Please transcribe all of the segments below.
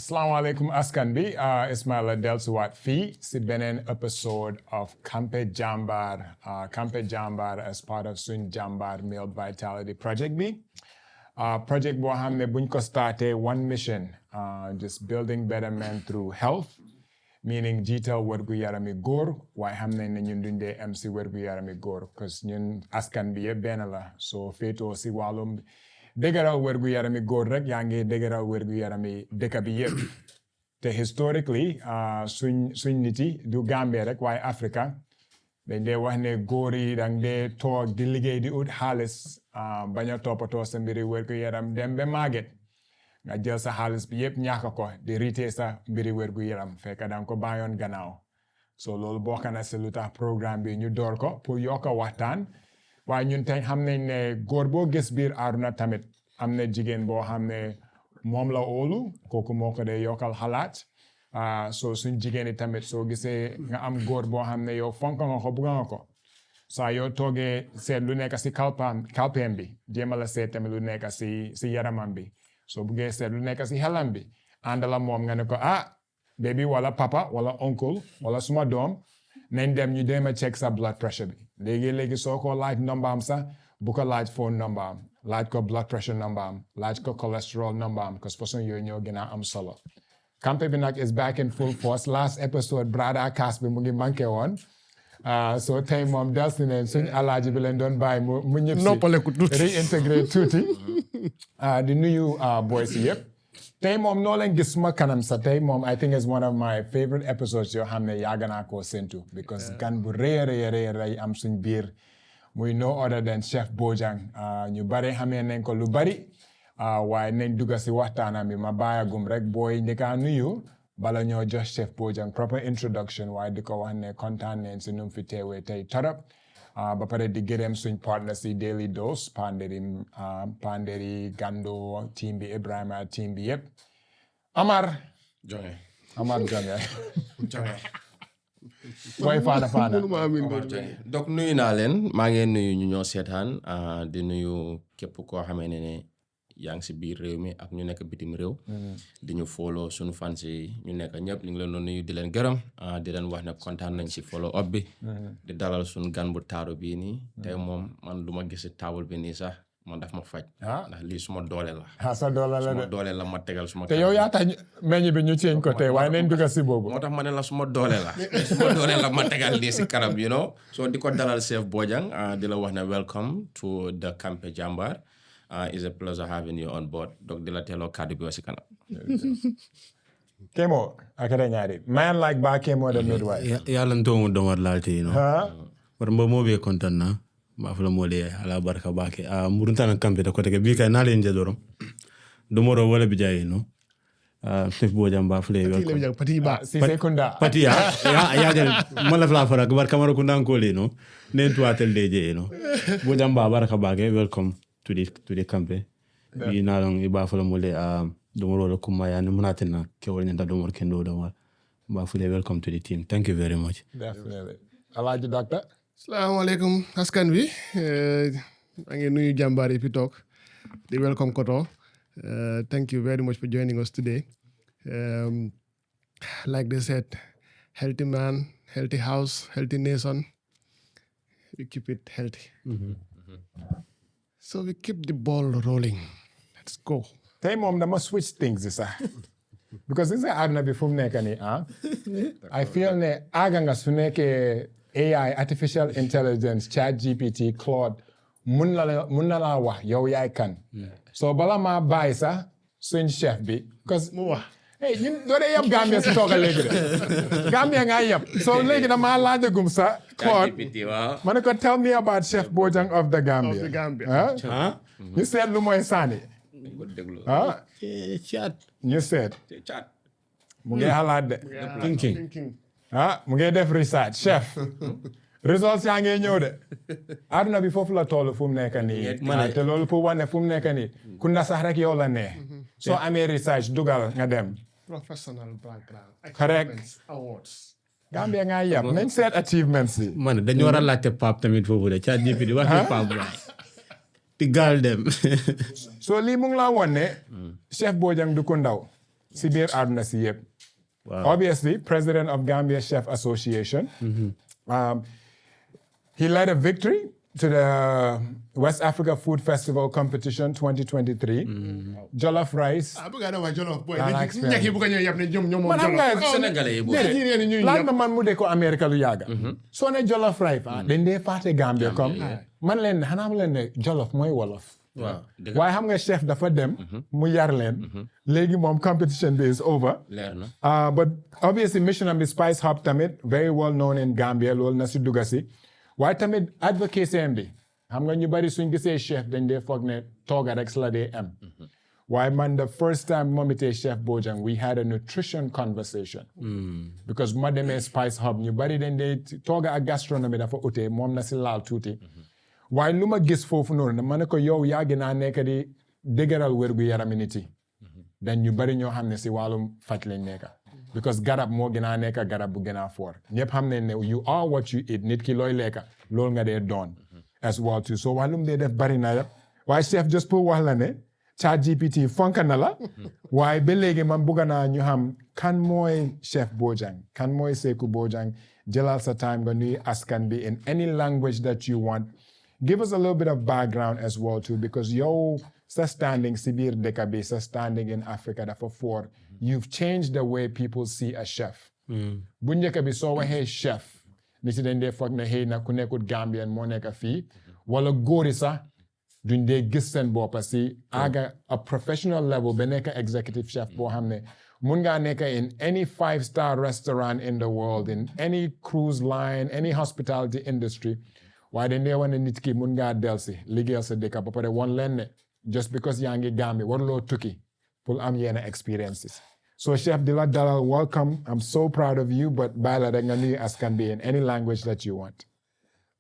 Assalamualaikum askan bi Ismaila dellusiwaat fii si beneen episode of Campeh Jambarr Campeh Jambarr as part of suñ Jambare Male Vitality Project bi project boo xam ne buñ ko starté one mission just building better men through health meaning jiital wérgu yarami góor waaye xam nañ ne ñun duñ dee am si wérgu yarami góor parce que ñun askan bi yëpp benn la soo féetoo si wàllum dëgëral wérgu yarami góor rek yaa ngi dëgëral wérgu yarami dëkk bi yëpp te historically suñ nit yi du Gambie rek waaye Africa dañ dee wax ne góor yi dang dee toog di liggéey di ut xaalis bañ a toppatoo sa mbiri wérgu yaram dem ba màgget nga jël sa xaalis bi yëpp ñàkk ko di riitee sa mbiri wérgu yaram fekk danga ko bàyyoon gannaaw so loolu bokk na si lu tax programme bi ñu door ko pour yokk waxtaan waaye ñun tey xam nañ ne góor boo gis biir àdduna tamit am na jigéen boo xam ne moom la óolu kooku moo ko dee yokkal xalaat soo suñ jigéen yi tamit soo gisee nga am góor boo xam ne yow fonk nga ko bugga nga ko saa yoo toogee seet lu nekk si kalpeem bi jéem a la seet tamit lu nekk si yaramam bi soo buggee seet lu nekk si xelam bi ànd la moom nga ne ko baby wala papa wala oncle wala suma doom nañ dem ñu dem a check sa blood pressure bi léegi soo ko laaj nombaam sax bu ko laaj phone nombaam laaj ko blood pressure nombaam laaj ko cholesterol nombaam parce que façon yooyu ñoo gën a am solo Campeh bi nag is back in full force last episode brada cast bi mu ngi manqué woon so tey moom del si neen suñ alaaji bi leen doon bàyyi mu ñëpp si réintégré tuuti di nuyu boys yi yëpp tey moom noo leen gis suma kanam sa tey moom I think is one of my favorite episodes yoo xam ne yàgg naa koo séntu because gan bu rëy am suñ biir muy no other than chef Bojang ñu bari xamee nañ ko lu bari waaye nañ dugga si waxtaanam bi ma bàyyagum rek booy njëkkaa nuyu bala ñoo jox chef Bojang proper introduction waaye di ko wax ne kontaan nañ si num fi teewee tey torop ba pare di gërëm suñ partner si Daily Dose Panderi Gando team bi Ibrahima team bi yëpp Amar Jonge booy faana donc nuyu naa leen maa ngi nuyu ñu ñoo seetaan di nuyu képp koo xamee ne yaa ngi si biir réew mi ak ñu nekk bitim réew di ñu follow suñu fans yi ñu nekk ñëpp ñu ngi leen doon nuyu di leen gërëm di leen wax ne kontaan nañ si follow up bi di dalal suñu gan bu taaru bii nii tey moom man du ma gis table bi nii sax man daf ma faj ndax lii suma doole la sa doole la suma doole la ma tegal suma te yow yaa tax meññ bi ñu ceeñ ko tey waaye nañ dugga si boobu moo tax ma ne la suma doole la ma tegal nii si kanam you know so di ko dalal chef Bojang di la wax ne welcome to the Campeh Jambarr it's a pleasure having you on board donc di la teeloo kàddu bi si kanam Kemo akada ñaari man like ba Kemo the midwife yàlla ntomo domar lalti you know war mbo mo be kontaan na ma fula mo le ala barka bake muruntana Campeh da ko tege bi kay na len jedorom domoro wala bi jaay no chef Bojang ba fule welcome pati ba si sekunda pati ya jël mala fla fara bar kamara ku ndan ko le no nen to atel deje no Bojang ba barka bake welcome to the Campeh bi na long iba fula mo le domoro la kuma ya ni munatina ke wala nda domor kendo domar ba fule welcome to the team thank you very much definitely Alhaji Doctor Assalamualaikum askan wi maa ngi nuyu jàmbaar yi fi toog di welcome Koto thank you very much for joining us today like they said healthy man healthy house healthy nation we keep it healthy so we keep the ball rolling let's go tey moom dama switch things sax because this is àdduna bi fu mu nekk nii I feel ne àgga nga su nekkee AI artificial intelligence chat GPT Claude mun na laa wax yow yaay kan so bala maa bàyyi sax suñ chef bi because mu wax hey ñun doo dee yab Gambia si tooga léegi de Gambia nga yab so léegi damaa laajagum sax Claude ma ne ko tell me about chef Bojang of the Gambia ñu seet lu mooy sànni chat ñu seet mu ngi xalaat de thinking mu ngi def research chef results yaa ngi ñëw de àdduna bi foofu la toll fu mu nekk nii te loolu pour wane fu mu nekk nii ku na sax rek yow la ne soo amee research dugal nga dem professional background correct awards Gambia nga yab nañ seet achievements yi man dañu war a laajte Pape tamit foofu de chat GPT wax ni Pape waay ti gaal dem so lii mu ngi laa won ne chef Bojang du ko ndaw si biir àdduna si yëpp. Obviously, president of Gambia Chef Association. He led a victory to the West Africa Food Festival Competition 2023. Jollof rice. bëgg naa waa jollof boy Laa expérience. ñekk yi bu ko ñëw yàpp ne ñoom moom Man xam jollof nga Sénégalais yi boobu. Nigérian yi ñuy laaj yàpp ma man mu de ko Amérique lu yàgga soo ne jollof rice dañ dee fàtte Gambia comme man leen xanaa leen ne jollof mooy wolof waaw waaye xam nga chef dafa dem mu yar leen léegi moom competition bi is over leer na. but obviously mission am bi Spice Hub tamit very well known in Gambia loolu na si dugga si waaye tamit advocacy am bi xam nga ñu bari suñ gisee chef dañ dee foog ne tooga rek la dee am waaye man the first time momitee chef Bojang we had a nutrition conversation because ma demee Spice Hub ñu bari dañ dee tooga ak gastronomie dafa utee moom na si laal tuuti waaye lu ma gis foofu noonu ma ne ko yow yaa gën a nekk di dëgëral wérgu yarami nit yi dañ ñu bari ñoo xam ne si wàllum faj lañ nekka because garab moo gën a nekk garab bu gën a foor ñëpp xam ne ne you are what you eat nit ki looy lekka loolu nga dee doon as well too so wàllum dee def bari na yëpp waaye chef just pour wax la ne ChatGPT fonk na la waaye ba léegi man bugga naa ñu xam kan mooy chef Bojang kan mooy Seku Bojang jëlal sa time nga nuy askan bi in any language that you want give us a little bit of background as well too because yow sa standing si biir dëkk bi sa standing in Africa dafa foor you've changed the way people see a chef bu njëkk bi soo waxee chef nit yi dañ dee foog ne xëy na ku nekkut Gambian moo nekk fii wala góori sax duñ dee gis seen boppa si aga a professional level ba nekk executive chef boo xam ne mun ngaa nekk in any 5-star restaurant in the world in any cruise line any hospitality industry waaye dañ dee wane nit ki mun ngaa delsi liggéeyal sa dëkk ba pare won leen ne just because yaa ngi Gambie waruloo tukki pour am yenn experiences so chef di la dalal welcome I'm so proud of you but bàyyi la rek nga nuyu askan bi in any language that you want.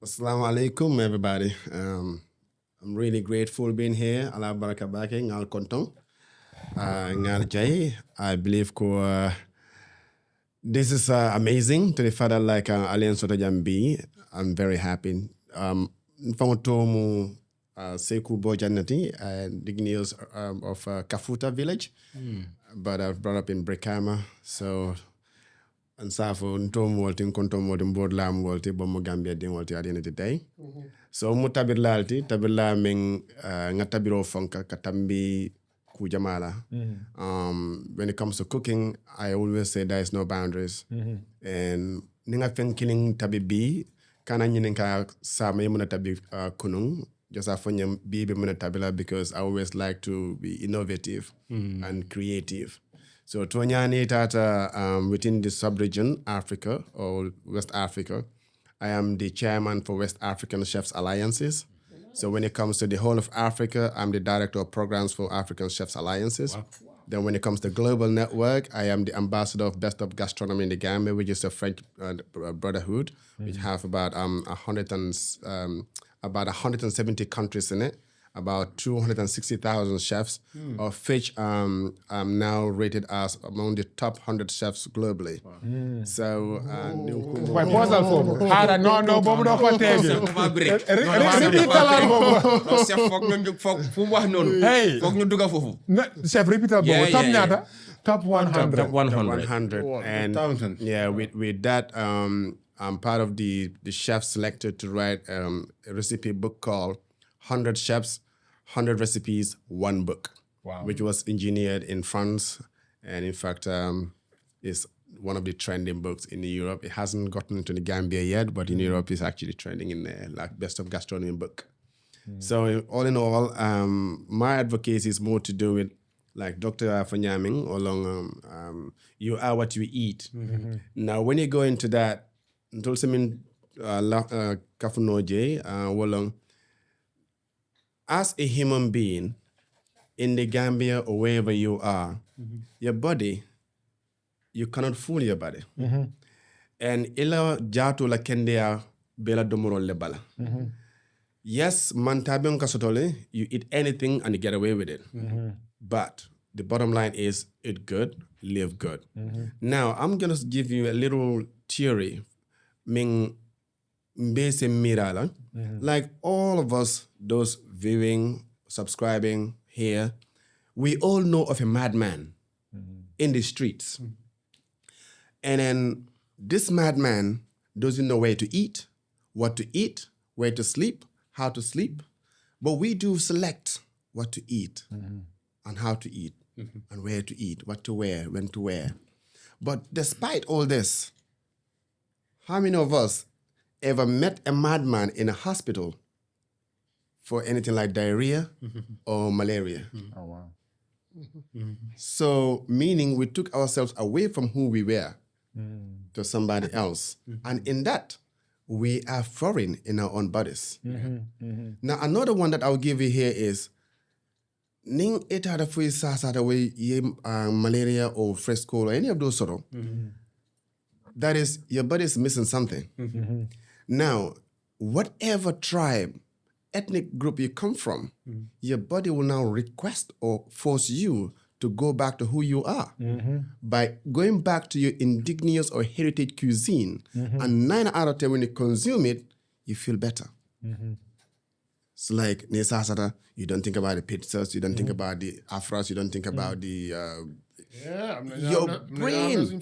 Assalamu alaikum, everybody. I'm really grateful being here. Allah baraka bake ngal kontong. Ngal jay. I believe this is amazing to the father like Alliance of Jambi. I'm very happy. Famotomu Seku Bojanati, dignities of Kafuta village, but I've brought up in Brikama, so and safo ntom wolti kontom wolti board lam wolti bomo Gambia din wolti at the end of the day. So mutabir lalti tabila ming ngatabiro fonka katambi kujamala. When it comes to cooking, I always say there is no boundaries. And ninga fen killing tabi kana nyininka sama yemuna tabi kunung just afonya bibe muna tabila because I always like to be innovative and creative. So Tonyani Tata within the sub-region, Africa or West Africa, I am the chairman for West African Chefs Alliances. So when it comes to the whole of Africa, I'm the director of programs for African Chefs Alliances. Wow. Then when it comes to global network, I am the ambassador of Best of Gastronomy in the Gambia, which is a French brotherhood, which have about 170 countries in it. About 260,000 chefs, of which I'm now rated as among the top 100 chefs globally. Wow. So, Why pause that for? No, Bobo don't for tell you. Hey, chef, repeat that, Bobo. Top nada. Top 100. Top 100. 100. And yeah, with that, I'm part of the chefs selected to write a recipe book called 100 Chefs, 100 Recipes, One Book, wow. Which was engineered in France. And in fact, is one of the trending books in Europe. It hasn't gotten into the Gambia yet, but in Europe, it's actually trending in there, like Best of Gastronomy book. So all in all, my advocacy is more to do with like Dr. Afanyaming along, you are what you eat. Now, when you go into that, as a human being in the Gambia or wherever you are, your body, you cannot fool your body. And ila jato la kendea bela domoro lebala. Yes, mantabion kasotole, you eat anything and you get away with it. But the bottom line is eat good, live good. Now, I'm going to give you a little theory. Ming mbese mirala. Like all of us, those viewing, subscribing here, we all know of a madman in the streets. And then this madman doesn't know where to eat, what to eat, where to sleep, how to sleep. But we do select what to eat and how to eat and where to eat, what to wear, when to wear. But despite all this, how many of us ever met a madman in a hospital for anything like diarrhea or malaria? Oh, wow. So, meaning we took ourselves away from who we were to somebody else. And in that, we are foreign in our own bodies. Now, another one that I'll give you here is ning etada fui sasada way malaria or fresh cold or any of those sort of. That is, your body is missing something. Now, whatever tribe, ethnic group you come from, your body will now request or force you to go back to who you are by going back to your indigenous or heritage cuisine. And 9 out of 10, when you consume it, you feel better. It's like, you don't think about the pizzas, you don't think about the afras, you don't think about the... your brain.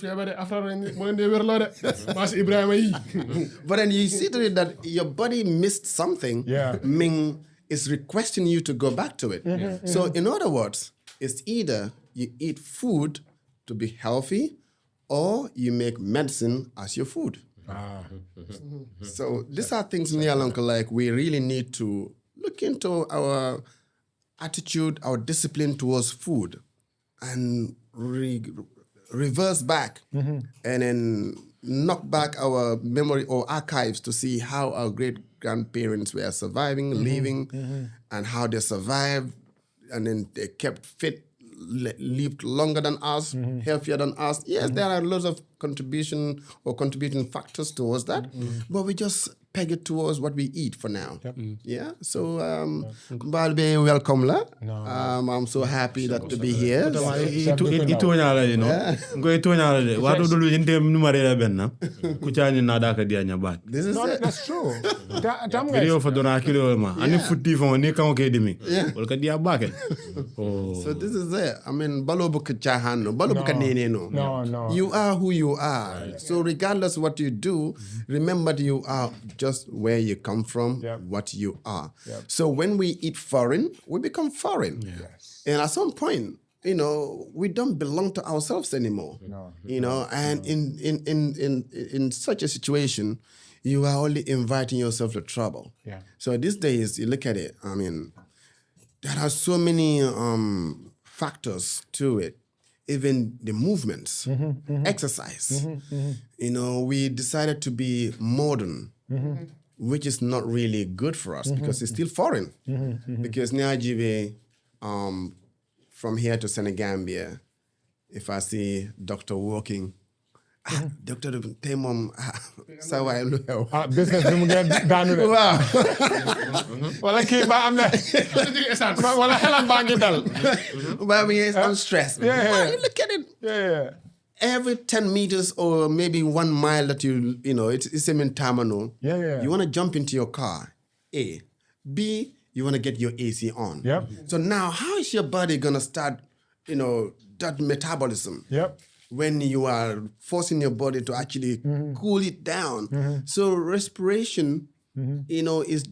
But then you see to it that your body missed something. Ming is requesting you to go back to it. So in other words, it's either you eat food to be healthy or you make medicine as your food. So these are things, Uncle, like we really need to look into our attitude, our discipline towards food and reverse back and then knock back our memory or archives to see how our great-grandparents were surviving, living, and how they survived, and then they kept fit, lived longer than us, healthier than us. Yes, there are lots of contributing factors towards that, but we just peg it towards what we eat for now. Yeah, so Balbe, welcome la. I'm so happy that to be here. Itonya you know. Go itonya le. Watu dulu jinte numare benna. Kuchani nada ka dia nyaba. No, that's true. Video for dona kilo ma. Ani futti fon ni kan ke dimi. Wal ka dia bakel. So this is it. I mean, balo buka chahan no, balo buka nene no. No. You are who you are. So regardless what you do, remember that you are just where you come from, what you are. So when we eat foreign, we become foreign. And at some point, we don't belong to ourselves anymore. And in such a situation, you are only inviting yourself to trouble. So these days, you look at it, I mean, there are so many factors to it. Even the movements, exercise. We decided to be modern, which is not really good for us because it's still foreign. Because Niajibe, from here to Senegambia, if I see doctor walking, doctor Temom, sawa elu. Business dum get danu de. Wow. Wala ki ba am na. Wala helam ba ngi dal. But I'm stressed. Wow, you look at it. Yeah. Every 10 meters or maybe 1 mile that it's in Tamano. You want to jump into your car. A. B, you want to get your AC on. So now, how is your body going to start, that metabolism? When you are forcing your body to actually cool it down. So respiration, is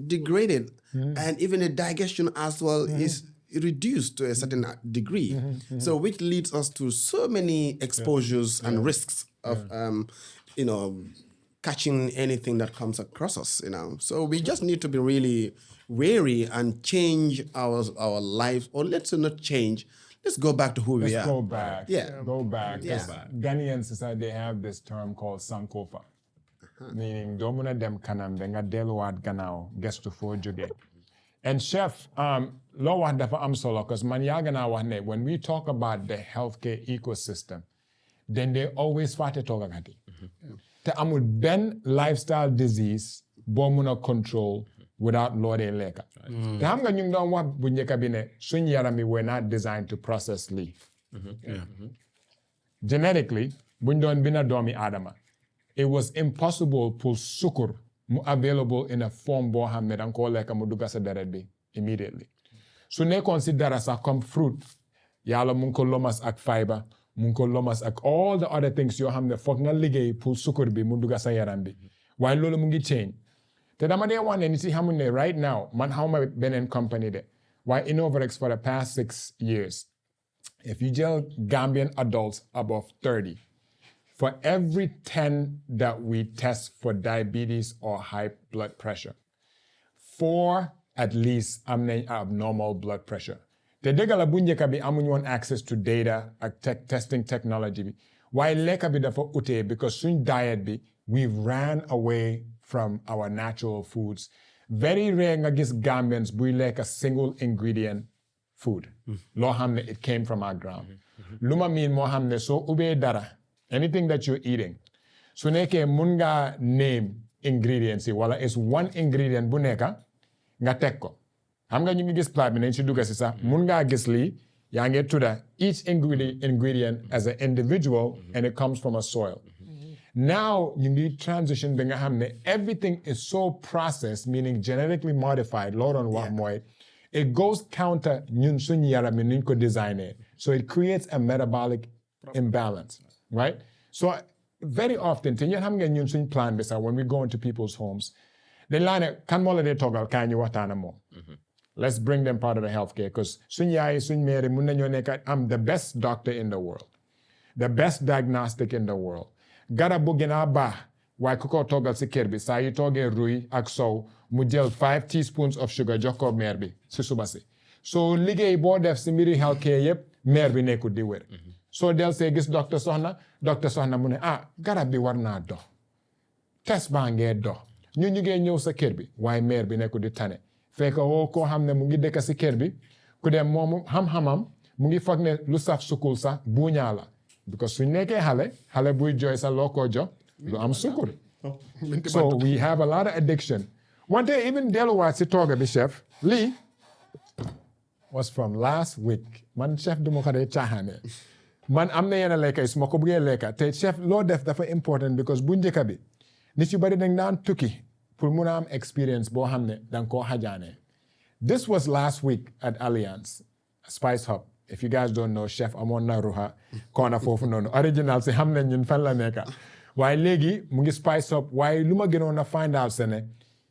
degraded. And even the digestion as well is reduced to a certain degree. So which leads us to so many exposures and risks of, catching anything that comes across us, So we just need to be really wary and change our lives, or let's not change. Let's go back to who we are. Let's go back. Go back. Yeah. Ghanaian society, they have this term called sankofa. Meaning, domuna dem kanam, benga deluat ganao, gets to four juge. And chef, lo wa dafa am solo, because maniagana wane, when we talk about the healthcare ecosystem, then they always fate toga gati. Te amul ben lifestyle disease, bomuna control, without Lord Leka. The hamga nyung don wa bunye kabine sunyi yarami were not designed to process leaf. Genetically, bundon bina domi adama. It was impossible pull sukur mu available in a form bo ham medan ko leka muduga sa deredbi immediately. So ne consider as a come fruit yalo mun ko lomas ak fiber mu ngi ko lomas ak all the other things yoo xam ne foog nga liggéey pour sukkur bi mu dugga sa yaram bi waaye loolu mu ngi change te dama dee wax ne nit yi xamul ne right now man xaw ma beneen company de waaye Innovarex for the past 6 years if you jël Gambian adults above 30 for every 10 that we test for diabetes or high blood pressure 4 at least am nañ abnormal blood pressure te dëgg la bu njëkk bi amuñ woon access to data ak testing technology bi waaye lekka bi dafa utee because suñ diet bi we've ran away from our natural foods very rare nga gis Gambians buy lekk a single ingredient food loo xam ne it came from our ground lu ma miin moo xam ne soo ubbee dara anything that you're eating su nekkee mun nga name ingredients yi wala is one ingredient bu nekka nga teg ko xam nga ñu ngi gis plat bi nañ si dugga si sax mun ngaa gis lii yaa ngi tudda each ingredient as an individual and it comes from a soil now you need transition bi nga xam ne everything is so processed meaning genetically modified loo doon wax mooy it goes counter ñun suñu yaram mi nuñ ko designé so it creates a metabolic imbalance right so very often te ñun xam ngeen ñun suñ plan bi sax when we go into people's homes dañ laa ne kan moo la dee toggal kaa ñu waxtaan ak moom let's bring them part of the healthcare because suñ yaay suñ mère mun nañoo nekk am the best doctor in the world the best diagnostic in the world garab bu gën a baax waaye ku ko toggal si kër bi saa yu toogee ruy ak sow mu jël 5 teaspoons of sugar jox ko mère bi si suba si so liggéey boo def si mbiri healthcare yëpp mère bi nekkul di wér soo del see gis docteur soxna mu ne garab bi war naa dox test baa ngee dox ñu ngee ñëw sa kër bi waaye mère bi nekkul di tane fekk woo koo xam ne mu ngi dëkk si kër bi ku dem moomu xam-xamam mu ngi foog ne lu saf sukul sax buuñaa la because suñ nekkee xale buy jooy sax loo ko jox lu am sukkur so we have a lot of addiction wante even delluwaat si tooga bi chef lii was from last week man chef du ma ko dee caaxaane man am na yenn lekka yi su ma ko bëggee lekka te chef loo def dafa important because bu njëkk bi nit yu bari dañ daan tukki pour mun a am experience boo xam ne danga koo xajaane this was last week at Alliance Spice Hub if you guys don't know chef amoon na ruha koona foofu noonu original si xam nañ ñun fan la nekka waaye léegi mu ngi Spice Hub waaye lu ma gënoon a find out se ne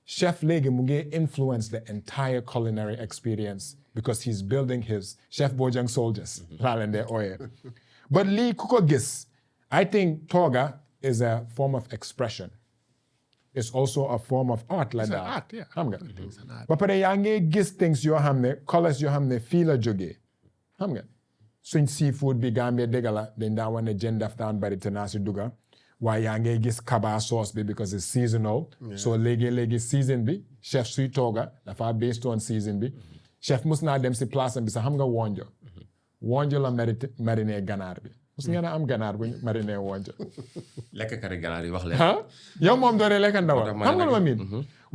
chef léegi mu ngi influence the entire culinary experience because he's building his Chef Bojang soldiers laa leen dee ooyee but lii ku ko gis I think toga is a form of expression it's also a form of art like that art, yeah. xam nga ba pare yaa ngi gis things yoo xam ne colors yoo xam ne fii la jógee xam nga suñ seafood bi Gambia dëgg la dañ daa wane jën daf daan bari te naa si dugga waaye yaa ngi gis kaba sauce bi because it's seasonal so léegi season bi chef suy tooga dafa based on season bi chef mus naa dem si place bi sax xam nga wonjo la mariner ganaar bi mus ngeen a am ganaar bu mariner wonjo lekk kari ganaar yi wax leen yow moom doone lekk ndawal xam nga lu ma miin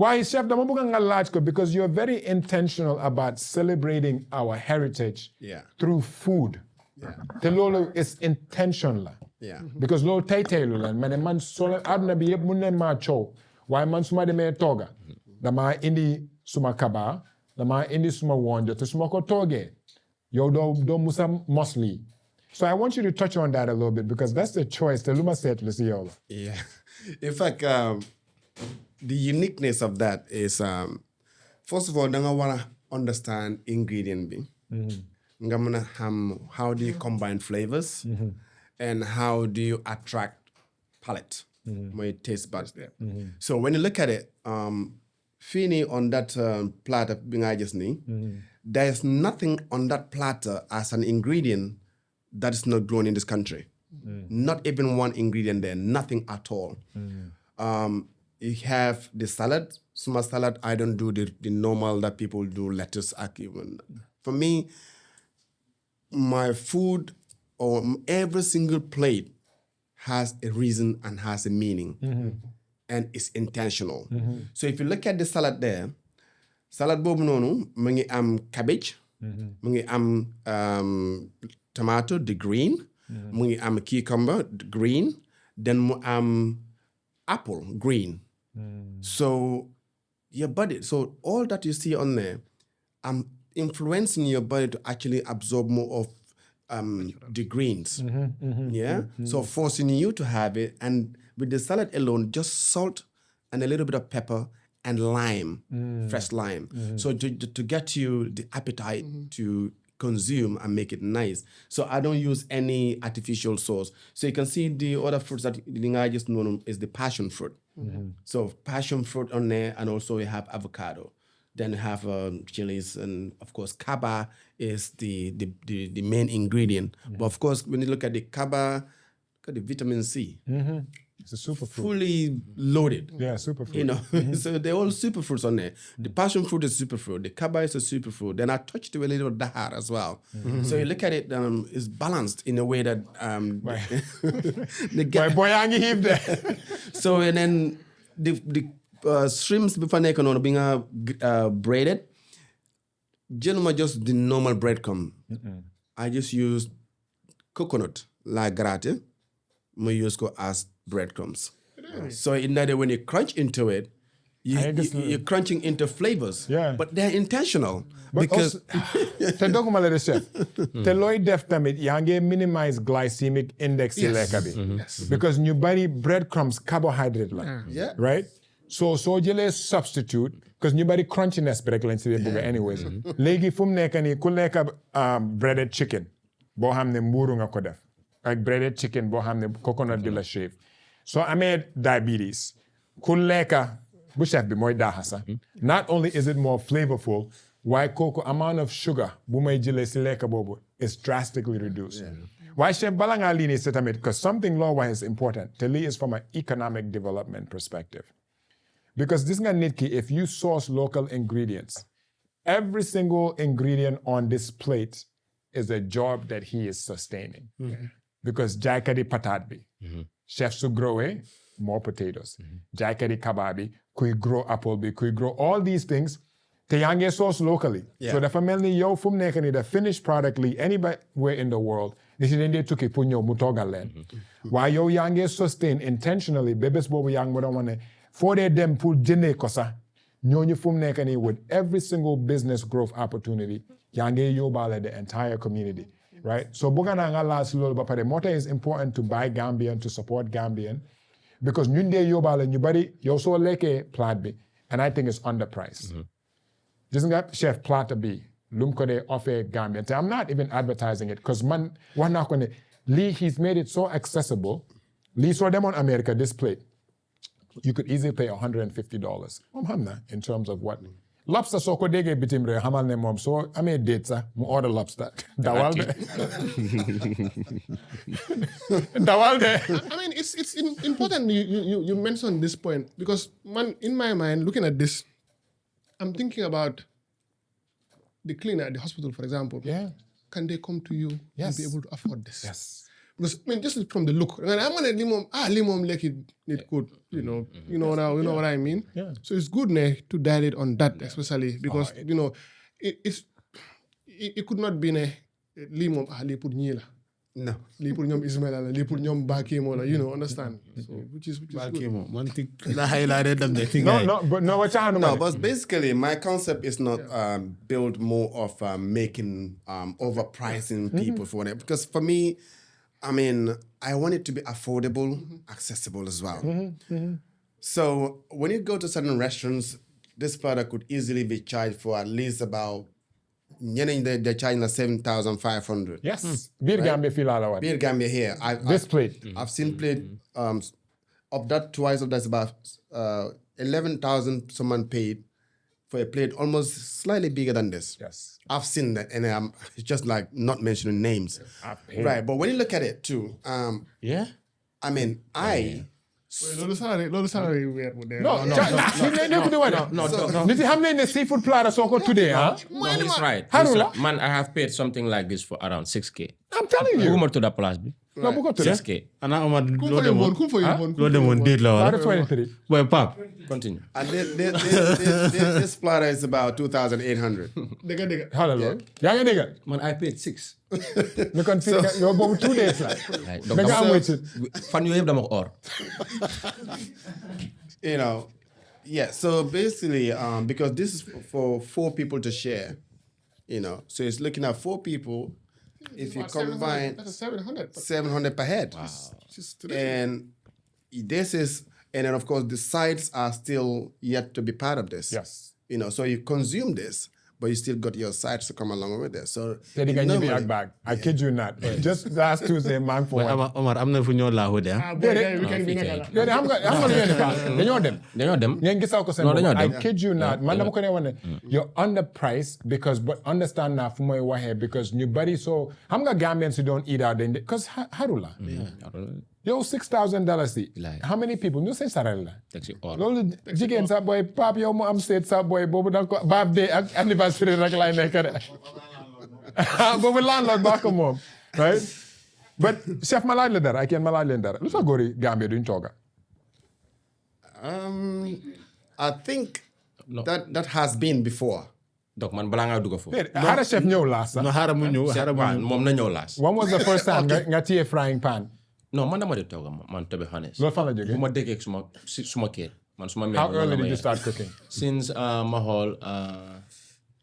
waaye chef dama bëgg nga laaj ko because you're very intentional about celebrating our heritage through food te loolu is intention la because loolu tey-teylu la ma ne man solo àdduna bi yëpp mun leen maa coow waaye man su ma demee tooga damaa indi suma kaba damaa indi suma wonjo te su ma ko toogee yow doo musa mos lii so I want you to touch on that a little bit because that's the choice te lu ma seetlu si yow la in fact the uniqueness of that is first of all da nga war a understand ingredient bi nga mën a xam how do you combine flavors and how do you attract palate mooy taste buds there so when you look at it fini on that platter bi nga gis nii there is nothing on that platter as an ingredient that is not grown in this country not even one ingredient there nothing at all you have the salad suma salad I don't do the normal that people do lettuce for me my food or every single plate has a reason and has a meaning and it's intentional so if you look at the salad there salad boobu noonu mu ngi am cabbage mu ngi am tomato the green mu ngi am cucumber the green then mu am apple green so your body so all that you see on there I'm influencing your body to actually absorb more of the greens. So forcing you to have it, and with the salad alone, just salt and a little bit of pepper and lime, fresh lime. So to get you the appetite to consume and make it nice. So I don't use any artificial sauce. So you can see the other fruits that I just know is the passion fruit. So passion fruit on there, and also we have avocado. Then you have chilies, and of course kaba is the main ingredient. But of course, when you look at the kaba, look at the vitamin C. It's a superfruit. Fully loaded. Yeah, superfruit. You know, so they're all superfruits on there. The passion fruit is superfruit. The kaba is a superfruit. Then I touched it with a little dahar as well. So you look at it, it's balanced in a way that they get. Bojang heave there. So and then the shrimps before they can being braided. Generally, just the normal breadcrumb. I just use coconut la gratin. I use it as breadcrumbs. So in that way, when you crunch into it, you're crunching into flavors. Yeah. But they're intentional. But because te doguma la de chef. Te loy def tamit yange minimize glycemic index leka bi. Because ñu bari breadcrumbs carbohydrate la. Yeah. Right? So jëlé substitute because ñu bari crunchiness bi rek lañ ci bëgg anyways. Légui fum nekk ni ku lekk breaded chicken boo xam ne mburu nga ko def. Like breaded chicken boo xam ne coconut bi la shave. So amee diabetes. Ku lekk bu chef bi mooy daaxa sax. Not only is it more flavorful, why cocoa amount of sugar bu may jëlee si lekk boobu is drastically reduced. Why chef bala ngaa lii nii si tamit because something law wise is important te lii is from an economic development perspective. Because this nga nit ki, if you source local ingredients, every single ingredient on this plate is a job that he is sustaining. Because jaikadi patat bi, chef su growe, more potatoes. Jaikadi kababi, kui grow apple bi, kui grow all these things, te yange source locally. So the family yo fum nekani the finished product li anywhere in the world, this is India tuki punyo mutoga len. Why yo yange sustain intentionally, bebes bobu yang moda wane, for them put jene kosa, nyonyo fum nekani with every single business growth opportunity, yange yo bale the entire community. Right? So Bogana nga last little but the motto is important to buy Gambian, to support Gambian. Because nyunde yo bale nyubari yo so leke plat bi. And I think it's underpriced. Just got chef plat bi. Lum ko de offer Gambian. I'm not even advertising it because man one not gonna Lee he's made it so accessible. Lee saw them on America this plate. You could easily pay $150. In terms of what lobster so ko dege bitim re hamal ne mom so amé date sa mu order lobster dawal de dawal de. I mean, it's important you mentioned this point because man, in my mind, looking at this, I'm thinking about the cleaner at the hospital, for example. Yeah. Can they come to you and be able to afford this? Yes. Because I mean, just from the look, I mean, I'm gonna limom like it could, you know what I mean. Yeah. So it's good to dilate on that, especially because it could not be limom li pour ñi la. no. Li pour ñom Ismaila la, li pour ñom Bakimo la, understand? So which is good. One thing la highlighted them the thing. No, but basically my concept is not build more of making overpricing people for it. Because for me, I mean, I want it to be affordable, accessible as well. So when you go to certain restaurants, this product could easily be charged for at least about, they're charging 7,500. Yes. Beer Gambia feel all Beer Gambia here. This plate. I've seen plate of that twice of that's about 11,000 someone paid for a plate almost slightly bigger than this. Yes. I've seen that, and it's just like not mentioning names. Right, but when you look at it too, I mean, Lolu salary weer bu dee. No. Did you have any seafood platter so today, huh? No, he's right. Harula? Man, I have paid something like this for around 6K. I'm telling you. Who to the plus bi? No, buko to 6K. Ana Omar Kum lo for dem your phone. lo dem on date la wala. 23. Boy pap. Continue. And this platter is about 2,800. Dega. Hallelujah. Yaa ngi dégg. Man, I paid 6. You can feel yow boobu 2 days la. Right. Da nga am wéccit. Fan yooyu yëpp dama ko or. So basically, because this is for 4 people to share, so it's looking at 4 people, If you About 700, combine that's a 700. 700 per head. Just today. And this is, and then of course the sides are still yet to be part of this. Yes. You know, so you consume this, but you still got your sides to come along with it. So Teddy can normally- give me back. I kid you not. Just last Tuesday, man for one. Omar am na fu ñoo laaxu de ah. Boy, we can be naked. Déedéet xam nga lu ngeen di faal dañoo dem. dañoo dem. ngeen gisaw ko seen Non, bopp. dañoo I dem. kid you not. Man dama ko ne woon ne you're underpriced because but understand naa fu may waxee because ñu bari so xam nga Gambians who don't eat out dañ de because harula. Yow $6,000 yi. How many people ñu seen saral la. teg si or. loolu jigéen sa boy pap yow mu am seet sa boy boobu da ko birthday ak anniversary rek lay nekk de. boobu landlord baa ko moom right but chef ma laaj la dara ak yéen ma laaj leen dara lu tax góor yi Gambie duñ tooga. I think that has been before. donc man balaa ngaa dugg foofu. xaaral chef ñëw laas sax. No xaaral mu ñëw xaaral mu waaw ñëw. moom na ñëw laas. When was the first time nga téye frying pan. non man dama di tooga man to be honest. loolu fan la jógee. bu ma déggee suma kër man suma mère. How early did you start cooking? since ma xool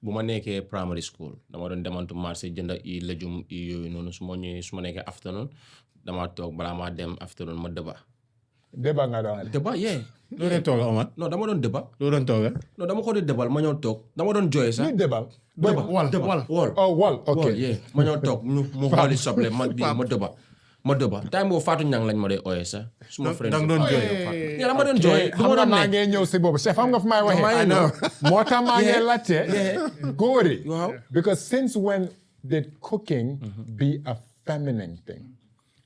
bu ma nekkee primary school dama doon demantu marché jënd i légume i yooyu noonu su ma ñëwee su ma nekkee afternoon dama toog balaa maa dem afternoon ma dëba. débat nga doon. dëba yee. Loo doon tooga Omar. non dama doon dëba. Loo doon tooga. non dama ko di dëbal ma ñëw toog dama doon jooy sax. Ni débal. dëba wol. Oh wol ok. wol yee ma ñëw toog mu xooli soble ma dëba. time boobu Fatou Niang lañ ma dee ooyee sax. suma friend danga doon jooy. yeah dama doon jooy. du xam ma nga doon maa nekk. ngi ñëw si boobu chef xam nga fu may waxee. I know. moo tax maa ngi laajte. góor yi. Waaw. because since when did cooking be a feminine thing?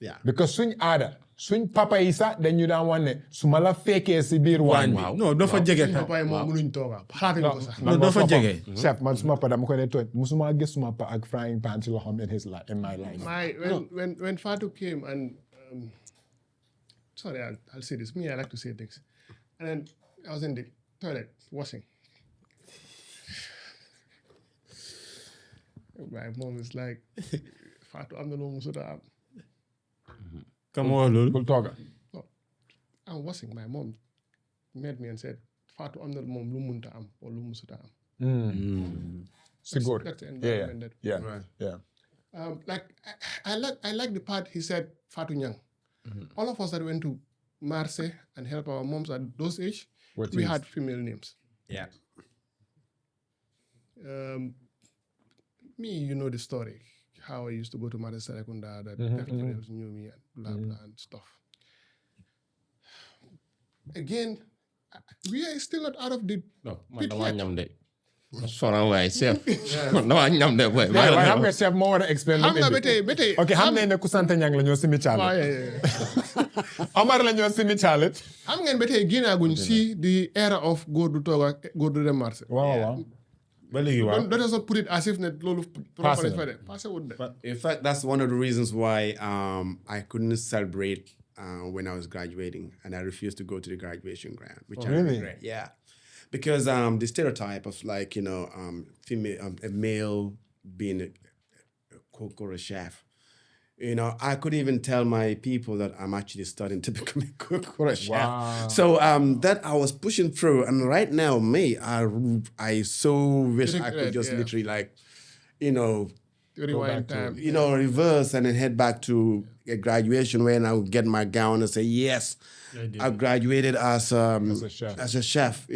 Yeah. because suñ aada suñ papa yi sax dañu daan wan ne su ma la fekkee si biir waañ bi. waaw. Non doo fa jege. Papa yi moom mënuñ tooga xalaatuñ ko sax. Non doo fa jege. chef man suma pa dama ko ne tooñ musuma gis suma pa ak frying pan ci loxoom in my life. When Fatou came and sorry, I'll say this. Me, I like to say things. And then I was in the toilet washing. My mom is like, Fatou, I'm the one who's that. Come on loolu. bul tooga. No, I'm washing. My mom met me and said, Fatou, I'm the mom lumunta am or lumusuta am. si góor. That's the yeah environment that. yeah yeah. Like I like the part he said, Fatou Niang. All of us that went to Marseille and help our moms at those age, What we is? had female names. Yeah. Me, you know the story. How I used to go to Marseille Sarakunda, that everybody else knew me and blah blah and stuff. Again, we are still not out of the non man pit damaa yet. ñam de. soxna waay chef. man damaa ñam de boy. waaye xam nga chef moo war a explain lu Xam nga mu ba indi. tey ba tey. ok xam nañ ne ku sant ñang la ñoo simi Waaw, caalit. yeah. Omar la ñoo simi caalit. Xam ngeen ba tey génnaaguñ si the era of góor du toog ak góor du dem Marseille. waaw waaw. Ba léegi waaw. Let us not put it as if that loolu Passé na. passé wut de. In fact, that's one of the reasons why I couldn't celebrate when I was graduating, and I refused to go to the graduation grant, which I really? regret. Yeah, because the stereotype of like female, a male being a cook or a chef. I couldn't even tell my people that I'm actually studying to become a cook or a chef. Wow. So that I was pushing through, and right now, I so wish I could just Yeah. literally like, Rewind time. reverse and then head back to a graduation where I would get my gown and say, yes, I graduated as a chef. as a chef,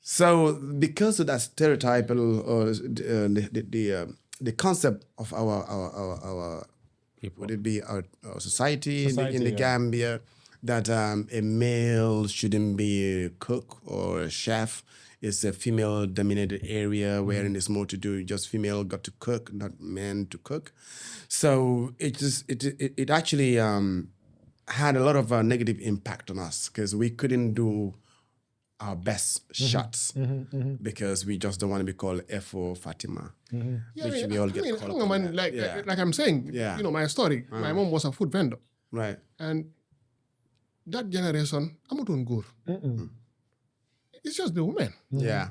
So because of that stereotype or the concept of our would it be our society, in the yeah. Gambia, that a male shouldn't be a cook or a chef. It's a female-dominated area wherein it's more to do just female got to cook, not men to cook. So it actually had a lot of negative impact on us because we couldn't do our best shots because we just don't want to be called F.O. Fatima, which we all get called Hang on, man, like I'm saying, Yeah. My story. My mom was a food vendor, Right. and that generation, amuton góor. It's just the women. Yeah.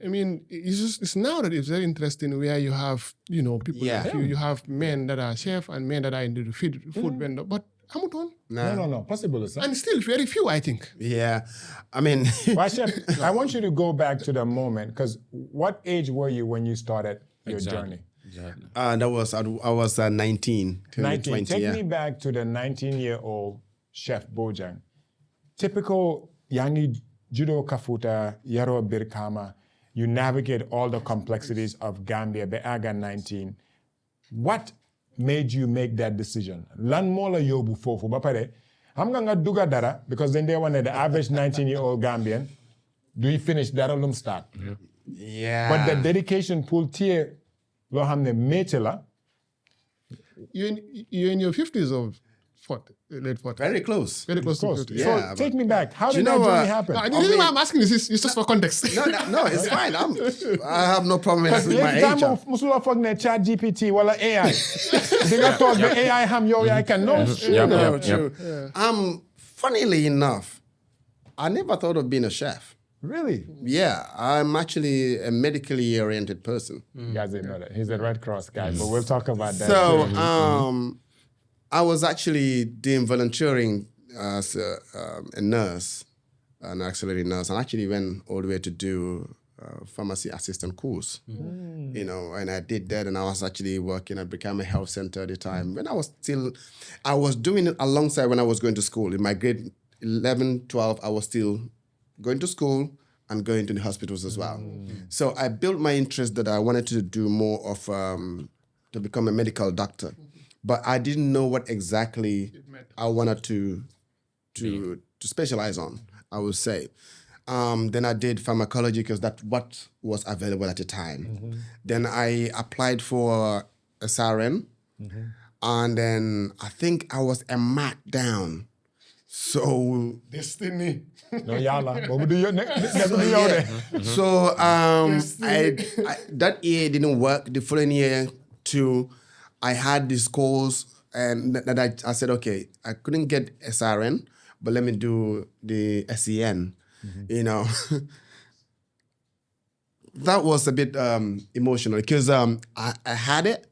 I mean, it's now that it's very interesting where you have, people Yeah. like you have men that are chef and men that are into the food vendor, but amuton. No. Possible, sir. And still very few, I think. Yeah. I mean, Why, chef, I want you to go back to the moment because what age were you when you started your journey? Exactly. I was 19, turning 19. 20. Take Yeah. me back to the 19-year-old chef Bojang. Typical yangi judo kafuta yaro birkama. You navigate all the complexities of Gambia. Be aga 19. What made you make that decision? Lan mola yobu fofu bapare. I'm gonna duga dara because then they wanted the average 19-year-old Gambian. Do you finish dara lum start? Yeah. But the dedication pool tier lo hamne metela. You're in your 50s or 40, late 40s? Very close. Very close to Close. 50. Yeah. So take me back. How Do did you know that journey what? happen? No, the reason why I'm asking this is just for context. No, it's fine. I have no problem with my Late age. time musula fogne chat GPT wala AI. Dinga talk the AI ham yo I can know. True. Funnily enough, I never thought of being a chef. Really? Yeah, I'm actually a medically oriented person. You guys didn't know that. He's a Red Cross guy, but we'll talk about that. So too. I was actually doing volunteering as a nurse, an auxiliary nurse, and actually went all the way to do pharmacy assistant course. You know, and I did that, and I was actually working at Campeh Health Center at the time. When I was doing it alongside when I was going to school. In my grade 11, 12, I was still going to school and going to the hospitals as well. So I built my interest that I wanted to do more of, to become a medical doctor. But I didn't know what exactly I wanted to specialize on, I would say. Then I did pharmacology because that's what was available at the time. Then I applied for SRN. And then I think I was a mark down. So Destiny. No yala. But we do your never do your day. So I that year didn't work. The following year too, I had this course and that I said, okay, I couldn't get SRN, but let me do the SEN. You know, that was a bit emotional because I had it,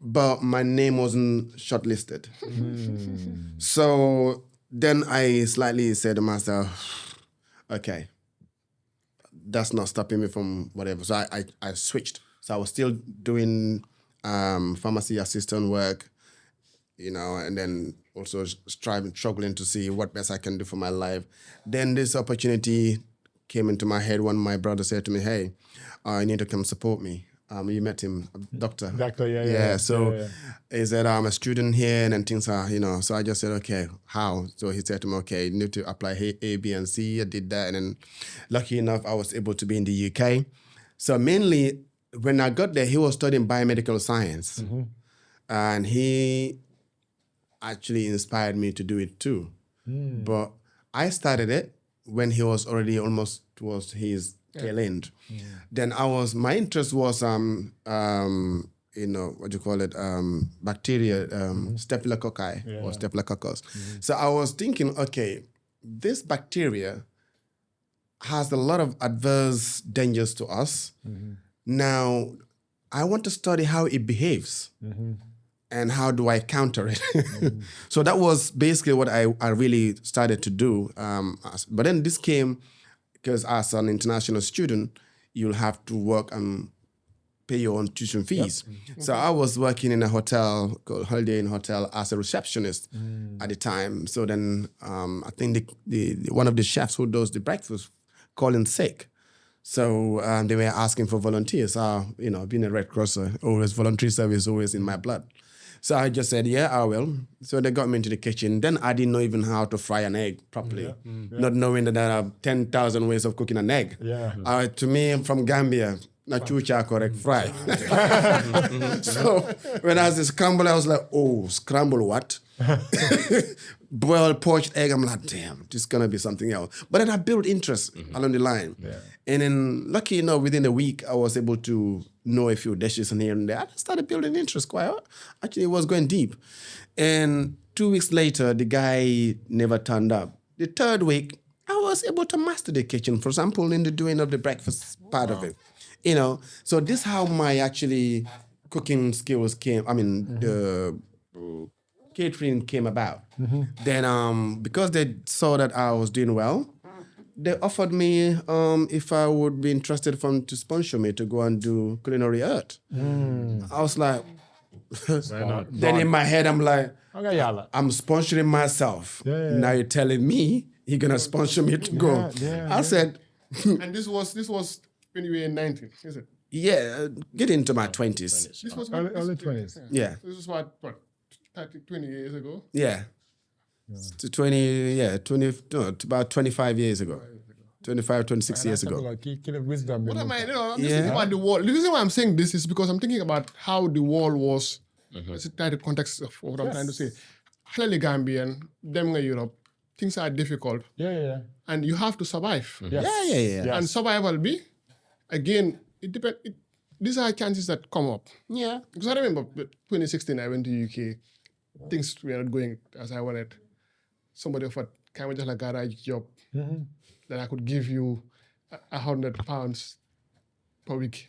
but my name wasn't shortlisted. So then I slightly said to myself, okay, that's not stopping me from whatever. So I switched. So I was still doing pharmacy assistant work, you know, and then also struggling to see what best I can do for my life. Then this opportunity came into my head when my brother said to me, hey, you need to come support me. You met him, doctor. Doctor, yeah. So he said, I'm a student here and then things are, you know. So I just said, okay, how? So he said to me, okay, you need to apply A, B, and C. I did that. And then lucky enough, I was able to be in the UK. So mainly when I got there, he was studying biomedical science. And he actually inspired me to do it too. But I started it when he was already almost towards his tail end. Then my interest was you know, what do you call it, bacteria, Staphylococci or Staphylococcus. So I was thinking, okay, this bacteria has a lot of adverse dangers to us. Now, I want to study how it behaves and how do I counter it. So that was basically what I really started to do. But then this came because as an international student, you'll have to work and pay your own tuition fees. So I was working in a hotel called Holiday Inn Hotel as a receptionist at the time. So then I think the one of the chefs who does the breakfast called in sick. So they were asking for volunteers. You know, being a Red Crosser, always voluntary service, always in my blood. So I just said, yeah, I will. So they got me into the kitchen. Then I didn't know even how to fry an egg properly, not knowing that there are 10,000 ways of cooking an egg. To me, I'm from Gambia, not chucha, correct, fry. So when I was a scramble, I was like, oh, scramble what? Boiled poached egg, I'm like, damn, this is going to be something else. But then I built interest along the line. And then lucky enough, within a week, I was able to know a few dishes and here and there. I started building interest quite well. Actually, it was going deep. And 2 weeks later, the guy never turned up. The third week, I was able to master the kitchen, for example, in the doing of the breakfast part of it. You know, so this is how my actually cooking skills came. I mean, the catering came about. Then because they saw that I was doing well, they offered me if I would be interested to sponsor me to go and do culinary art. I was like, then in my head, I'm like, Okay, yalla. I'm sponsoring myself. Now you're telling me you're gonna sponsor me to go. I said, And this was when you were 19, is it? yeah, get into my 20s. This was Early 20s. Yeah, This was what 20 years ago. yeah. To 20, about 25 years ago. 25, 26 years ago. Like, wisdom. What am I? I'm just thinking about the wall. The reason why I'm saying this is because I'm thinking about how the wall was. Let's try the context of what I'm trying to say. Halali Gambian, them in Europe, things are difficult, Yeah. and you have to survive. Yes. Yeah. Yes. And survival be, again, it depends. These are chances that come up. Yeah. Because I remember 2016, I went to UK. Things were not going as I wanted. Somebody offered kind of like a garage job that I could give you £100 per week.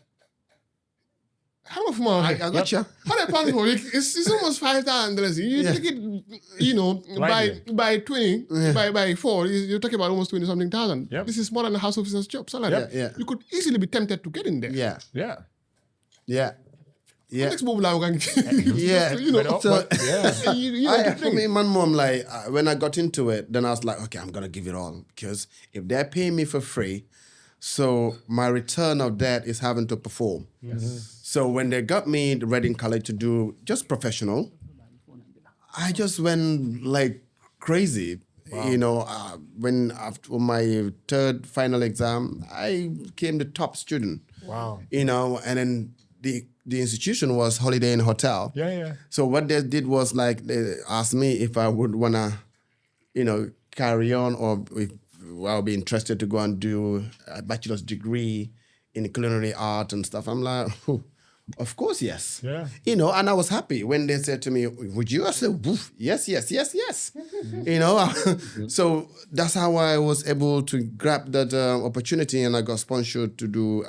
How much more? I got you. £100 per week. It's almost $5,000. You take it, by 20, by 4, you're talking about almost 20 something thousand. Yep. This is more than a house officer's job. Salary. Yeah. You could easily be tempted to get in there. Yeah. Yeah. Yeah. Yeah. Next move, like, Yeah. you know, So, you know, the for thing. me, my mom, like, when I got into it, then I was like, okay, I'm going to give it all. Because if they're paying me for free, so my return of that is having to perform. So when they got me the Reading College to do just professional, I just went like crazy. Wow. You know, when after my third final exam, I became the top student. Wow. You know, and then the institution was Holiday Inn Hotel. Yeah. So what they did was like they asked me if I would wanna, you know, carry on or if I'll be interested to go and do a bachelor's degree in culinary art and stuff. I'm like, of course, yes. Yeah. You know, and I was happy when they said to me, would you? I said, woof, yes. You know, so that's how I was able to grab that opportunity, and I got sponsored to do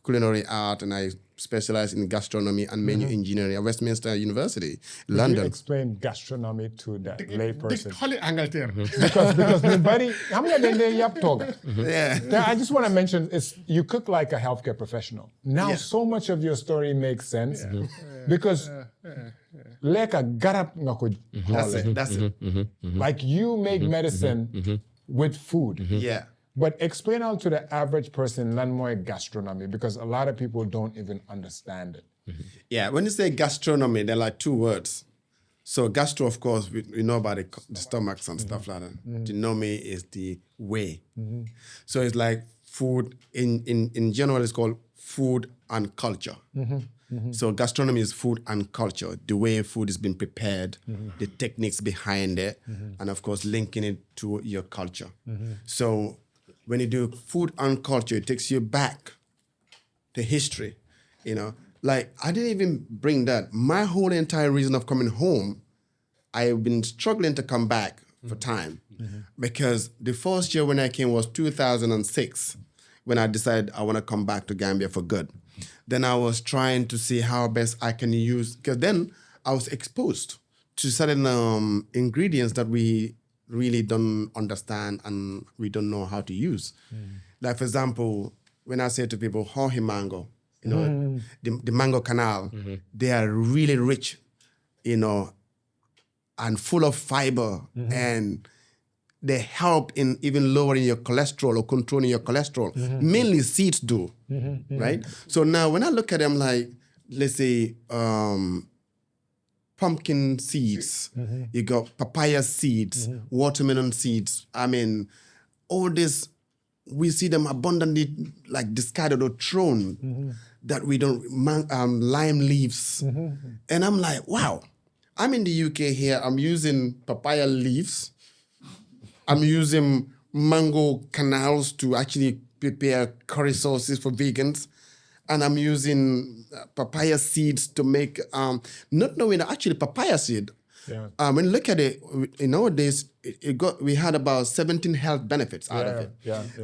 culinary art, and I specialized in gastronomy and menu engineering at Westminster University, London. You explain gastronomy to that lay person. Holy Angleterre. because nobody, how many of them yap talk? Yeah. I just want to mention is you cook like a healthcare professional. Now so much of your story makes sense because leka garap nga ko That's it. like you make medicine with food. Yeah. But explain out to the average person learn more gastronomy because a lot of people don't even understand it. Yeah, when you say gastronomy, there are like two words. So gastro, of course, we know about the stomachs and stuff like that. The nomi is the way. So it's like food, in general, it's called food and culture. So gastronomy is food and culture, the way food is being prepared, the techniques behind it, and of course, linking it to your culture. So when you do food and culture, it takes you back to history, you know. Like, I didn't even bring that. My whole entire reason of coming home, I've been struggling to come back for time because the first year when I came was 2006 when I decided I want to come back to Gambia for good. Then I was trying to see how best I can use, because then I was exposed to certain ingredients that we really don't understand and we don't know how to use. Like, for example, when I say to people, hohi mango, you know, the mango canal, they are really rich, you know, and full of fiber, and they help in even lowering your cholesterol or controlling your cholesterol. Mainly seeds do, right? So now when I look at them like, let's say, pumpkin seeds, you got papaya seeds, watermelon seeds. I mean, all this, we see them abundantly like discarded or thrown that we don't, lime leaves. And I'm like, wow, I'm in the UK here, I'm using papaya leaves. I'm using mango canals to actually prepare curry sauces for vegans. And I'm using papaya seeds to make, not knowing that actually papaya seed, when you look at it, nowadays, we had about 17 health benefits out of it.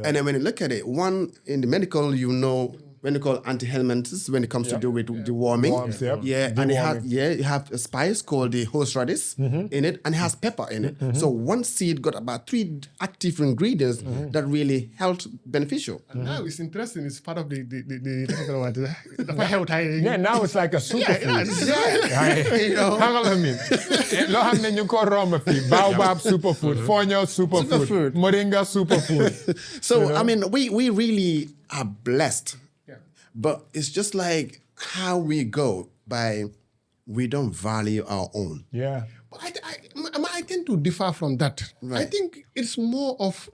And then when you look at it, one, in the medical, you know, when you call anti-helminthes when it comes to do with deworming. Worms, yep. Yeah, and Deworming. you have a spice called the horseradish in it, and it has pepper in it. So one seed got about 3 active ingredients that really health beneficial. Now it's interesting. It's part of the health. Yeah, now it's like a superfood. You know, Hang on a minute. Lo xam ne ñu ko romb fii. Baobab superfood, fonio superfood, Superfood. moringa superfood. so I mean, we really are blessed, Yeah. but it's just like how we go by. We don't value our own. Yeah. But I tend to differ from that. I Right. think it's more of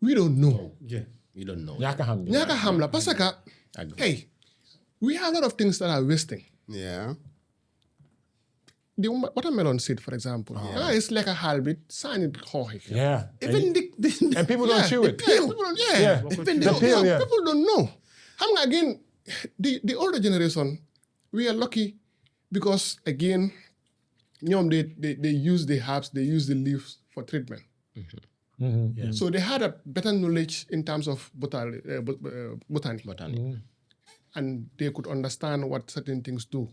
we don't know. Yeah. You don't know. Ñàkk a xam bi. Nyaka hamla pasaka. Hey, we have a lot of things that are wasting. Yeah. The watermelon seed, for example, it's like a halbit, sign it hohi. Yeah. Even And people don't chew it. People don't, Yeah. Even The peel, yeah. people don't know. Again, the older generation, we are lucky because again, they use the herbs, they use the leaves for treatment. So they had a better knowledge in terms of botany. Botany. And they could understand what certain things do.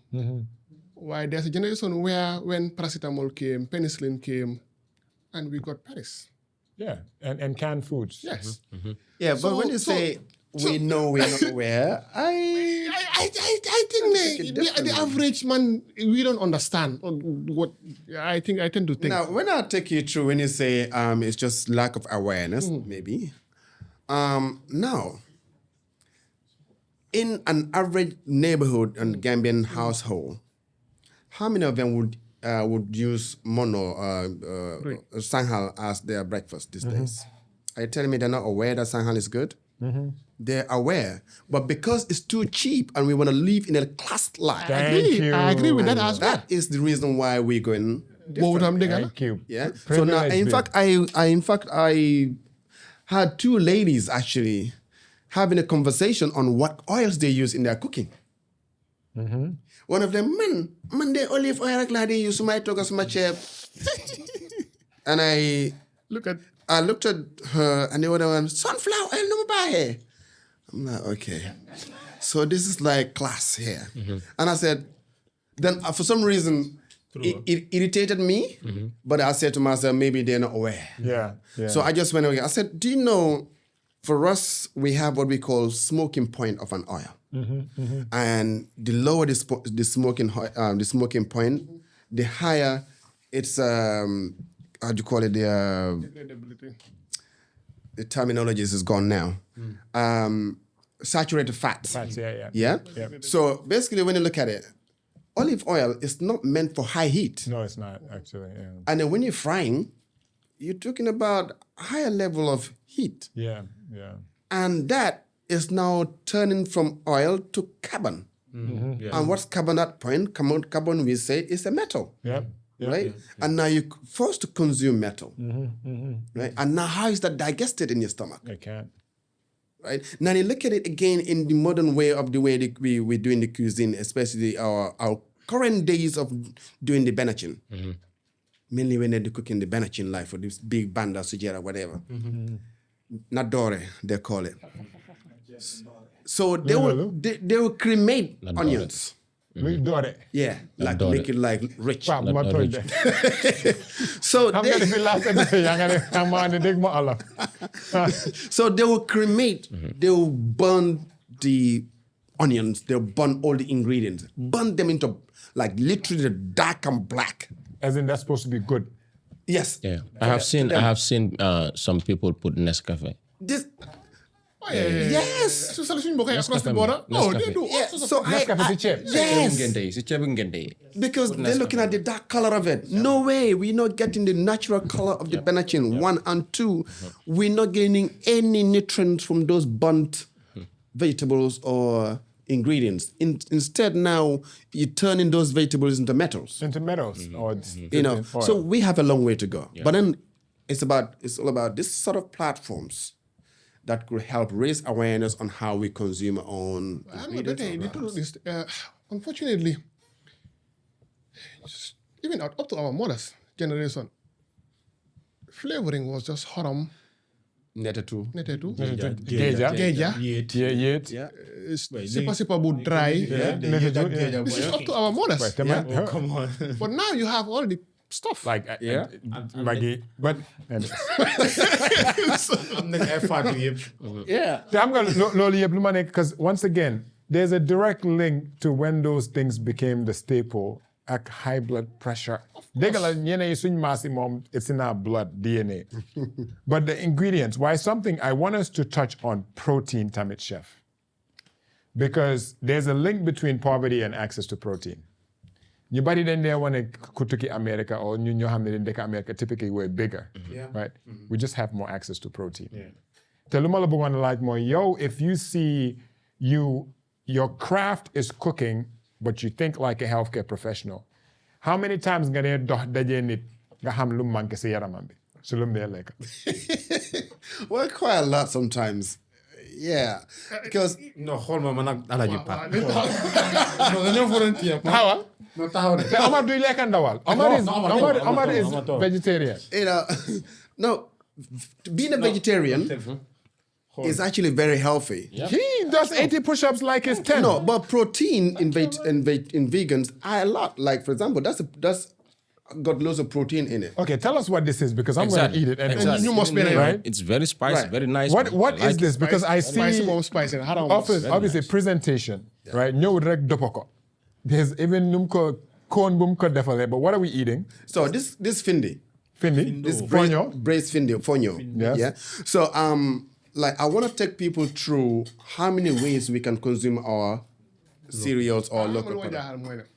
Why there's a generation where when paracetamol came, penicillin came, and we got Paris. Yeah. And canned foods. Yes. Yeah, but when you say we know we're not aware, I think the average man, we don't understand what I tend to think. now when I take you through when you say it's just lack of awareness, maybe. Now, in an average neighborhood and Gambian household, how many of them would use mono sanghal as their breakfast these days? Are you telling me they're not aware that sanghal is good? They're aware, but because it's too cheap and we want to live in a class life, I agree with that as well. that is the reason why we're going. Thank you. Yeah. So now, in fact, I had 2 ladies actually having a conversation on what oils they use in their cooking. One of them, man, they olive oil like they use my toga, my chef. And I looked at her, and the other one, sunflower oil, no buy. I'm like, okay. So this is like class here. And I said, then for some reason, it irritated me, but I said to myself, maybe they're not aware. Yeah. So I just went away. I said, do you know, for us, we have what we call smoking point of an oil. And the lower the smoking point, the higher it's, how do you call it, the terminology is gone now. Saturated fats. Fats, yeah. Yeah? Yep. So basically, when you look at it, olive oil is not meant for high heat. No, it's not actually. Yeah. And then when you're frying, you're talking about higher level of heat. Yeah. And that is now turning from oil to carbon. And what's carbon at point? Carbon, we say, is a metal. Yep. Right? And now you're forced to consume metal. Right? And now how is that digested in your stomach? I can't. Right? Now you look at it again in the modern way of the way that we're doing the cuisine, especially our current days of doing the benachin. Mainly when they're cooking the benachin, like for this big banda, sujera, whatever. Nadore, they call it. So they will cremate onions. We do it. Yeah, like Nadore. make it like rich. Pap, ma toy de. So Xam nga fi last episode yaa nga ne xam maa ne dégg ma olof. so they will cremate, they will burn the onions, they'll burn all the ingredients, burn them into like literally dark and black. As in that's supposed to be good. Yes. Yeah. I have seen some people put Nescafe. This. Yes. So solution across the border. Oh, they do. Yeah. So Nescafe si ceeb. Yes. Because they're looking at the dark color of it. No way, we're not getting the natural color of the benachin. 1 and 2, we're not gaining any nutrients from those burnt vegetables or ingredients. Instead, now you're turning those vegetables into metals. Into metals. Or it's oil. So we have a long way to go. But then it's all about this sort of platforms that could help raise awareness on how we consume our own ingredients. Unfortunately, even up to our mother's generation, flavoring was just haram Netetu. netetu. Geja. Geja. Yet. Yet. Yeah. Sipa bu dry. This is up to our mothers. Wait, am I- Oh, come on. But now you have all the stuff. Like, Yeah. Maggie, but am nañ ay faatu yëpp. Yeah. I'm going to because once again, there's a direct link to when those things became the staple, like high blood pressure. It's in our blood, DNA. But the ingredients, why something I want us to touch on protein, Tamit Chef. Because there's a link between poverty and access to protein. You body then there want to kutuki America or New Hamid America typically we're bigger. Right? We just have more access to protein. Telumala want to like more, if you see your craft is cooking, but you think like a healthcare professional, how many times nga dee dox dajee nit nga xam lu mu manqué si yaramam bi si lu mu dee lekk? Well, quite a lot sometimes. Yeah. Because No, xool ma man ak Alaaji Pa. Non, dañoo volunteer. Taxawal. No, taxaw de. Te Omar duy lekk ndawal. Omar is vegetarian. no, being a vegetarian is actually very healthy. He does 80 push-ups like it's 10. No, but protein in vegans are a lot. Like, for example, that's got loads of protein in it. Okay, tell us what this is because I'm going to eat it anyway. Exactly. You must be right. It's very spicy, Right. very nice. What man. I is like this? it. Because I Spicy see bomb spicy. obviously presentation, right? No rek dopoko. There's even numko corn boom ko defale, but what are we eating? So this finde, Findi, this fonyo. braised finde, fonyo. Yes. Yeah. So like I want to take people through how many ways we can consume our cereals or local products.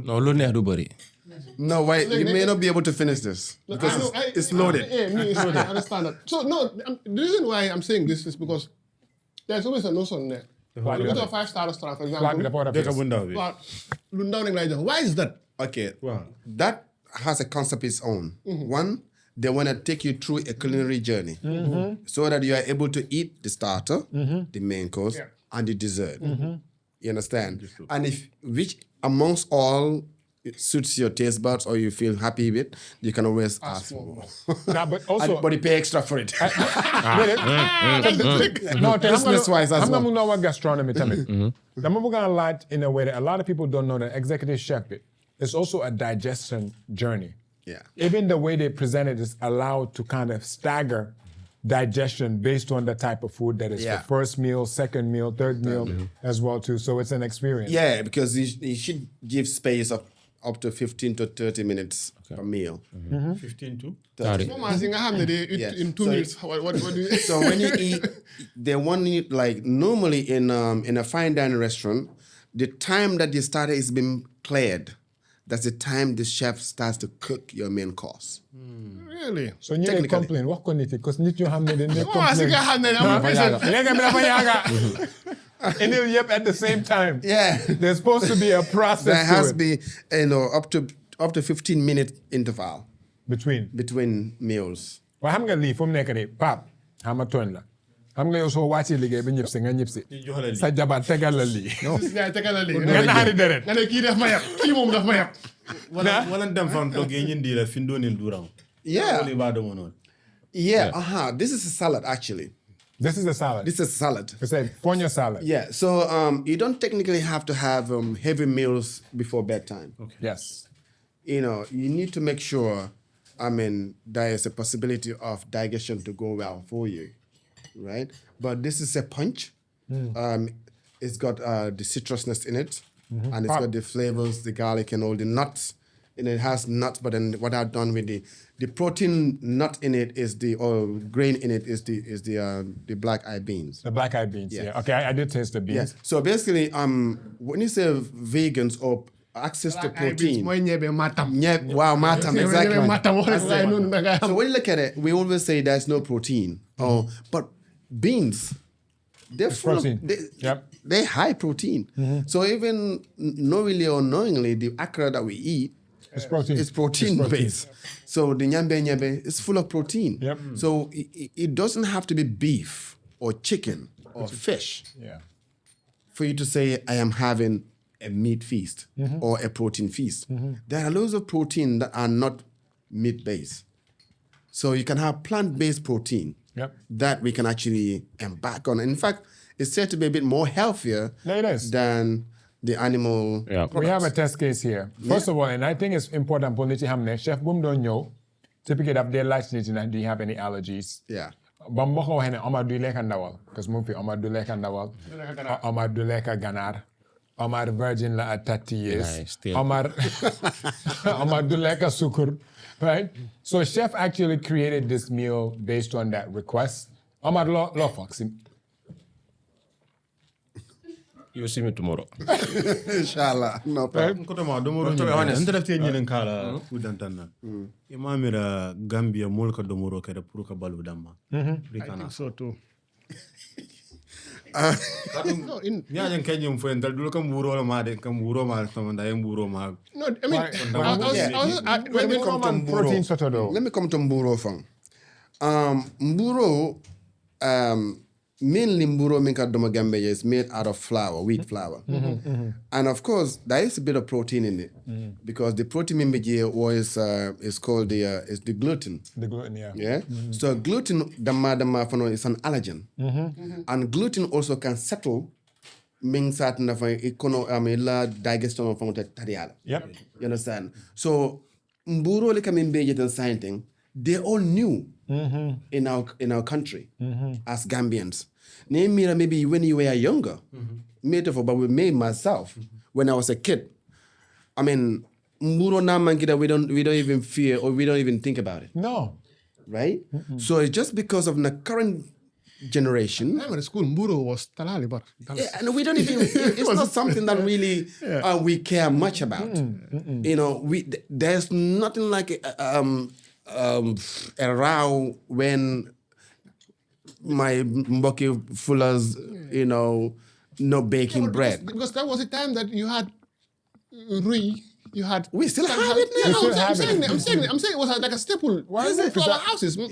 No, lu neex du bëri. No, wait, you may not be able to finish this because it's loaded. I understand that. So no, the reason why I'm saying this is because there's always a notion there. Like, you go to a 5-star restaurant, for example. Dëkk bu ndaw bi. Why is that? Okay. Wow. That has a concept its own. One, they want to take you through a culinary journey so that you are able to eat the starter, the main course, and the dessert. You understand? And which amongst all it suits your taste buds or you feel happy with, you can always ask for more. Nah, but also, But you pay extra for it. no, Business-wise as I'm well. not know what gastronomy tell me. I'm going to lot in a way that a lot of people don't know that executive chef is also a digestion journey. Yeah. Even the way they present it is allowed to kind of stagger digestion based on the type of food that is Yeah. for first meal, second meal, third meal as well too. So it's an experience. Yeah, because you should give space of up to 15 to 30 minutes per meal. 15 to? Yeah. In 2 minutes. What do you So when you eat, they want you like normally in a fine dining restaurant, the time that the starter is being cleared, that's the time the chef starts to cook your main course. Really? So you can Technically. complain. What can it? Because need you have they Oh, I complain. think I have And they'll yep at the same time. Yeah. There's supposed to be a process There has to to it. be up to 15 minute interval between meals. waaye xam nga lii fu mu nekk nii Pape xam nga tooñ la xam nga yow soo wàccee liggéey bi ñëpp si nga ñëpp si jox la lii. sa jabar tegal la lii Nga naani deret ne kii daf ma yab kii moom daf ma yab. Wala dem fan toggee ñindi la fi ndoonin duram. Yeah. Wala ba do non. Yeah. This is a salad actually. This is a salad. This is a salad. It's a fonio salad. Yeah. So you don't technically have to have heavy meals before bedtime. Okay. Yes. You need to make sure, there is a possibility of digestion to go well for you, right? But this is a punch. It's got the citrusness in it, and it's got the flavors, the garlic and all the nuts. And it has nuts, but then what I've done with the protein nut in it is or grain in it is the black eyed beans. The black eyed beans. Yeah. Yeah. Okay, I did taste the beans. Yes. So basically, when you say vegans or access to protein, Mooy ñebe matam. wow, matam, exactly. Ñebe matam wax That's waaye it. noonu da ngay So am. when you look at it, we always say there's no protein. But beans, they're full protein. of, they're high protein. So even knowingly or unknowingly, the akra that we eat It's protein. is protein based. So the nyambe is full of protein. Yep. So it doesn't have to be beef or chicken or fish Yeah. for you to say, I am having a meat feast or a protein feast. There are loads of protein that are not meat-based. So you can have plant-based protein Yep. that we can actually embark on. In fact, it's said to be a bit more healthier It is. than the animal Yeah. We have a test case here. First of all, and I think it's important for Niti Hamne, Chef Boom don't know, typically up there large Niti, do you have any allergies? Yeah. Bamboko hene Omar du leka ndawal, because mumpi Omar du leka ndawal, Omar du leka ganar, Omar virgin la at 30 years, Yeah, still. Omar Omar du leka sukur, right? So chef actually created this meal based on that request. Omar lo fox. You see me tomorrow. Inshallah. No problem. Kotoma domoro To be honest. ndere te ñelen kala fudantan imamira Gambia mol ka domoro kede pour ka balu damma I think so too. No, ñañen kanyum fo en dal dul kam wuro ma de kam wuro ma tam nda en wuro ma no, I mean, Let me come to Protein Mburo. soto though. Let me come to Mburo fam. Mburo, mainly Mburo minka doma Gambia is made out of flour, wheat flour. And of course, there is a bit of protein in it because the protein in the was is called is the gluten. The gluten, yeah. Yeah. So gluten, is an allergen, and gluten also can settle. Means that la digestion of tariala. Yep. You understand? So Mburo like and science, they all knew in our country as Gambians. Name me maybe when you were younger, but with me myself when I was a kid. I mean, Mburo namangida we don't even fear or we don't even think about it, No. right? So it's just because of the current generation. I went to school, Mburo was talali, but Yeah, and we don't even. It's not something that really we care much about. You know, there's nothing like a row when my mboki fullers, no baking bread. because that was a time that you had Rui, you had. We still have Sangha. it now. No, still I'm have saying it. I'm saying it was like a staple. Why is it? To our houses. Man,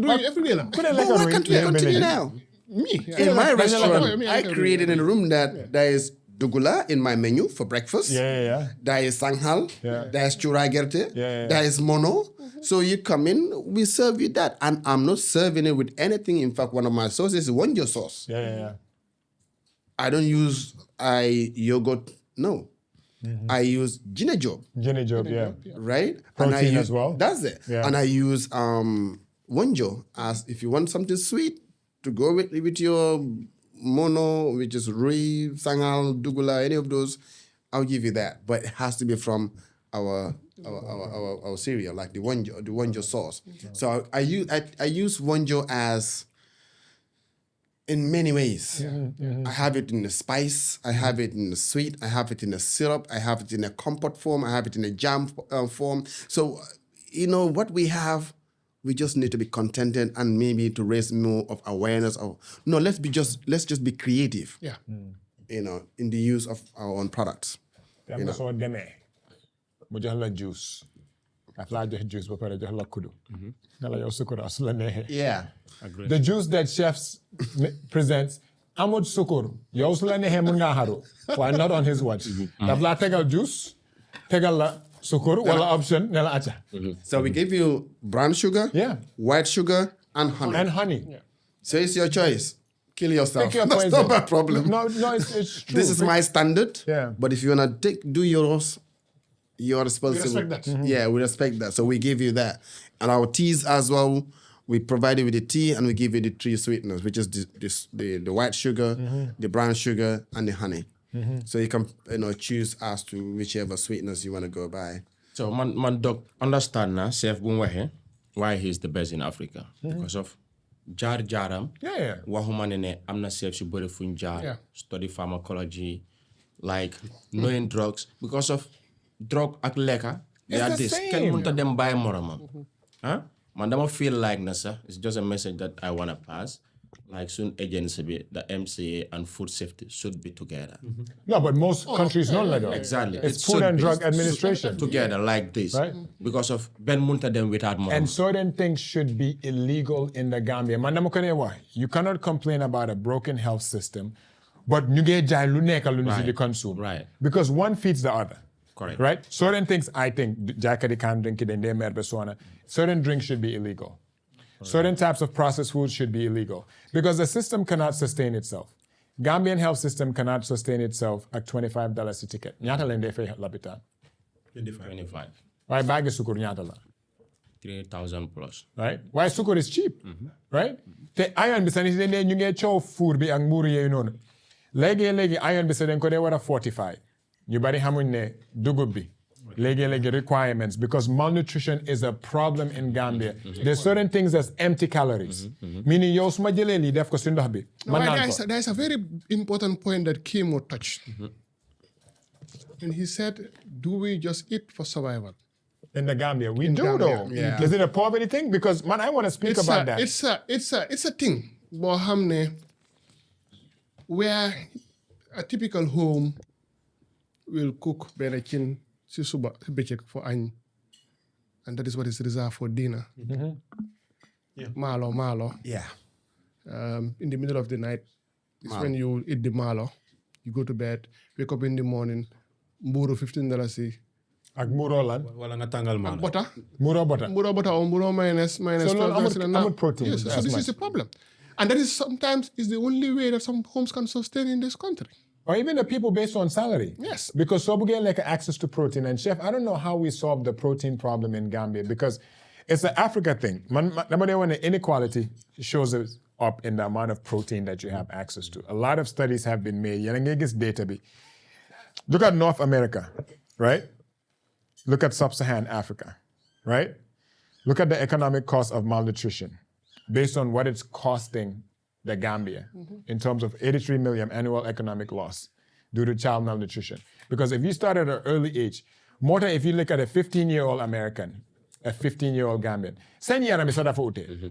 Rui every day now. Couldn't But like why a can't we ring- continue ring- now? Me. In my restaurant, me, I can created in a room that there is dugula in my menu for breakfast. Yeah. There is sanghal. Yeah. There is churagerte. Yeah. There is mono. So you come in, we serve you that. And I'm not serving it with anything. In fact, one of my sauces is wonjo sauce. Yeah. I don't use yogurt. No. I use ginejob, Jenny Job, yeah. right? Protein and I use, as well. That's it. Yeah. And I use wonjo as if you want something sweet to go with your mono, which is rui, sangal, dugula, any of those, I'll give you that. But it has to be from our cereal, like the wonjo sauce. So I use wonjo as in many ways. I have it in a spice, I have it in a sweet, I have it in a syrup, I have it in a compote form, I have it in a jam form. So, what we have, we just need to be contented and maybe to raise more of awareness of, no, let's just be creative, Yeah. in the use of our own products. Am na soo demee mu jox la juice daf laa jox juice ba pare jox la kudu nga la yow sukkur su la neexee. Yeah. The juice that chefs presents amut sukkur yow su la neexee mun ngaa xaru waaye not on his watch. Daf laa tegal juice tegal la sukkur wala option ne la acca. So we give you brown sugar, Yeah. white sugar, and honey. And honey. So it's your choice. Kill yourself. Pick your That's poison. not my problem. No, it's true. This is my standard. Yeah. But if you wanna do yours, you're responsible. We respect that. Yeah, we respect that. So we give you that. And our teas as well, we provide you with the tea and we give you the three sweeteners, which is the white sugar, the brown sugar, and the honey. So you can choose as to whichever sweeteners you want to go by. So man doc understand na chef bu mu waxee why he's the best in Africa because of jaaram. Yeah. Waxuma ne am na chef yu bëri fuñ jaar Yeah. study pharmacology, like knowing drugs because of drug ak lekka they It's are the this same. kenn mënta dem bàyyi moromam man dama feel like na sax it's just a message that I want to pass like soon agency bi the MCA and food safety should be together. No, but most countries not like that. Exactly. It's It Food should and be Drug Administration. together like this Right. because of ben munta dem without morom. And certain things should be illegal in the Gambia. Mandamo kane why? You cannot complain about a broken health system, but you get jai lu nekka lu nit yi di consume. Right. Because one feeds the other. Correct. Right? Certain things, I think, Jakadi can't drink it and they merbe sona. Certain drinks should be illegal. Certain types of processed foods should be illegal because the system cannot sustain itself. Gambian health system cannot sustain itself at $25 a ticket. Nyata lende fe lapitan. 25. Why bag of sukur nyata la? 3,000 plus. Right? Why sukur is cheap, right? Te iron bisani ne ñu nge chow food bi ak mburu ye non. Legi iron bisani ko de wara 45. Ñu bari xamuñ ne dugub bi. Legi requirements because malnutrition is a problem in Gambia. There's certain things that's empty calories. Meaning yow suma jëlé li def ko ci ndox bi. There's a very important point that Kimo touched. And he said, do we just eat for survival? In the Gambia, we In do Gambia, though. yeah. Is it a poverty thing? Because man, I want to speak about that. It's a thing. But hamne, where a typical home will cook benachin si suba becek for any, and that is what is reserved for dinner. Malo. Yeah. In the middle of the night is when you eat the malo. You go to bed, wake up in the morning, mburu $15 Ak muro lan? Wala nga tàngal maalo. butter. Muro butter. Mburu butter or mburu minus So $12 I'm a protein. Yes, so this is a problem. And that is sometimes is the only way that some homes can sustain in this country. Or even the people based on salary. Yes. Because so we get like access to protein. And Chef, I don't know how we solve the protein problem in Gambia because it's an Africa thing. Nobody when the inequality shows up in the amount of protein that you have access to. A lot of studies have been made. Data be. Look at North America, right? Look at sub-Saharan Africa, right? Look at the economic cost of malnutrition based on what it's costing the Gambia in terms of 83 million annual economic loss due to child malnutrition. Because if you start at an early age, more than if you look at a 15-year-old American, a 15-year-old Gambian,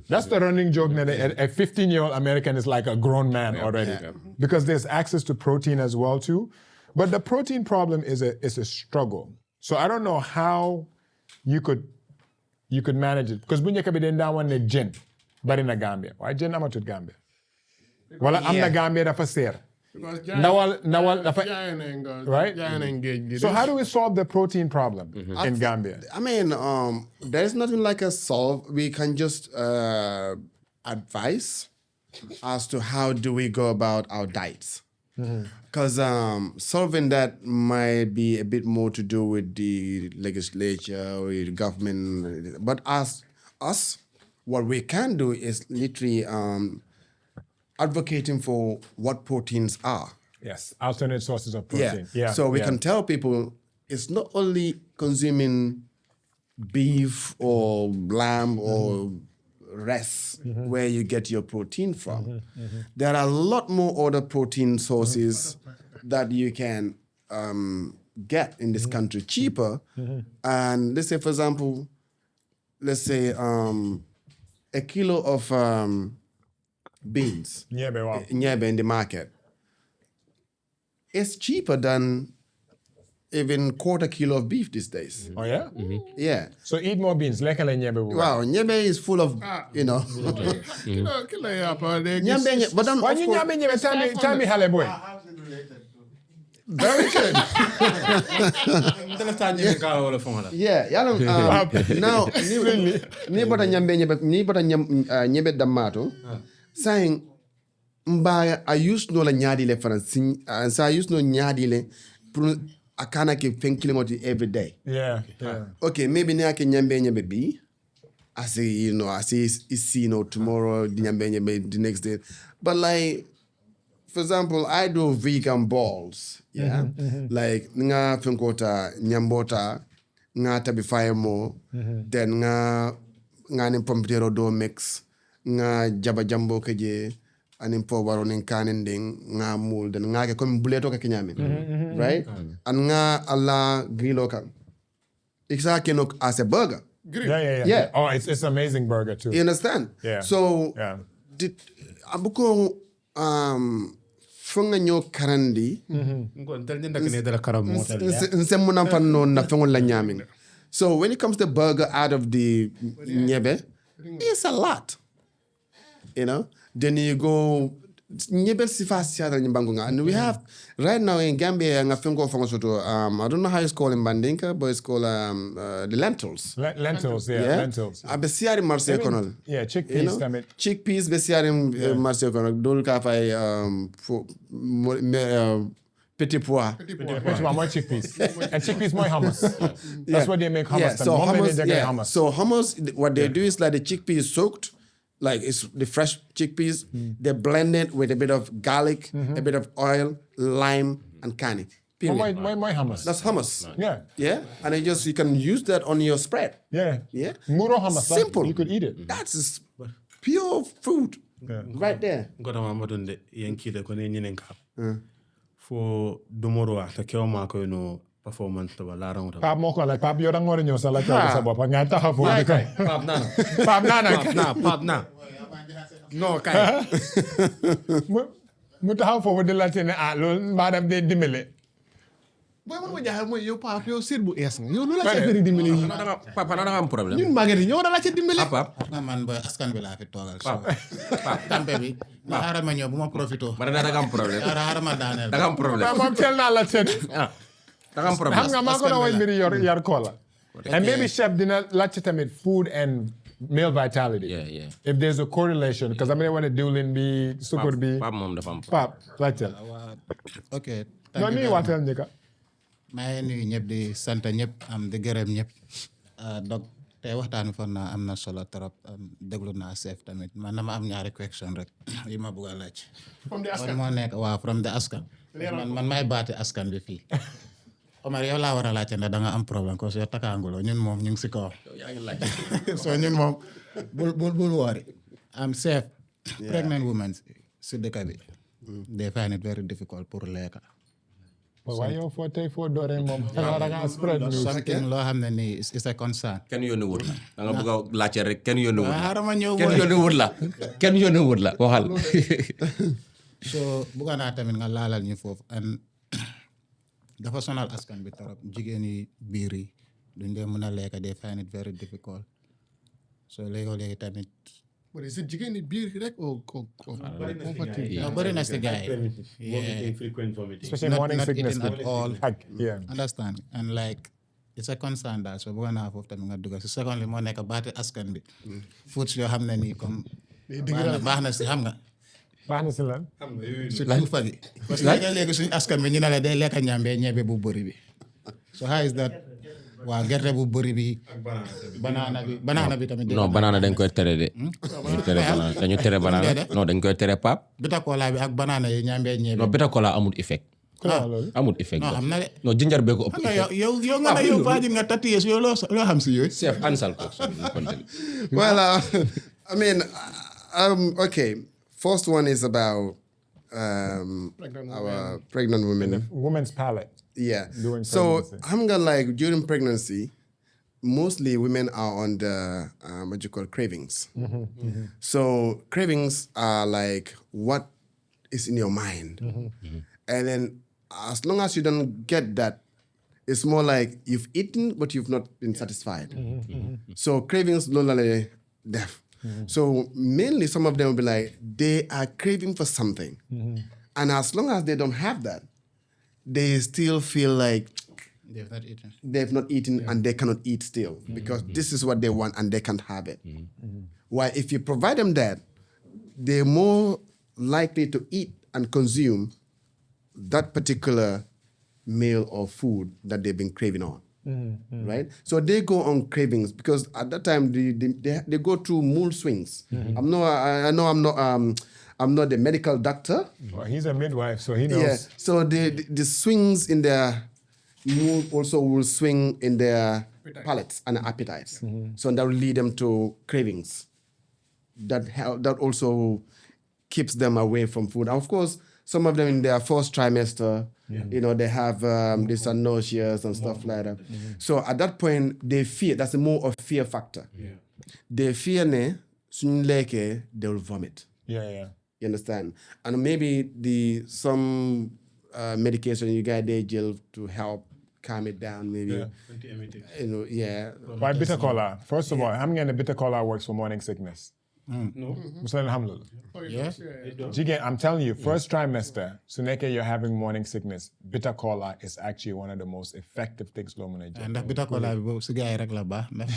that's the running joke that a 15-year-old American is like a grown man already. Because there's access to protein as well too. But the protein problem is a struggle. So I don't know how you could manage it. Because bunya kabi denda wan ne jen bari na Gambia. Why jen amatut Gambia? Wala am na Gambia dafa ser. Nawal dafa right? So how do we solve the protein problem in Gambia? I mean, there's nothing like a solve. We can just advise as to how do we go about our diets. Because solving that might be a bit more to do with the legislature, with the government. But as us, what we can do is literally advocating for what proteins are. Yes, alternate sources of protein. So we can tell people it's not only consuming beef or lamb or rice where you get your protein from. There are a lot more other protein sources that you can get in this country cheaper. And let's say, for example, a kilo of beans nyebe in the market. It's cheaper than even quarter kilo of beef these days. Oh yeah? Yeah. So eat more beans. Lekale nyebe. Wow, nyebe is full of, you know. Nyebe, but Why you nyebe? Tell me, Halle boy. Very good. Yeah, now ni bota nyebe damato saying mba I use no la nyadi le faran I use no nyadi le akana ke fenkilingoti every day. Yeah. Okay, maybe ne ake nyebe bi I see tomorrow the nyebe the next day, but like for example, I do vegan balls. Yeah, like nga fenkota nyambota nga tabi fire mo, then nga ni pompitero do mix nga jaba jambo keje anin po waro nin kanin ding nga mul then nga ke comme buleto ka kenyamin, right? And nga alla grilo ka. Exactly no as a burger. Yeah. Oh, it's amazing burger too. You understand? Yeah. So abuko fonga nyo karandi nsemuna fanno na fengol la nyamin. So when it comes to burger out of the nyebe, it's a lot. You know? Then you go Nyebel sifa siata nyimbangunga. And we have right now in Gambia nga fengo fongosoto I don't know how it's called in Bandinka, but it's called the lentils. Lentils, yeah, lentils. Abesiari marse kono. Yeah, chickpeas, damn it. Chickpeas besiari marse kono. Dol ka fay petit pois. Which one? More chickpeas. And chickpeas more hummus. That's what they make hummus. Yeah, so hummus. So hummus, what they do is like the chickpeas soaked, like it's the fresh chickpeas. They blend it with a bit of garlic, a bit of oil, lime, and canny. Why hummus? That's hummus. Yeah. Yeah, and you can use that on your spread. Yeah. Yeah. Muro hummus. Simple. You could eat it. That's pure food right there. Ngota ma matonde yankide ko ne nyinen ka. Fo domoro ta kew ma ko no performance to la ran to. Pap moko like pap yo dang ngore nyo sa la ko sa bop nga taxaw fo ko. Pap nana. No kay. Mu taxaw fo de la tene lol madam de dimbele. Boy man ma jaaxal mooy yow Pape yow seet bu ees nga yow lu la ca bëri dimbali yi Papa da nga am problème. ñun màgget yi ñoo da la ca dimbali Papa. man boy askan bi laa fi toogal. Campeh bi. ma xaaral ma ñëw bu ma profito. Ma da nga am problème. xaaral ma daaneel. Da nga am problème. Mom tell na la tene. Da nga am problème. Xam nga maa ko doon way mbiri yar kola. And maybe chef dina laajte tamit food and male vitality. Yeah. If there's a correlation, because I'm going to want to diwlin bi, sukur bi. Pap moom dafa am. Pap, laajte. ok. No nii waatal njëkka. maa ngi nuyu ñëpp di sant ñëpp di gërëm ñëpp. donc tey waxtaan bi foog naa am na solo trop déglu naa chef tamit man dama am ñaari question rek yi ma bëgg a laaj. from the askan moo nekk waaw from the askan. man may baate askan bi fii. Omar yow laa war a laajte ndax da nga am problème parce que yow takkaanguloo ñun moom ñu ngi si kaw. Yaa ngi laaj. so ñun moom bul woori. am chef. pregnant women si dëkk bi. they find it very difficult pour lekka. waaye yow foo tey foo dooree moom. da nga spread news. something loo xam ne nii is a concern. Kenn yónni wut la. Da nga bëgg a laajte rek kenn yónni wut la. xaaral ma ñëw Kenn yónni wut la. Kenn yónni wut la waxal. so bëgg naa tamit nga laalal ñu foofu dafa sonal askan bi torop jigéen yi biir yi duñ dee mën a lekk they find it very difficult so léegi tamit. but is it jigéen ñi biir rek o bëri na si gars yi. Especially morning sickness. Not eating at all. Yeah. Understand and like it's a concern daal so bëgg naa foofu tamit nga dugg si secondly moo nekk baati askan bi. foods yoo xam ne nii comme. baax na si xam nga. baax na si lan. si tuufa gi. parce que léegi suñu askan bi ñu ne la day lekk ñambe ñebe bu bëri bi. so how is that. waa gerte bu bëri bi. banana bi tamit. Non banana dañ koy tere de. dañu tere banana. Non dañ koy tere pap. bitakola bi ak banana yi ñambe ñebe. Non bitakola amul effet. Amul effet. non xam na de. Non ginger bee ko ëpp effet. yow nga ne yow Fadji nga tati yees yow loo xam si yooyu. Chef ansal ko. Well, I mean, okay. First one is about our pregnant women. Women's palate. Yeah. During So pregnancy. I'm gonna like during pregnancy, mostly women are on the what you call cravings. So cravings are like what is in your mind, and then as long as you don't get that, it's more like you've eaten but you've not been satisfied. So cravings literally death. So mainly some of them will be like they are craving for something, and as long as they don't have that, they still feel like they've not eaten and they cannot eat still because this is what they want and they can't have it. While if you provide them that, they're more likely to eat and consume that particular meal or food that they've been craving on. Right? So they go on cravings because at that time they go through mood swings. I'm not the medical doctor. Well, he's a midwife, so he knows. Yeah. So the swings in their mood also will swing in their palates and appetites. So that will lead them to cravings. That also keeps them away from food. And of course, some of them in their first trimester, they have this nauseous and stuff like that. So at that point, they fear. That's more of fear factor. They fear they will vomit. Yeah. You understand? And maybe some medication you get they gel to help calm it down. Maybe Why bitter cola? First of all, I'm getting bitter cola works for morning sickness. Musu leen xam loolu. Oh, Yeah. Jigéen, I'm telling you, first trimester, su nekkee you're having morning sickness, bitter cola is actually one of the most effective things loo mën a jël. ndax bitter cola bi boobu si gars yi rek la baax ndax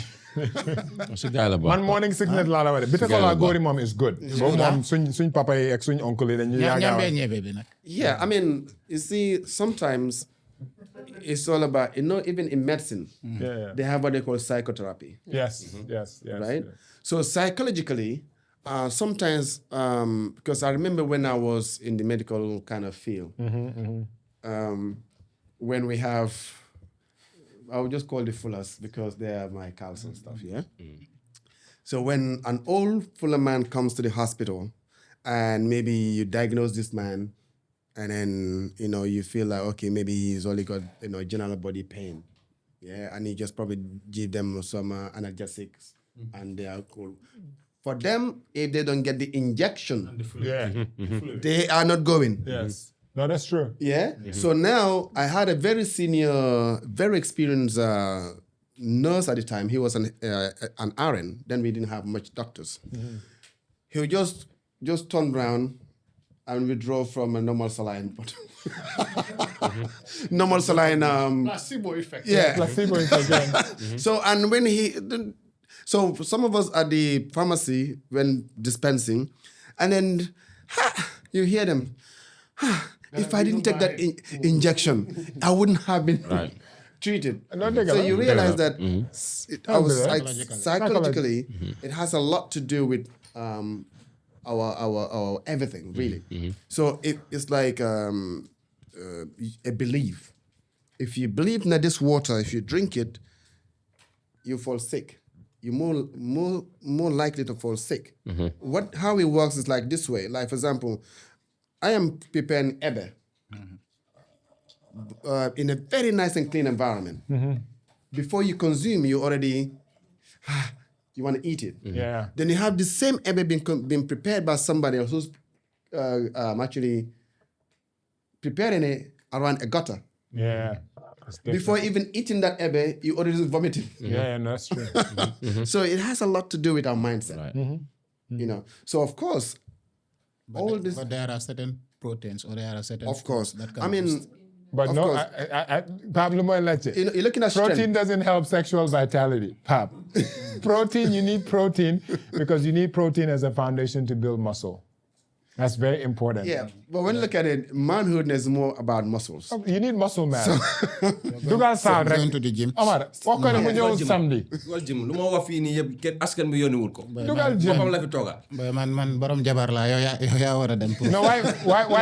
si gaay la Man morning sickness laa la wax de. Bitter cola góori moom is good. Boobu moom suñ papa yi ak suñ oncle yi dañuy ñambee yaaga. ñebe bi nag. Yeah, I mean, you see, sometimes it's all about, even in medicine, Yeah. they have what they call psychotherapy, Yes. right? So psychologically, sometimes, because I remember when I was in the medical kind of field, when we have, I would just call the fullers because they are my cows and stuff, yeah? So when an old fuller man comes to the hospital and maybe you diagnose this man and then, you feel like, okay, maybe he's only got, general body pain. Yeah, and you just probably give them some analgesics and they are cool. For them, if they don't get the injection, Yeah. they are not going. Yes. No, that's true. Yeah. So now I had a very senior, very experienced nurse at the time. He was an RN. Then we didn't have much doctors. He would just turn around and withdraw from a normal saline. Normal saline. Placebo effect. Yeah. Placebo is again. So and when so some of us at the pharmacy when dispensing, and then you hear them. If I didn't take that injection, I wouldn't have been treated. So you realize that psychologically, it has a lot to do with our everything, really. So it's like a belief. If you believe in this water, if you drink it, you fall sick. You're more likely to fall sick. How it works is like this way. Like for example, I am preparing ebe in a very nice and clean environment. Before you consume, you already you want to eat it. Yeah. Then you have the same ebe being prepared by somebody else who's actually preparing it around a gutter. Yeah. It's different. Before even eating that ebe, you already vomited. Yeah, no, that's true. So it has a lot to do with our mindset. So of course, But there are certain proteins or there are certain of course. foods that can I mean, boost. But Of no, course. Pablo Moeleche. you're looking at Protein strength. doesn't help sexual vitality, Pap. Protein, you need protein because you need protein as a foundation to build muscle. That's very important. Yeah, but when you look at it, manhood is more about muscles. You need muscle mass. Dugal sound Going rek. to the gym. Omar, wax ko ne mu ñëw samedi. dugal jëm lu ma wax fii nii yëpp kenn askan bi yónniwul ko Dugal gym. boppam la fi tooga Boy, man borom jabar laa yow yaa war a dem pour. No, why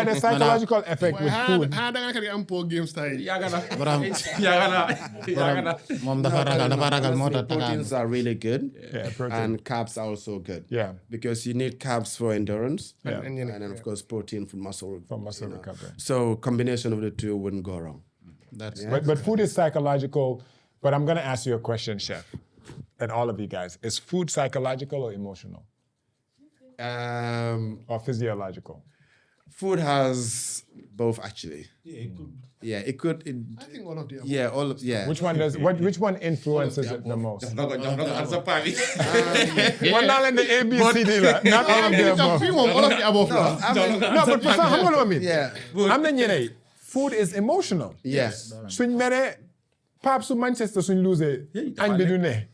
the psychological effect with food? How da nga am po game style. yaaga na Borom yaaga na moom dafa ragal moo tax Proteins are really good, Yeah, protein. and carbs are also good. Yeah. Because you need carbs for endurance, Yeah. and then of course protein for muscle. For muscle recovery. So combination of the two wouldn't go wrong. That's But food is psychological. But I'm going to ask you a question, Chef, and all of you guys. Is food psychological or emotional or physiological? Food has both actually. Yeah, it could. I think all of the above. Yeah, all of Which one influences it the most? jox na ko answer paa bi One not in the A, B, C, D. Not all of the above. All of the above. No, but for some, xam nga lu ma mean? Yeah. I'm the ñeneen. Food is emotional. Yes. Suñ mere Pape su Manchester suñ lose añ bi du ne.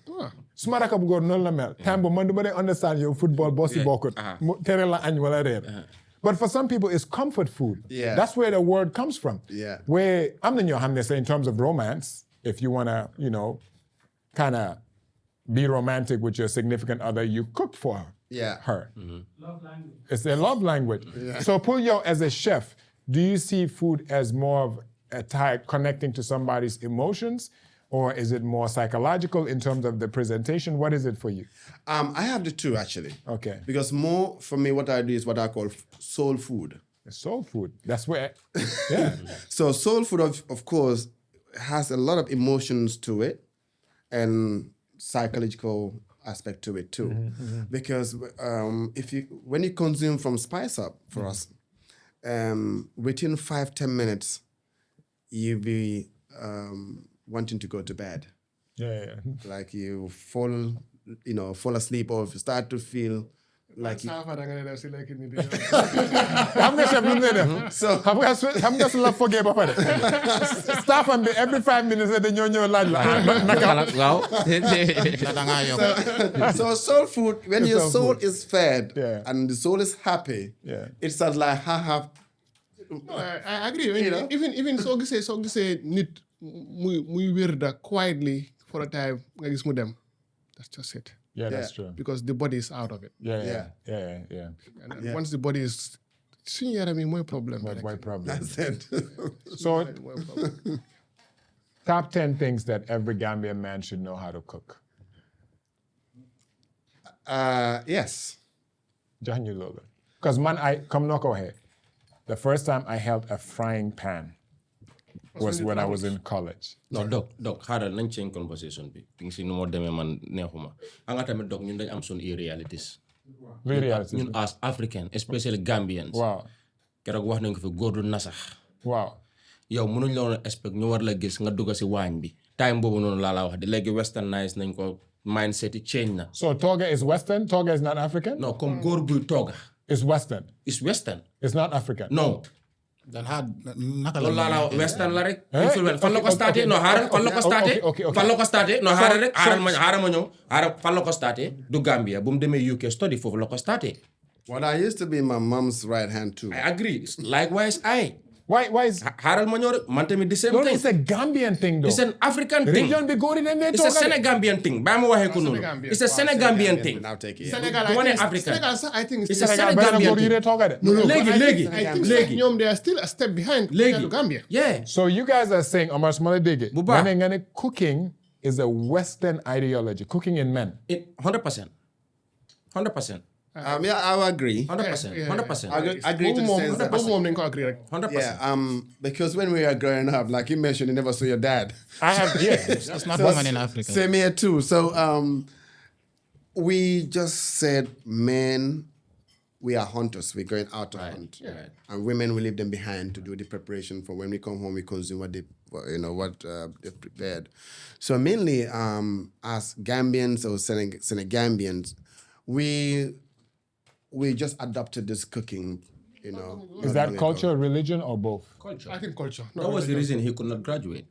Suma raka bu góor noonu la mel. Time bu man du ma dee understand yow football boo si bokkut. Mu tere la añ wala reer. But for some people, it's comfort food. Yeah. That's where the word comes from. Yeah. Where I'm the ñoo xam ne say in terms of romance, if you want to, kind of be romantic with your significant other, you cook for her. Love language. It's their love language. So Pulyo, as a chef, do you see food as more of a type connecting to somebody's emotions, or is it more psychological in terms of the presentation? What is it for you? I have the two actually. Okay. Because more for me, what I do is what I call soul food. Soul food. That's where, yeah. So soul food, of course, has a lot of emotions to it, and psychological aspect to it too. Because when you consume from Spice Up for us, within 5-10 minutes, you'll be wanting to go to bed. Yeah. Like you fall asleep, or if you start to feel like Saafara nga ne def si lekk nit yi. xam nga chef lu mu lay def. xam nga su la fogee ba pare. staffam bi every 5 minutes dañoo ñëw laaj la. naka waaw. da ngaa yokk. so soul food, when your soul is fed Yeah. and the soul is happy, Yeah. it's not like No, I agree. Even soo gisee nit muy wér da quietly for a time nga gis mu dem. That's just it. Yeah, that's true. Because the body is out of it. Yeah. And then once the body is suñu yaram yi mooy problème bi rek. Why problem? that's it. So, Mooy problème. top 10 things that every Gambian man should know how to cook. Yes. Jox ñu loolu. Because man, comme noo ko waxee, the first time I held a frying pan was when I was in college. non doc xaaral nañ change conversation bi bi nga si nu moo demee man neexuma nga tamit doc ñun dañ am suñu irrealities Very reality. ñun as African especially Gambians Wow. keroog wax nañ ko fi góor du nasax Wow. yow mënuñ la woon a expect ñu war la gis nga dugg si waañ bi time boobu noonu laa la wax di léegi westernize nañ ko mindset yi change na So Toga is Western? Toga is not African? non comme góor buy tooga It's Western. is western It's not African. non dan naka la loolu laa la wax western la rek Eh? fan la ko starté non xaaral fan la ko starté fan la ko starté non xaaral rek xaaral ma ñëw xaaral fan la ko starté du Gambia bu mu demee UK study foofu la ko starté Well, I used to be my mom's right hand too. I agree likewise Why is... xaaral ma ñëw rek man tamit the same No, thing it's a Gambian thing though. it's an African thing Region bi góor yi dañ dee it's a Toga de. Senegambian thing baa ma waxee ko noonu Senegambian. it's a Senegambian thing Now take it. Senegal, Du ma ne I think African. Senegal sax I think It's a Sénégal bari na Senegambian góor yu dee thing Toga de. léegi I think sax ñoom they are still a step behind compared to Gambia. yeah So you guys are saying, Omar Smale Dege, Bu baax. nga ne cooking is a Western ideology. Cooking in men. 100% 100% Yeah, I will agree. 100% 100% I agree to the sense that. Boobu moom nañ ko agree rek. 100%. Yeah, because when we were growing up, like you mentioned, you never saw your dad. I have, yeah. That's not common in Africa. Same here too. So we just said, men, we are hunters. We're going out to hunt, right. and women we leave them behind to do the preparation for when we come home. We consume what they've prepared. So mainly, as Gambians or Senegambians, we just adopted this cooking. Is not that long ago. culture, religion, or both? Culture. I think culture. That was the reason he could not graduate.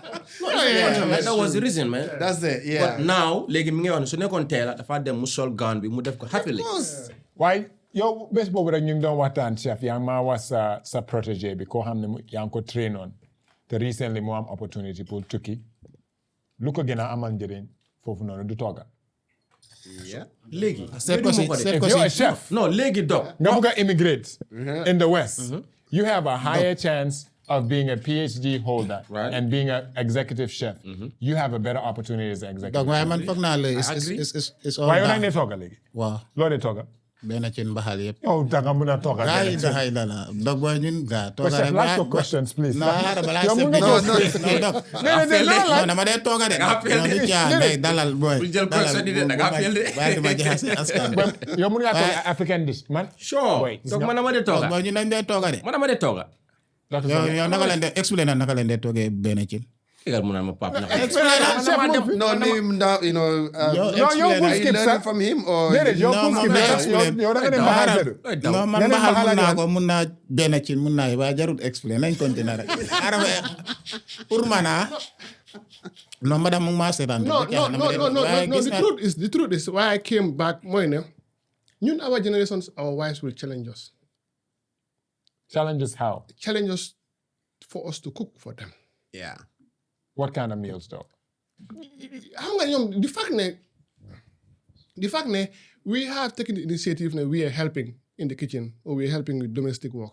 That was the reason, man. That's it. Yeah. But now, léegi mi ngi wax ne su nekkoon teel a dafa dem mu sol gown bi mu def ko happily. Why? Yow bés boobu rek ñu ngi doon waxtaan chef yaa ngi maa wax sa protégé bi koo xam ne yaa ngi ko train on te recently mu am opportunity pour tukki lu ko gën a amal njëriñ foofu noonu du tooga. Yeah. Léegi. seet ko si If you're a chef Non léegi dog. nga bëgg a immigrate in the West, you have a higher chance of being a PhD holder Right. and being an executive chef. You have a better opportunity as an donc executive. waaye man foog naa la agree. it's all waaye yow nag down. ne tooga léegi. waaw Loo dee tooga. benn cin mbaxal yëpp. yow danga mun a tooga. gaa yi daxay la la dog booy ñun gaa tooga Chef, rek last your questions, please. non xaaral balaa Yow mun nga non jël- non dog non dama dee tooga de non di caa day dalal booy Bul jël question yi de, da ngaa fel de. bàyyi ma jaxase askan bi. yow mun ngaa tooga African dish man. Sure. Wait, Donc man dama dee tooga. booy ñu dañ dee tooga de Man dama dee tooga. yow naka leen de expliqué na naka leen dee toogee benn cin. Égal mu naan ma pap na. No, name now, yow are bul you skip learning sax. from him or? Déedéet yow Non, bul skip moom lay sax. explain. yow da nga dem Non, baax xaaral. de. non man Leneen mbaxal mbaxal mun naa ak ko mun naa benn cin mun naa yi waaye jarul expliqué nañ continuer rek. pour man non madame mu ngi maa seetaan. No. The truth is why I came back mooy ne ñun our generations, our wives will challenge us. Challenges how? Challenge us for us to cook for them. Yeah. What kind of meals though? Xam nga ñoom the fact ne we have taken the initiative ne we are helping in the kitchen or we are helping with domestic work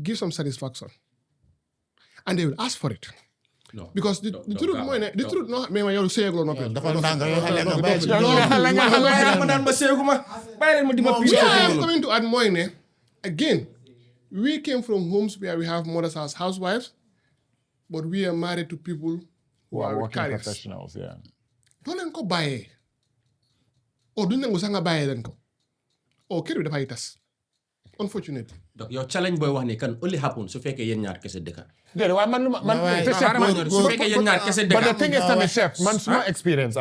give some satisfaction and they will ask for it. No. Because the truth mooy ne the truth no mais ma yow seyeguloo noppi. dafa ndànk yow xale nga bàyyi ci Ma naan ma seegu ma. Bàyyi leen ma di ma We are coming to add mooy ne again we came from homes where we have mothers as housewives but we are married to people who are Working careers. professionals, yeah. doo leen ko bàyyee o duñ nangu sax nga bàyyee leen ko o kër bi dafay tas unfortunately. Donc yow challenge booy wax ni kan only happen su fekkee yéen ñaar kese dëkka. Déedéet waaye man waaye te chef Xaaral ma ñëw su fekkee yéen ñaar kese but the dëkka. thing is tamit chef man suma experience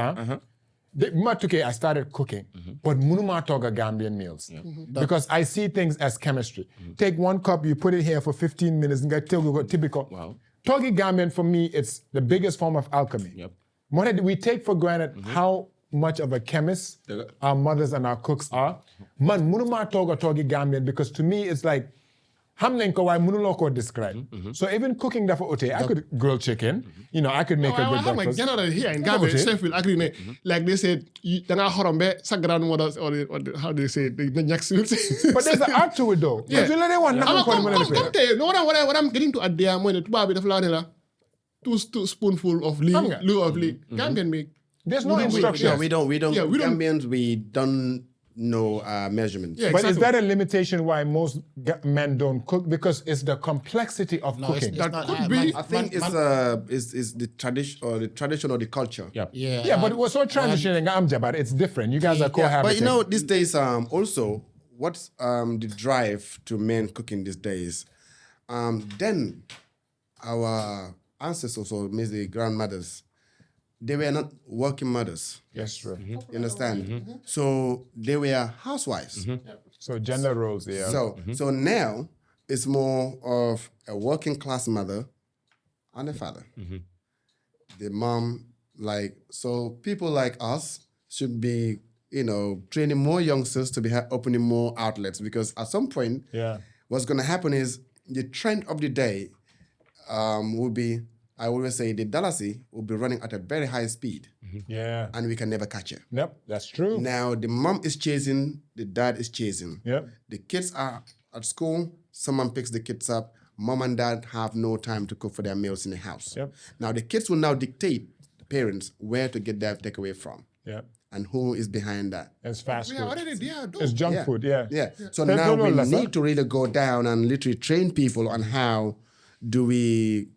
I started cooking, but munuma toga Gambian meals because I see things as chemistry. Take 1 cup, you put it here for 15 minutes, and get typical. Wow. Togi Gambian for me, it's the biggest form of alchemy. Yep. We take for granted how much of a chemist our mothers and our cooks are. Man, munuma toga togi Gambian because to me it's like hamlen ko why munuloko describe. So even cooking that for ote, I could grill chicken. I could make a good I'm breakfast. general here in Gambia, Okay. chef will agree. Like they said, danga horombe sa grandmothers or how do you say the next will say. But there's an art to it though. Yeah. But you let it one. Come tell you. No, what I'm getting to at there, when the tubabi the flour, two spoonful of leek, Gambian make. There's no No, instructions. we don't. Yeah, we don't- Gambians, we don't know measurements. Yeah, But is exactly. that a limitation why most men don't cook? Because it's the complexity of No, cooking. it's That not. could be- I think it's the tradition or the culture. Yep. Yeah, but we're so transitioning. I'm Jambare. It's different. You guys are cohabiting. But these days, also, what's the drive to men cooking these days? Then our ancestors or maybe grandmothers, they were not working mothers. Yes, true. You understand? So they were housewives. So gender roles, yeah. So now it's more of a working class mother and a father. The mom, so people like us should be, training more youngsters to be opening more outlets because at some point, what's going to happen is the trend of the day will be, I always say, the Dallasy will be running at a very high speed Yeah. and we can never catch it. Yep, that's true. Now the mom is chasing, the dad is chasing. Yep. The kids are at school, someone picks the kids up, mom and dad have no time to cook for their meals in the house. Yep. Now the kids will now dictate the parents where to get their takeaway from Yep. and who is behind that. It's fast We food. are already there, though. It's junk food, yeah. Yeah. So There's now no we lesson. need to really go down and literally train people on how do we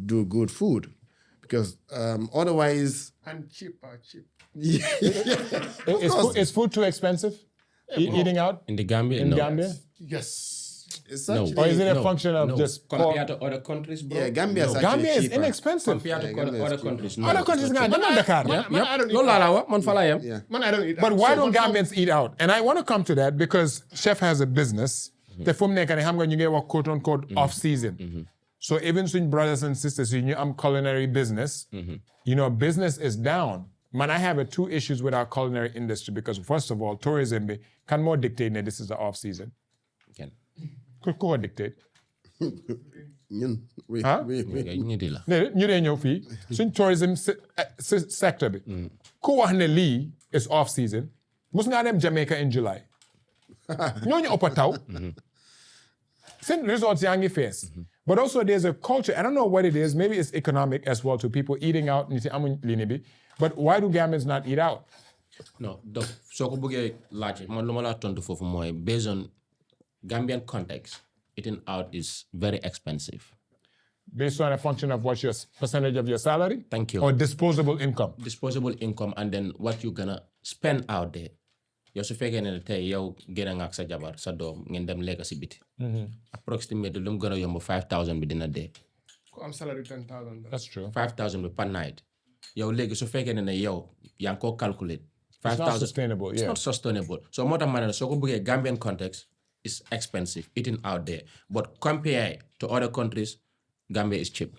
do good food. Because otherwise, And cheap. Is food too expensive? Eating out In the Gambia, in no. Gambia? Yes. it's No. actually, Or is it a No, function of no. just Compared to other countries, bro? yeah, Gambia is No. actually Gambia is cheaper. inexpensive. Compared to Gambia is other cheaper. countries, no. Other countries, not Dakar. Man, I don't eat No, out. lalawa, man fala yam. Yeah. Man, I don't eat But out. why So don't what- Gambians eat out? And I want to come to that because Chef has a business. The film nekk and ham you get what quote unquote off season. So even between brothers and sisters, I'm culinary business. Business is down. Man, I have 2 issues with our culinary industry because first of all, tourism can more dictate that this is the off season. Ken. Could dictate. We, Huh? we, Okay, ñu di la. ñu dee ñëw fii suñ tourism sector bi ku wax ne lii is off season mus ngaa dem Jamaica in July ñooñu ëpp a taw seen resorts yaa ngi fees but also there's a culture I don't know what it is maybe it's economic as well to people eating out nit yi amuñ lii bi but why do Gambians not eat out? No, donc soo ko bëggee laajte man lu ma laa tontu foofu mooy based on Gambian context, eating out is very expensive. Based on a function of what's your percentage of your salary? Thank you. Or disposable income? Disposable income and then what you gonna spend out there. Yow su fekkee ne tey yow génn nga ak sa jabar sa doom ngeen dem lekk si biti. Approximately lu mu gën a yomb 5,000 bi dina dee. I'm salary 10,000. That's true. 5,000 bi per night. Yow léegi su fekkee ne yow yaa ngi koo calculate. It's not sustainable, It's yeah. not sustainable. So moo tax ma ne soo ko bëggee Gambian context is expensive eating out there. But compared to other countries, Gambia is cheap.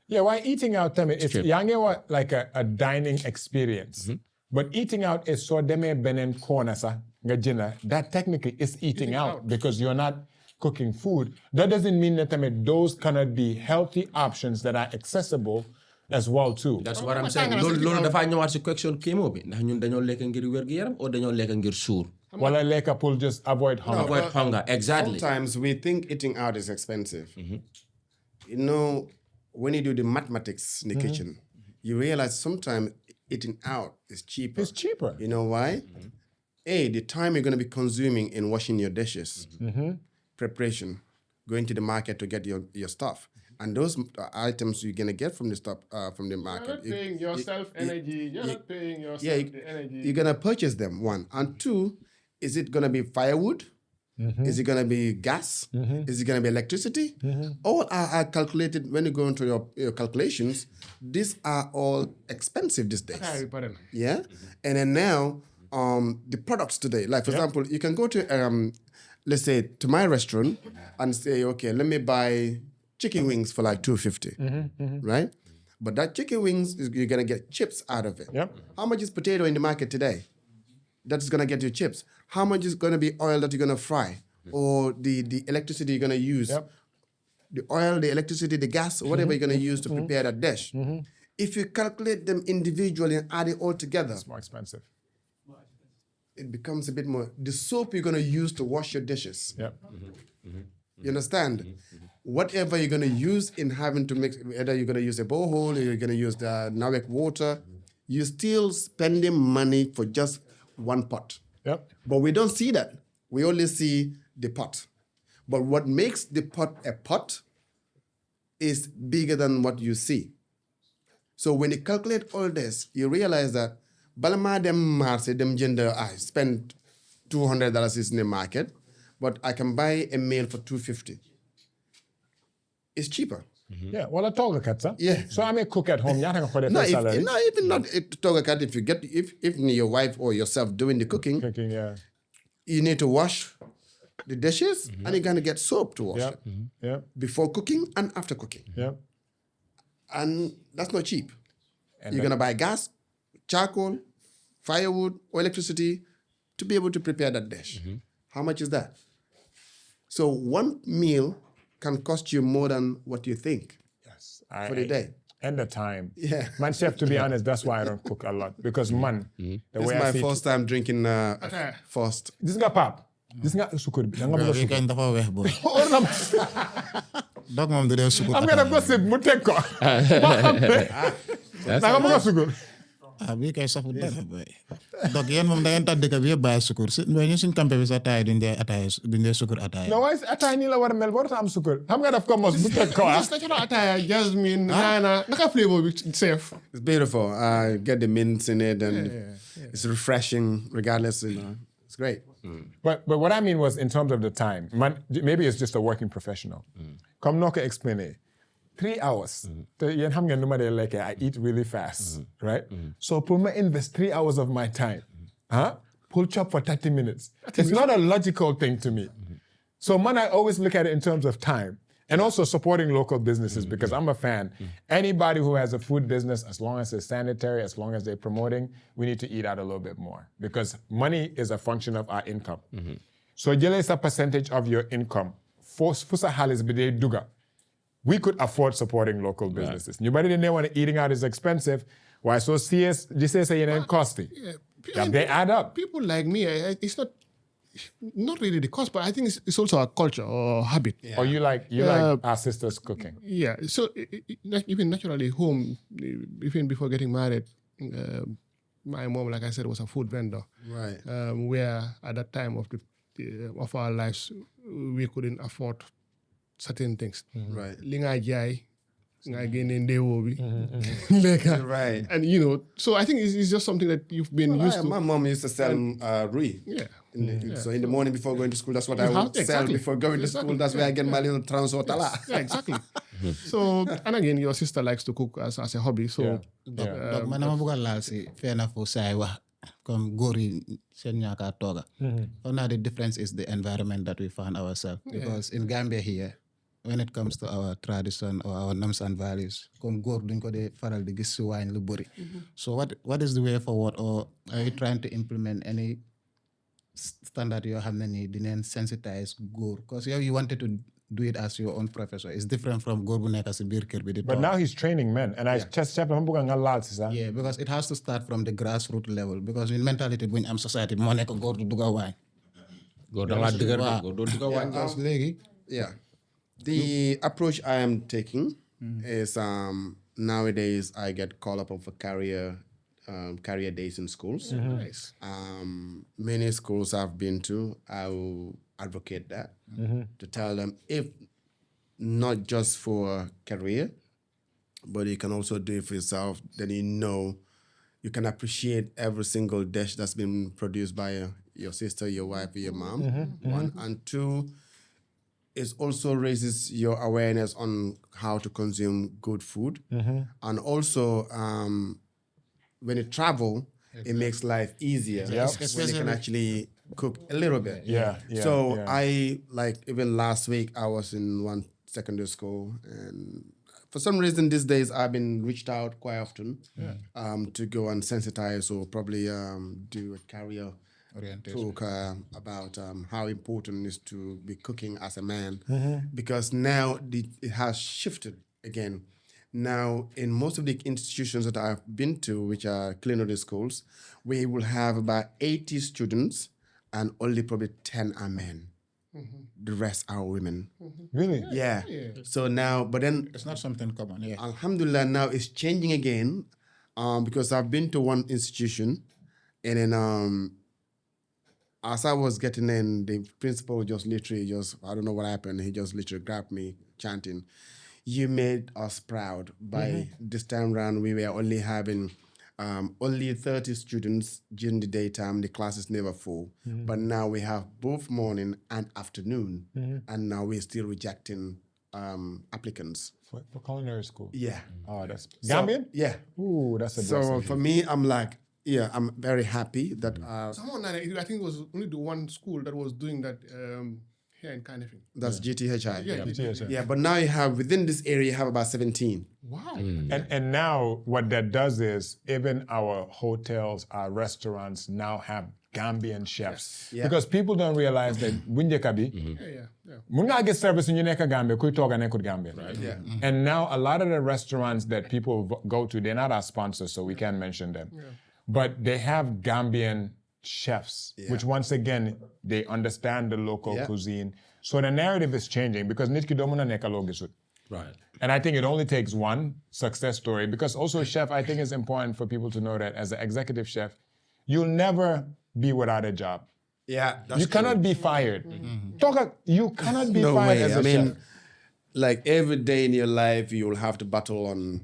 Yeah, why eating out, tell me, it's Cheap. yange like a dining experience. But eating out is so deme benen corner sa nga jënda. That technically is eating out because you're not cooking food. That doesn't mean that those cannot be healthy options that are accessible as well too. That's what I'm saying. Loolu dafa ñëwaat si question kéemo bi ndax ñun dañoo lekk ngir wér-gu-yaram ou dañoo lekk ngir suur. Wala leka pour just avoid hunger. Avoid hunger, exactly. Sometimes we think eating out is expensive. When you do the mathematics in the kitchen, you realize sometimes eating out is cheaper. It's cheaper. You know why? The time you're going to be consuming in washing your dishes, preparation, going to the market to get your stuff, and those items you're going to get from the stuff from the You're market. not paying yourself energy. You're not paying yourself Yeah, the energy. you're going to purchase them, one. And two, is it going to be firewood? Is it going to be gas? Is it going to be electricity? All are calculated when you go into your calculations. These are all expensive these days. Yeah. And then now, the products today, like for example, you can go to, let's say, to my restaurant and say, okay, let me buy chicken wings for like $2.50, right? But that chicken wings, you're going to get chips out of it. Yep. How much is potato in the market today? That's going to get you chips. How much is going to be oil that you're going to fry? Or the electricity you're going to use? Yep. The oil, the electricity, the gas, whatever you're going to use to prepare that dish. If you calculate them individually and add it all together, It's more expensive. it becomes a bit more. The soap you're going to use to wash your dishes. Yep. You understand? Whatever you're going to use in having to mix, whether you're going to use a borehole or you're going to use the Nawek water, you're still spending money for just one pot. Yep. But we don't see that. We only see the pot. But what makes the pot a pot is bigger than what you see. So when you calculate all this, you realize that balama dem marse dem gender I spend $200 in the market, but I can buy a meal for $250. It's cheaper. Yeah. Well, a toga cat, sir. Yeah. So I may cook at home. Yata for the No, salary. even not to talk about if you get if your wife or yourself doing the cooking, Cooking, yeah. you need to wash the dishes and you're gonna get soap to wash Yep. it Yep. before cooking and after cooking. Yep. And that's not cheap. And You're gonna buy gas, charcoal, firewood, or electricity to be able to prepare that dish. How much is that? So one meal can cost you more than what you think Yes. for the day. And the time. Yeah. Man, chef, to be honest, that's why I don't cook a lot. Because, man, the This is way I my see first time drinking first. This is pap. This is sukur. I'm Bro, gonna bii kañ dafa weex boy. Dog moom du dee sukur. I'm gonna go sit mu tek ko. Nanga bëgg sukur. Bii kay safu dara boy. Dog yéen moom da ngeen tax dëkk bi yëpp bàyyi sukur. Mais ñun suñ campé bi sa taay duñ dee sukur ataaya. No, why atay ni la war mel warut am sukur. Xam nga daf ko mos mu tek ko. Just natural attire, jasmine, nana, naka flavor bi safe. It's beautiful. Get the mints in it and it's refreshing regardless, It's great. But what I mean was in terms of the time. Man, maybe it's just a working professional. Come no explain it. 3 hours. Yen xam ngeen nu ma dee lekkee, I eat really fast, right? So pour me invest 3 hours of my time. Pull chop for 30 minutes. It's not a logical thing to me. So man, I always look at it in terms of time. And also supporting local businesses because I'm a fan. Anybody who has a food business, as long as it's sanitary, as long as they're promoting, we need to eat out a little bit more because money is a function of our income. So jëlee sa percentage of your income. Fu sa xaalis bi dee duga. We could afford supporting local businesses. You better than want eating out is expensive. Why so CS this is a costly. Yeah, they add up. People like me, it's not really the cost, but I think it's also a culture or habit. Or you like our sisters cooking. Yeah. So even naturally home, even before getting married, my mom, like I said, was a food vendor. Right. Where at that time of our lives, we couldn't afford certain things. Right. Linga jai, nga gene ndewo bi. Right. And so I think it's just something that you've been used to. My mom used to sell rui. Yeah. So in the morning before going to school, that's what I You have would to, sell exactly. before going to school. That's where I get my little transport. Yeah, exactly. So, and again, your sister likes to cook as a hobby. So, Dog man dama bëgg a laal si feena fu saay wax comme góor yi seen ñaaka tooga. For now the difference is the environment that we found ourselves because in Gambia here when it comes to our tradition or our norms and values comme góor duñ ko dee faral di gis si waañ lu bëri. So what is the way forward or are you trying to implement any standard yoo xam ne nii dineen sensitize góor because you wanted to do it as your own professor. It's different from góor bu nekk si biir kër bi di But toog. now he's training men. And I just chef I'm bëgg nga laal si sax. Yeah, because it has to start from the grassroots level because in mentality bu ñu am society moo nekk góor du dugg a waañ. góor da ngaa dëgër de, góor doo dugg a waañ. Because léegi Yeah. The approach I am taking is nowadays I get called upon for career days in schools. nice. Many schools I've been to, I will advocate that to tell them if not just for career, but you can also do it for yourself. Then you can appreciate every single dish that's been produced by your sister, your wife, your mom. One. And two, it also raises your awareness on how to consume good food. And also, when you travel, it makes life easier when you can actually cook a little bit. So I, like, even last week, I was in one secondary school, and for some reason these days I've been reached out quite often to go and sensitize or probably do a career talk about how important it is to be cooking as a man, because now it has shifted again. Now, in most of the institutions that I've been to, which are culinary schools, we will have about 80 students and only probably 10 are men. The rest are women. Really? Yeah. So now, but then, It's not something common. Yeah. alhamdulillah, now it's changing again, because I've been to one institution, and then as I was getting in, the principal just literally I don't know what happened. He just literally grabbed me chanting, "You made us proud." By this time round, we were only having only 30 students during the daytime. The class is never full. But now we have both morning and afternoon. And now we're still rejecting applicants. For culinary school? Yeah. Oh, that's Gambian? Yeah. Ooh, that's a So blessing. for me, I'm like, I'm very happy that Someone, I think it was only the one school that was doing that here in Campeh. that's GTHI. Yeah. Yeah, but now you have, within this area, you have about 17. Wow. And now what that does is even our hotels, our restaurants now have Gambian chefs. Yeah. Because people don't realize that bunjeka bi, mun nga get service in Uneka Gambia, kuy toga nekut Gambia. Right. Yeah. And now a lot of the restaurants that people go to, they're not our sponsors, so we can't mention them. But they have Gambian chefs, which once again, they understand the local cuisine. So the narrative is changing because nitki domuna neka logisut. Right. And I think it only takes one success story, because also chef, I think it's important for people to know that as an executive chef, you'll never be without a job. Yeah, that's You true. cannot be fired. You cannot be No fired way. as a I mean, chef. like every day in your life, you will have to battle on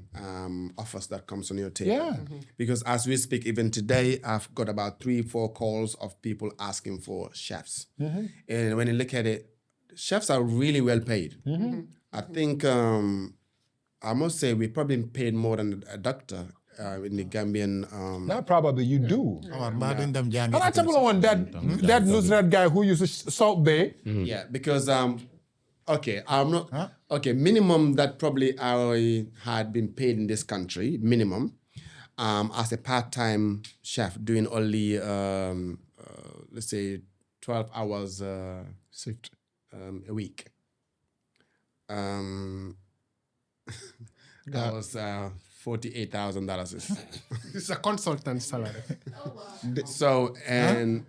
offers that comes on your table. Yeah. Because as we speak, even today, I've got about 3-4 calls of people asking for chefs. And when you look at it, chefs are really well paid. I think I must say we probably paid more than a doctor in the Gambian. Not probably, you do. Mbaa duñ dem jàngi And I tell you one, that Nusrat guy who used to Salt Bay, Yeah, because okay, I'm not okay. Minimum that probably I had been paid in this country, minimum, as a part-time chef doing only let's say 12 hours shift. a week. That was $48,000. This is a consultant salary. So and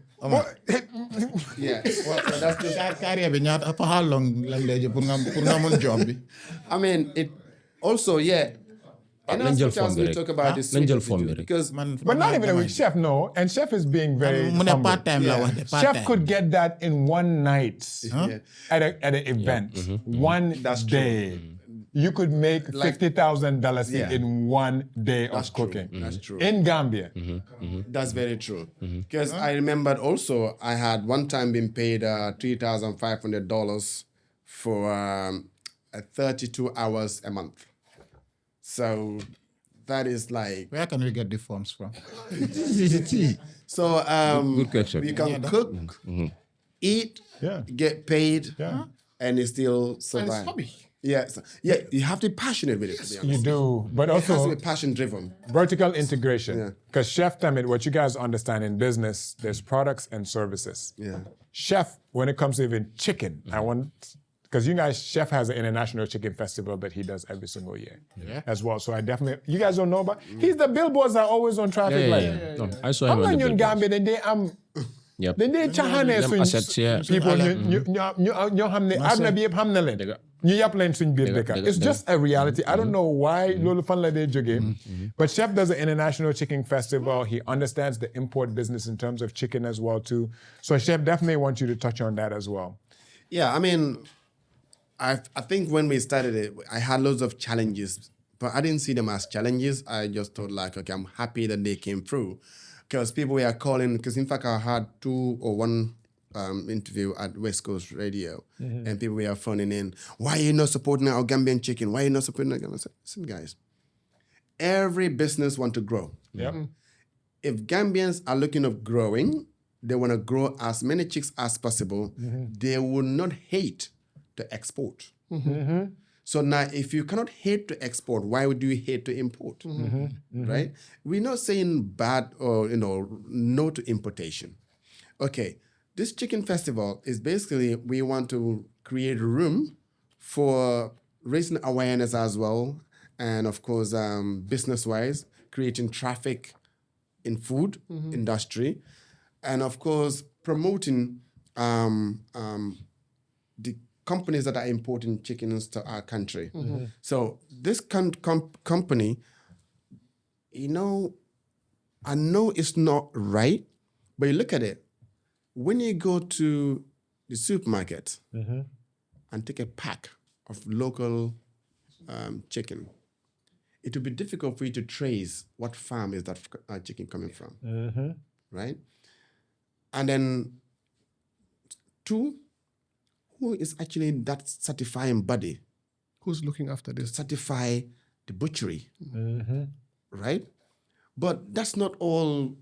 yeah, well, so that's just. carrière bi ñaata for how long lañ lay jël pour nga mun job bi. I mean, it also And nañ jël as much as form bi we rek. talk about this, nañ jël form bi rek. because But not even a chef, no. And chef is being very mu ne humble. part time la wax de part Chef time. could get that in one night at an event, one day. You could make $50,000 Yeah. in one day That's of true. cooking. That's true. In Gambia. That's very true. Because I remembered also I had one time been paid $3,500 for 32 hours a month. So that is like Where can we get the forms from? so. Good question. You can cook, eat, Yeah. get paid, Yeah. and you still And it's survive. hobby. Yeah, yeah. You have to be passionate with it. To be honest. You do. But It has to also be passion driven. vertical integration. Yeah. Because Chef Tamit, what you guys understand in business, there's products and services. Yeah. Chef, when it comes to even chicken, I want, because you guys, Chef has an international chicken festival that he does every single year as well. So I definitely, you guys don't know about, he's the billboards are always on traffic light. No, I saw him I'm on not the in billboards. Gambia, then they Yep. then they chahane Them assets, yeah. people ñoo xam ne àdduna bi yëpp xam na leen ñu yàpp leen suñ biir dëkk it's just a reality I don't know why loolu fan la dee jógee but Chef does an international chicken festival he understands the import business in terms of chicken as well too so Chef definitely wants you to touch on that as well. Yeah, I mean, I think when we started it, I had loads of challenges, but I didn't see them as challenges. I just thought like, okay, I'm happy that they came through. because people were calling, because in fact I had one interview at West Coast Radio, and people were phoning in, why are you not supporting our Gambian chicken? Why are you not supporting our Gambian? I said, listen, guys, every business want to grow. Yep. If Gambians are looking at growing, they want to grow as many chicks as possible. They will not hate to export. So now, if you cannot hate to export, why would you hate to import? Right? We're not saying bad or no to importation. Okay, this chicken festival is basically we want to create room for raising awareness as well, and of course, business-wise, creating traffic in food industry, and of course promoting the companies that are importing chickens to our country. So this company, I know it's not right, but you look at it, when you go to the supermarket and take a pack of local chicken, it will be difficult for you to trace what farm is that chicken coming from, right? And then 2, who is actually that certifying body? Who's looking after To this? certify the butchery, right? But that's not all,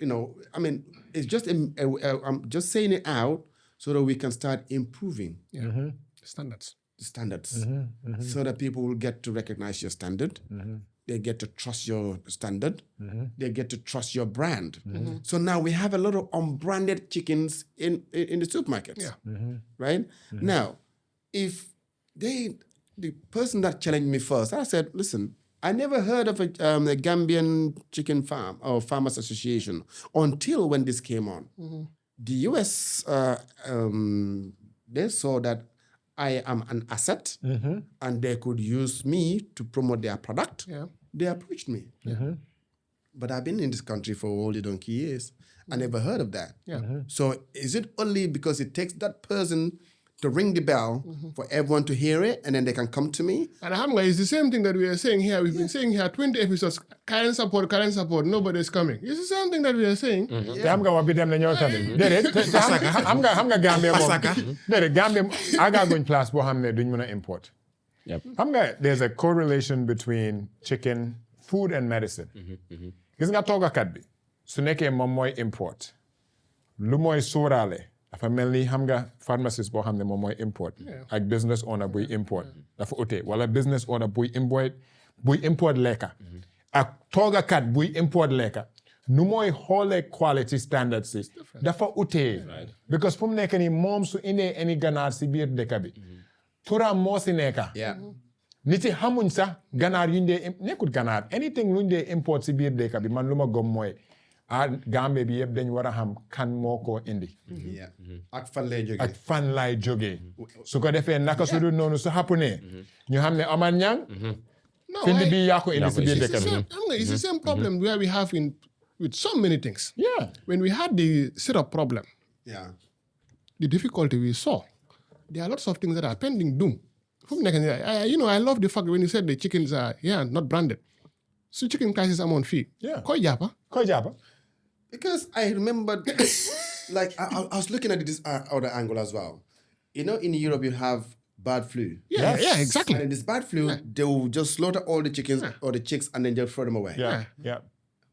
I mean, it's just, I'm just saying it out so that we can start improving Standards. the standards so that people will get to recognize your standard. They get to trust your standard. They get to trust your brand. So now we have a lot of unbranded chickens in the supermarkets, right? Now, if the person that challenged me first, I said, listen, I never heard of a Gambian chicken farm or farmers association until when this came on. The US, they saw that I am an asset and they could use me to promote their product. They approached me. But I've been in this country for all the donkey years. I never heard of that. So is it only because it takes that person to ring the bell for everyone to hear it and then they can come to me? And Alhamdulillah, it's the same thing that we are saying here. We've been saying here 20 episodes, current support, nobody's coming. It's the same thing that we are saying. te xam nga wax bi dem na ñoo tamit déedéet te xam nga Gambia moom déedéet Gambia agaaguñ place boo xam ne duñ mën a import. Xam nga there's a correlation between chicken, food and medicine. Gis nga toogakat bi su nekkee moom mooy import lu mooy sóoraale dafa mel ni xam nga pharmacist boo xam ne moom mooy import ak business owner buy import dafa ute wala business owner buy import lekka ak toogakat buy import lekka nu mooy xoolee quality standards si dafa ute because fu mu nekk nii moom su indee any ganaar si biir dëkk bi turam moo si nekka nit yi xamuñ sax ganaar yuñ dee nekkut ganaar anything luñ dee import si biir dëkk bi man lu ma gëm mooy Gambie bi yëpp dañ war a xam kan moo ko indi. ak fan lay jógee. So su ko defee naka su dul noonu su happunee ñu xam ne Omar Nyang findi bi yaa ko indi si biir dëkk bi. It's the same problem where we have with so many things. When we had the syrup problem, the difficulty we saw, there are lots of things that are pending doom. I love the fact when you said the chickens are not branded. So chicken prices are on fee. Koi japa. Because I remember, like, I was looking at this other angle as well. In Europe, you have bird flu. Yeah, exactly. And in this bird flu, they will just slaughter all the chickens or the chicks and then just throw them away.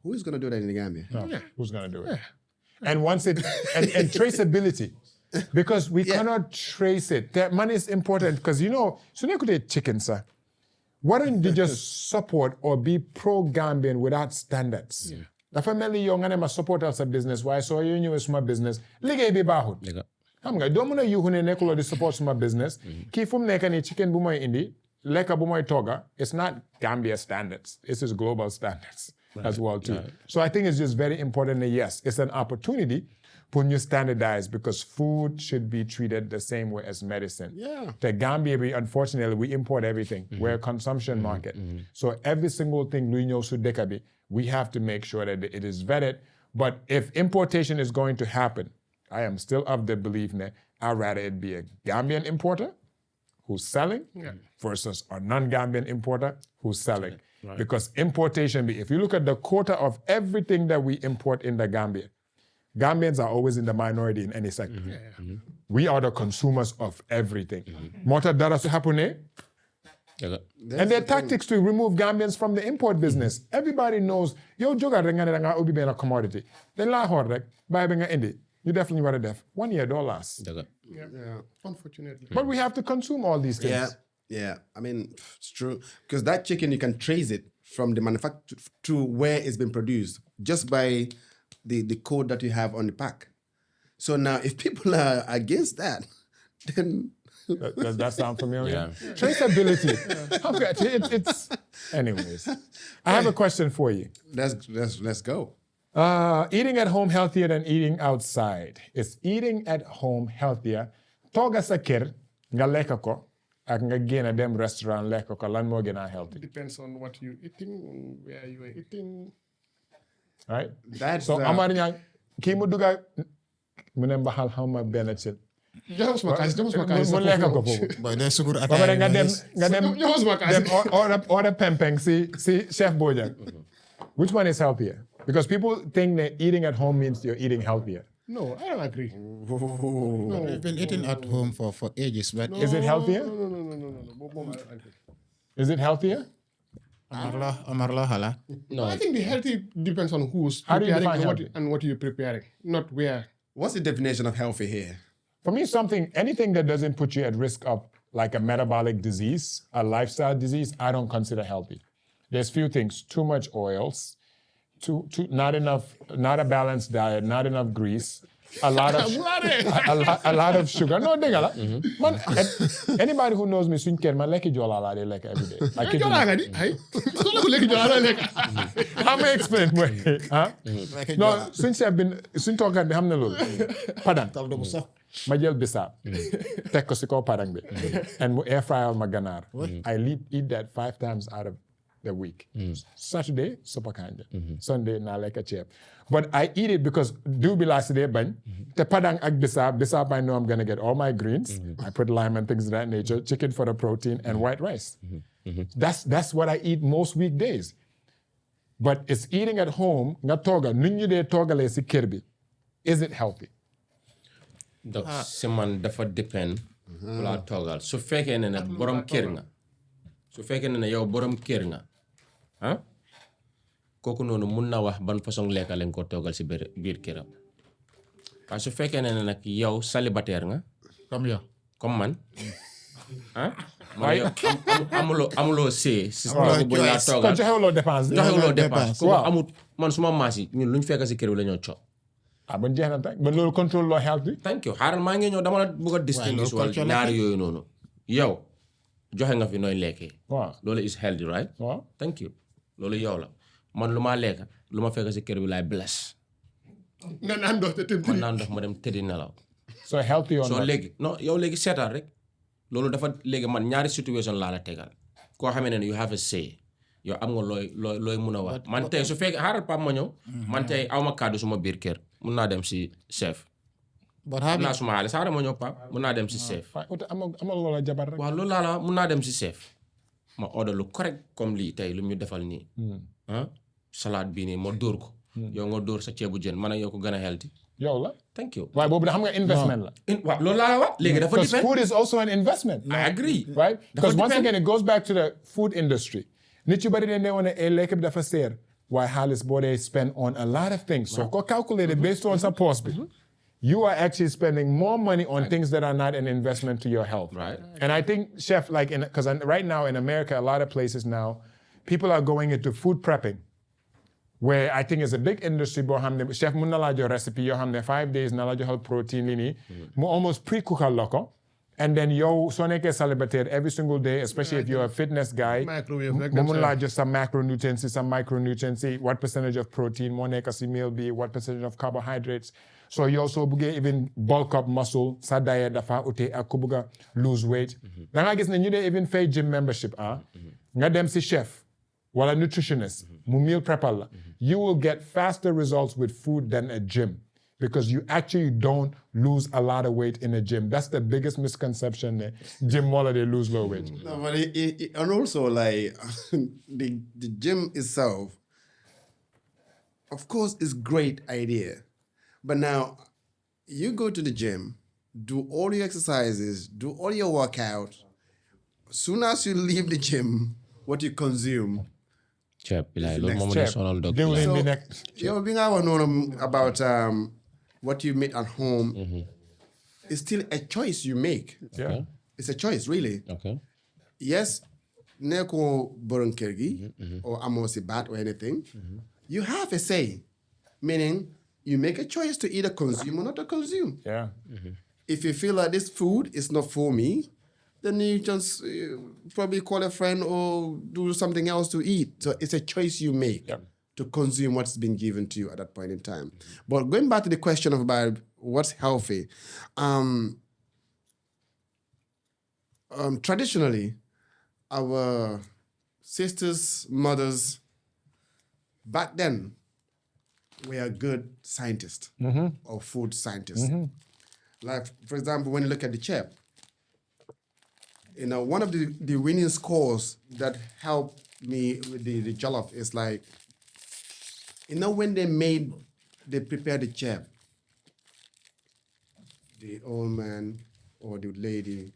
Who is going to do that in the Gambia? No. Who's going to do it? And once and traceability. Because we cannot trace it. That money is important because, so you could eat chicken, sir. Why don't they just support or be pro-Gambian without standards? Dafa mel ni yow nga ne ma supportal sa business waaye soo yoo ñëwee suma business liggéey bi baaxut. Xam nga doo mën a yuuxu ne nekkuloo di support suma business. Kii fu mu nekk nii chicken bu mooy indi lekka bu mooy togga it's not Gambia standards. It's just global standards as well too. So I think it's just very important that yes, it's an opportunity for new standardize because food should be treated the same way as medicine. The Gambia, unfortunately, we import everything. We're a consumption market. So every single thing we know Sudekabi, we have to make sure that it is vetted. But if importation is going to happen, I am still of the belief that I'd rather it be a Gambian importer who's selling versus a non-Gambian importer who's selling. Because importation, if you look at the quota of everything that we import in the Gambia, Gambians are always in the minority in any sector. We are the consumers of everything. Mota dara su hapune. And their tactics to remove Gambians from the import business. Everybody knows, yo joga renga nga ubi bena commodity. Then la hor rek, buy benga indi. You definitely want to def. 1 year don't last. Yeah. Unfortunately. But we have to consume all these things. Yeah. I mean, it's true. Because that chicken, you can trace it from the manufacturer to where it's been produced just by the code that you have on the pack. So now, if people are against that, then... Does that sound familiar? Yeah. Traceability. Okay, it's... Anyways, I have a question for you. Let's go. Eating at home healthier than eating outside. Is eating at home healthier? Toga sa kër nga lekk ko ak nga génn dem restaurant lekk ko lan moo gën a healthy? Depends on what you're eating, where you are eating. Right? That's So Amar Niang, kii mu dugga mu ne mbaxal xaw ma benn ci. Jox ma kaas mu lekk ko foofu. Boy, day sugur Ba pare nga dem jox ma kaas. order pempeng si Chef Bojang. Which one is healthier? Because people think that eating at home means you're eating healthier. No, I don't agree. We've been eating at home for ages, but Is it healthier? No. Mom, I don't agree. Is it healthier? Amarlo hala. No, I think the healthy depends on who's How do you preparing define and healthy? what you're preparing, not where. What's the definition of healthy here? For me, anything that doesn't put you at risk of like a metabolic disease, a lifestyle disease, I don't consider healthy. There's few things: too much oils, not a balanced diet, not enough grease, a lot of sugar. No, dégala. Man, anybody who knows me, suñ kër man lekk jola la de lekk every day. I kid you not. How may I explain? Huh? No, suñ toogaat bi xam na loolu. Padang. Ma jël bisaab teg ko si kaw padang bi and mu air fryal ma ganaar. I eat that 5 times out of the week. Saturday, supper kanja. Sunday, naa lekk ceeb. But I eat it because diw bi laa si dee bañ. Te padang ak bisaab I know I'm gonna get all my greens. I put lime and things of that nature. Chicken for the protein and white rice. That's what I eat most weekdays. But it's eating at home nga tooga nu ñu dee toogalee si kër bi. Is it healthy? donc si man dafa dépend laa toogal su fekkee ne borom kër nga su fekkee ne yow borom kër nga ah kooku noonu mun na wax ban façon lekka lañ ko toogal si biir këram waaye su fekkee ne nag yow célibataire nga comme man ah man yow amuloo see si bu laa Kon toogal joxewuloo dépense. kooku amut man suma maas yi ñun luñ fekk si kër bi la ñoo coob Ban jeex na tey ba loolu contrôle loo health bi. thank you xaaral maa ngi ñëw dama la bëgg a distinguish wala ñaari yooyu noonu yow joxe nga fi nooy lekkee Waaw. loolu is healthy right Waaw. thank you loolu yow la man lu maa lekk lu ma fekk si kër bi laay bless Nga naan ndox te tëb man naan ndox ma dem tëddi nelaw So healthy or soo not. léegi non yow léegi seetaan rek loolu dafa léegi man ñaari situation laa la tegal koo xamee ne you have a say yow am nga looy mun a wax man tey su fekkee xaaral Pape ma ñëw man tey aw ma kàddu suma biir kër mun naa dem si chef But mun naa suma xaalis xaaral ma ñëw Pape mun naa dem si chef Fine, amal loola jabar rek. waaw loolu laa la mun naa dem si chef ma order lu correct comme lii tey lu ñu defal nii ah salade bii nii ma dóor ko yow nga dóor sa ceebu jën man ak yow ko gën a healthy Yow la. thank you Waaye boobu xam nga investment la. waaw loolu laa la wax léegi dafa Because depend food is also an investment. I agree Right? Because once depend. again, it goes back to the food industry. Nit yu bari ne woon ne lekk bi dafa seer. Waaye xaalis boo dee spend on a lot of things. So ko calculated based on sa post bi. You are actually spending more money on things that are not an investment to your health. Right. And I think, Chef, because right now in America, a lot of places now, people are going into food prepping, where I think it's a big industry. Chef, mun na la jox recipe yoo xam ne 5 days na la joxal protein li nii. Mu almost pre-cookal la ko. And then yow soo nekkee célibataire every single day, especially if you're a fitness guy, Microwave rek mu dem mun sa laa jox some macronutrients, some micronutrients, what percentage of protein moo nekk si meal bi, what percentage of carbohydrates. So you also buggee even bulk up muscle, sa diet dafa ute ak ku bugga lose weight. Da nga gis ne ñu dee even fay gym membership nga dem si chef wala nutritionist mu meal prepper la. You will get faster results with food than a gym. because you actually don't lose a lot of weight in the gym. That's the biggest misconception there. Gym while they lose low weight. No, but and also like the gym itself, of course, is great idea, but now you go to the gym, do all your exercises, do all your workout. Soon as you leave the gym, what you consume. Chep, like, Next loolu step. sonal dog. Then we So, be next. yow bi nga wax noonu about what you make at home, it's still a choice you make. Yeah. It's a choice, really. Okay. Yes, neko borom kër gi or amoo si baat or anything. You have a say, meaning you make a choice to either consume or not to consume. Yeah. If you feel like this food is not for me, then you just probably call a friend or do something else to eat. So it's a choice you make to consume what's been given to you at that point in time. But going back to the question of about what's healthy, traditionally, our sisters, mothers, back then, were good scientists or food scientists. Like, for example, when you look at the chef, one of the winning scores that helped me with the jollof is like, when they prepared the chef, the old man or the lady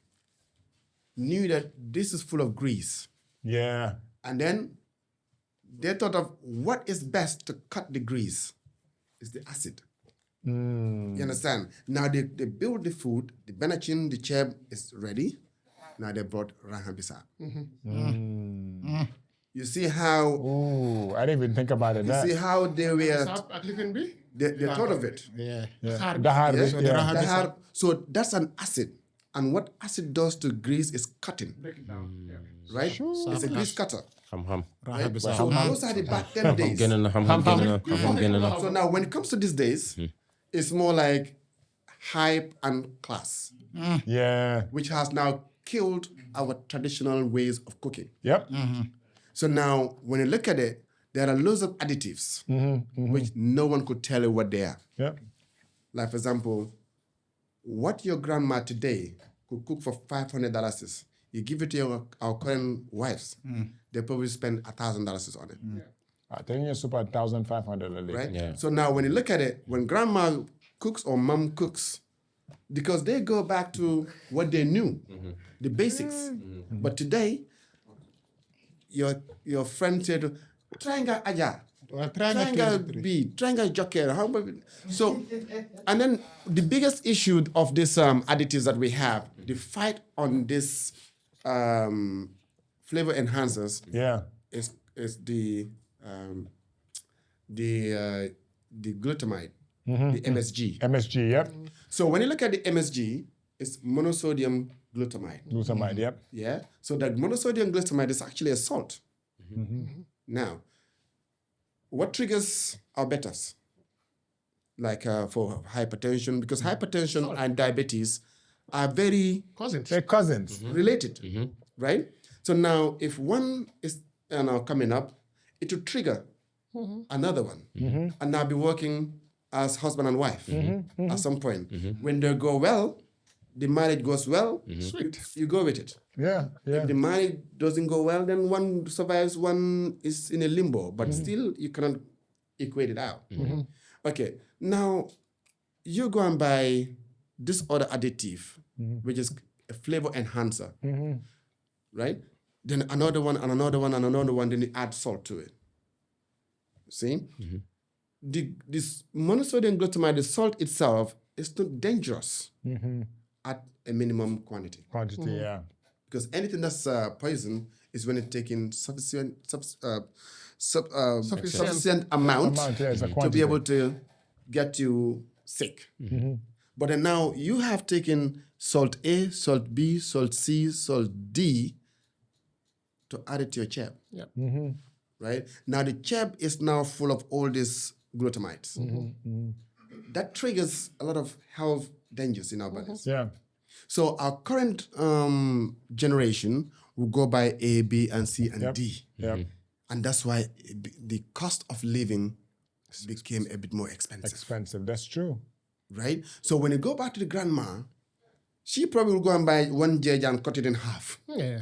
knew that this is full of grease. Yeah. And then they thought of what is best to cut the grease. It's the acid. You understand? Now they build the food, the benachin, the cheb is ready. Now they brought rahambisa. You see how... Ooh, I didn't even think about it. You see how they were... They thought of it. Yeah. Dahar, Yes? yeah. Dahar. So that's an acid. And what acid does to grease is cutting. Right? It's a grease cutter. Ham. Right? So those are the back then days. So now when it comes to these days, it's more like hype and class, Yeah. which has now killed our traditional ways of cooking. Yep. So now when you look at it, there are loads of additives which no one could tell you what they are. Yep. Like, for example, what your grandma today could cook for $500, you give it to our current wives, they probably spend $1,000 on it. I think it's about 1,500 a day. Right? Yeah. So now when you look at it, when grandma cooks or mom cooks, because they go back to what they knew, the basics. But today, your friend said, "Triangle aja, triangle B, triangle joker." How about so? And then the biggest issue of this additives that we have, the fight on this flavor enhancers, Yeah. is the glutamide, the MSG. MSG, yep. So when you look at the MSG, it's monosodium glutamide. Glutamide, yep. Yeah. So that monosodium glutamide is actually a salt. Now, what triggers our betas? Like for hypertension, because hypertension and diabetes are very They're cousins. related, right? So now, if one is coming up, it will trigger another one, and now be working as husband and wife at some point. When they go well, the marriage goes well, sweet, you go with it. Yeah, yeah. If the marriage doesn't go well, then one survives, one is in a limbo, but still you cannot equate it out. Okay, now you go and buy this other additive, which is a flavor enhancer, right? Then another one and another one and another one, then you add salt to it. See? This monosodium glutamide, the salt itself, is not dangerous at a minimum quantity. Quantity, yeah. Because anything that's poison is when it's taken sufficient amount Yeah, it's a to quantity. be able to get you sick. But then now you have taken salt A, salt B, salt C, salt D to add it to your cheb. Right? Now the cheb is now full of all these glutamides. That triggers a lot of health dangers in our bodies. Yeah. So our current generation will go by A, B, and C, and D. Yep. And that's why the cost of living became a bit more expensive. Expensive. That's true. right? So when you go back to the grandma, she probably will go and buy one judge and cut it in half. Yeah.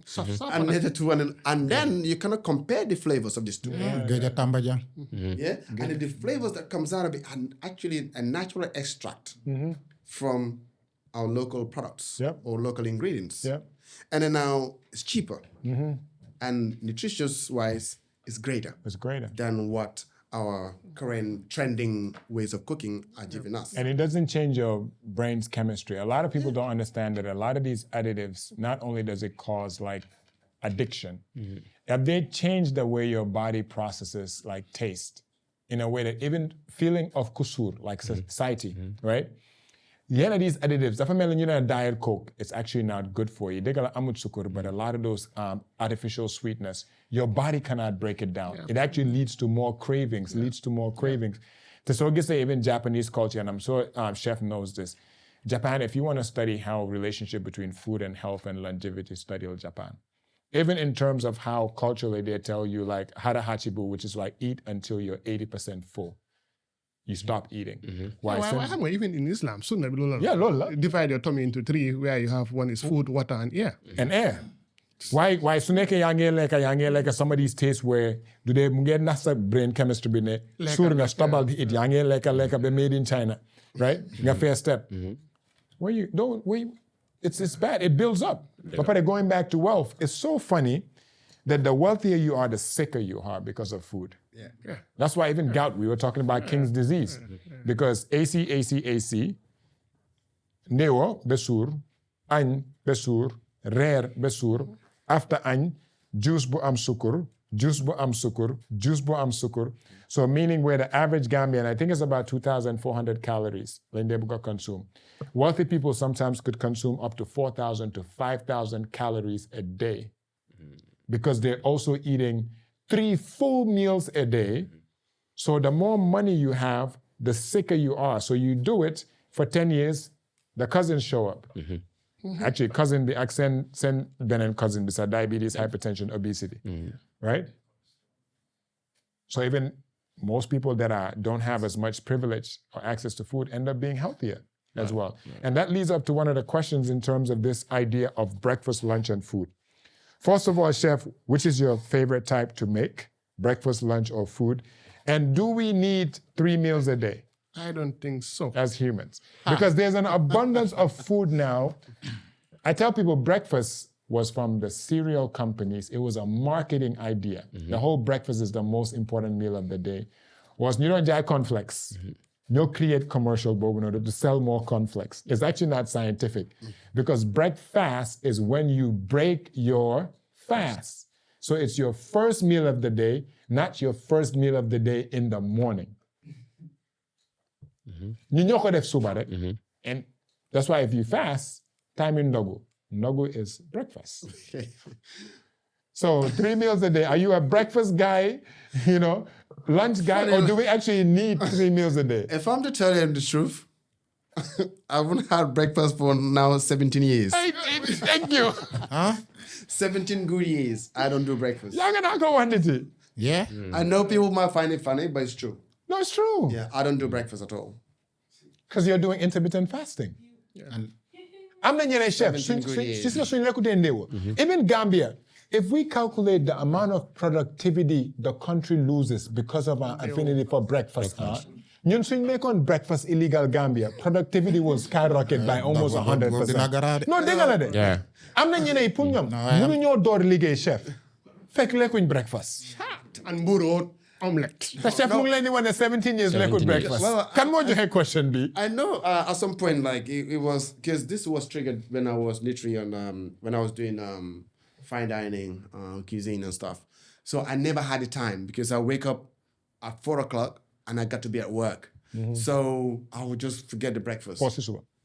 Soft, And the two, and then you cannot compare the flavors of these two. Geja Tambajang. Yeah, and the flavors that comes out of it are actually a natural extract from our local products Yep. or local ingredients. Yep. And then now it's cheaper, and nutritious wise, it's greater It's greater. than what our current trending ways of cooking are giving us. And it doesn't change your brain's chemistry. A lot of people don't understand that a lot of these additives, not only does it cause like addiction, if they change the way your body processes like taste in a way that even feeling of kusur, like satiety, right? Yeah, these additives, if I'm telling a diet Coke, it's actually not good for you. They got amut sukur, but a lot of those artificial sweetness, your body cannot break it down. It actually leads to more cravings, To so say even Japanese culture, and I'm sure Chef knows this. Japan, if you want to study how relationship between food and health and longevity, study Japan. Even in terms of how culturally they tell you like hara hachibu, which is like eat until you're 80% full. You stop eating. Why even in Islam, Sunnah, Yeah, Lola. divide your tummy into three, where you have one is food, water, and air. And air. Why suneke yange like some of these tastes where do they get nasa brain chemistry bine surga stubble it yange like be made in China, right? Nga fair step. It's bad. It builds up. But going back to wealth, it's so funny that the wealthier you are, the sicker you are because of food. Yeah. That's why even gout, we were talking about King's disease. Because AC, Neo, Besur, Añ, Besur, Rare, Besur, after Añ, juice bu am sukur, juice bu am sukur, juice bu am sukur. So meaning where the average Gambian, I think it's about 2,400 calories when they consume. Wealthy people sometimes could consume up to 4,000 to 5,000 calories a day because they're also eating 3 full meals a day. So the more money you have, the sicker you are. So you do it for 10 years, the cousins show up. Actually, cousin be accent send Benin cousin beside diabetes, hypertension, obesity. Right? So even most people that don't have as much privilege or access to food end up being healthier as well. And that leads up to one of the questions in terms of this idea of breakfast, lunch, and food. First of all, Chef, which is your favorite type to make? Breakfast, lunch, or food? And do we need 3 meals a day I don't think so. as humans? Because there's an abundance of food now. I tell people breakfast was from the cereal companies. It was a marketing idea. The whole breakfast is the most important meal of the day. Was you don't jai cornflakes. No create commercial to sell more cornflakes. It's actually not scientific because breakfast is when you break your fast. So it's your first meal of the day, not your first meal of the day in the morning. And that's why if you fast, time in Nogu. Nogu is breakfast. So 3 meals a day. Are you a breakfast guy, lunch guy, or do we actually need 3 meals a day? If I'm to tell you the truth, I haven't had breakfast for now 17 years. Thank you. 17 good years, I don't do breakfast. Yeah. I know people might find it funny, but it's true. No, it's true. Yeah, I don't do breakfast at all. Because you're doing intermittent fasting. I'm not a chef. 17 good years. Even Gambia, if we calculate the amount of productivity the country loses because of our affinity for breakfast, Nyun swing make on breakfast illegal Gambia, productivity will skyrocket by almost 100%. No, they Yeah. I'm not a punyam. Munu nyo door ligue chef. Fek lekuin breakfast. And burro omelette. The chef mung leni when 17 years lekuin breakfast. Well, Can more your question be? I know at some point, like it was because this was triggered when I was literally on when I was doing fine dining, cuisine and stuff. So I never had the time because I wake up at 4:00 and I got to be at work. So I would just forget the breakfast.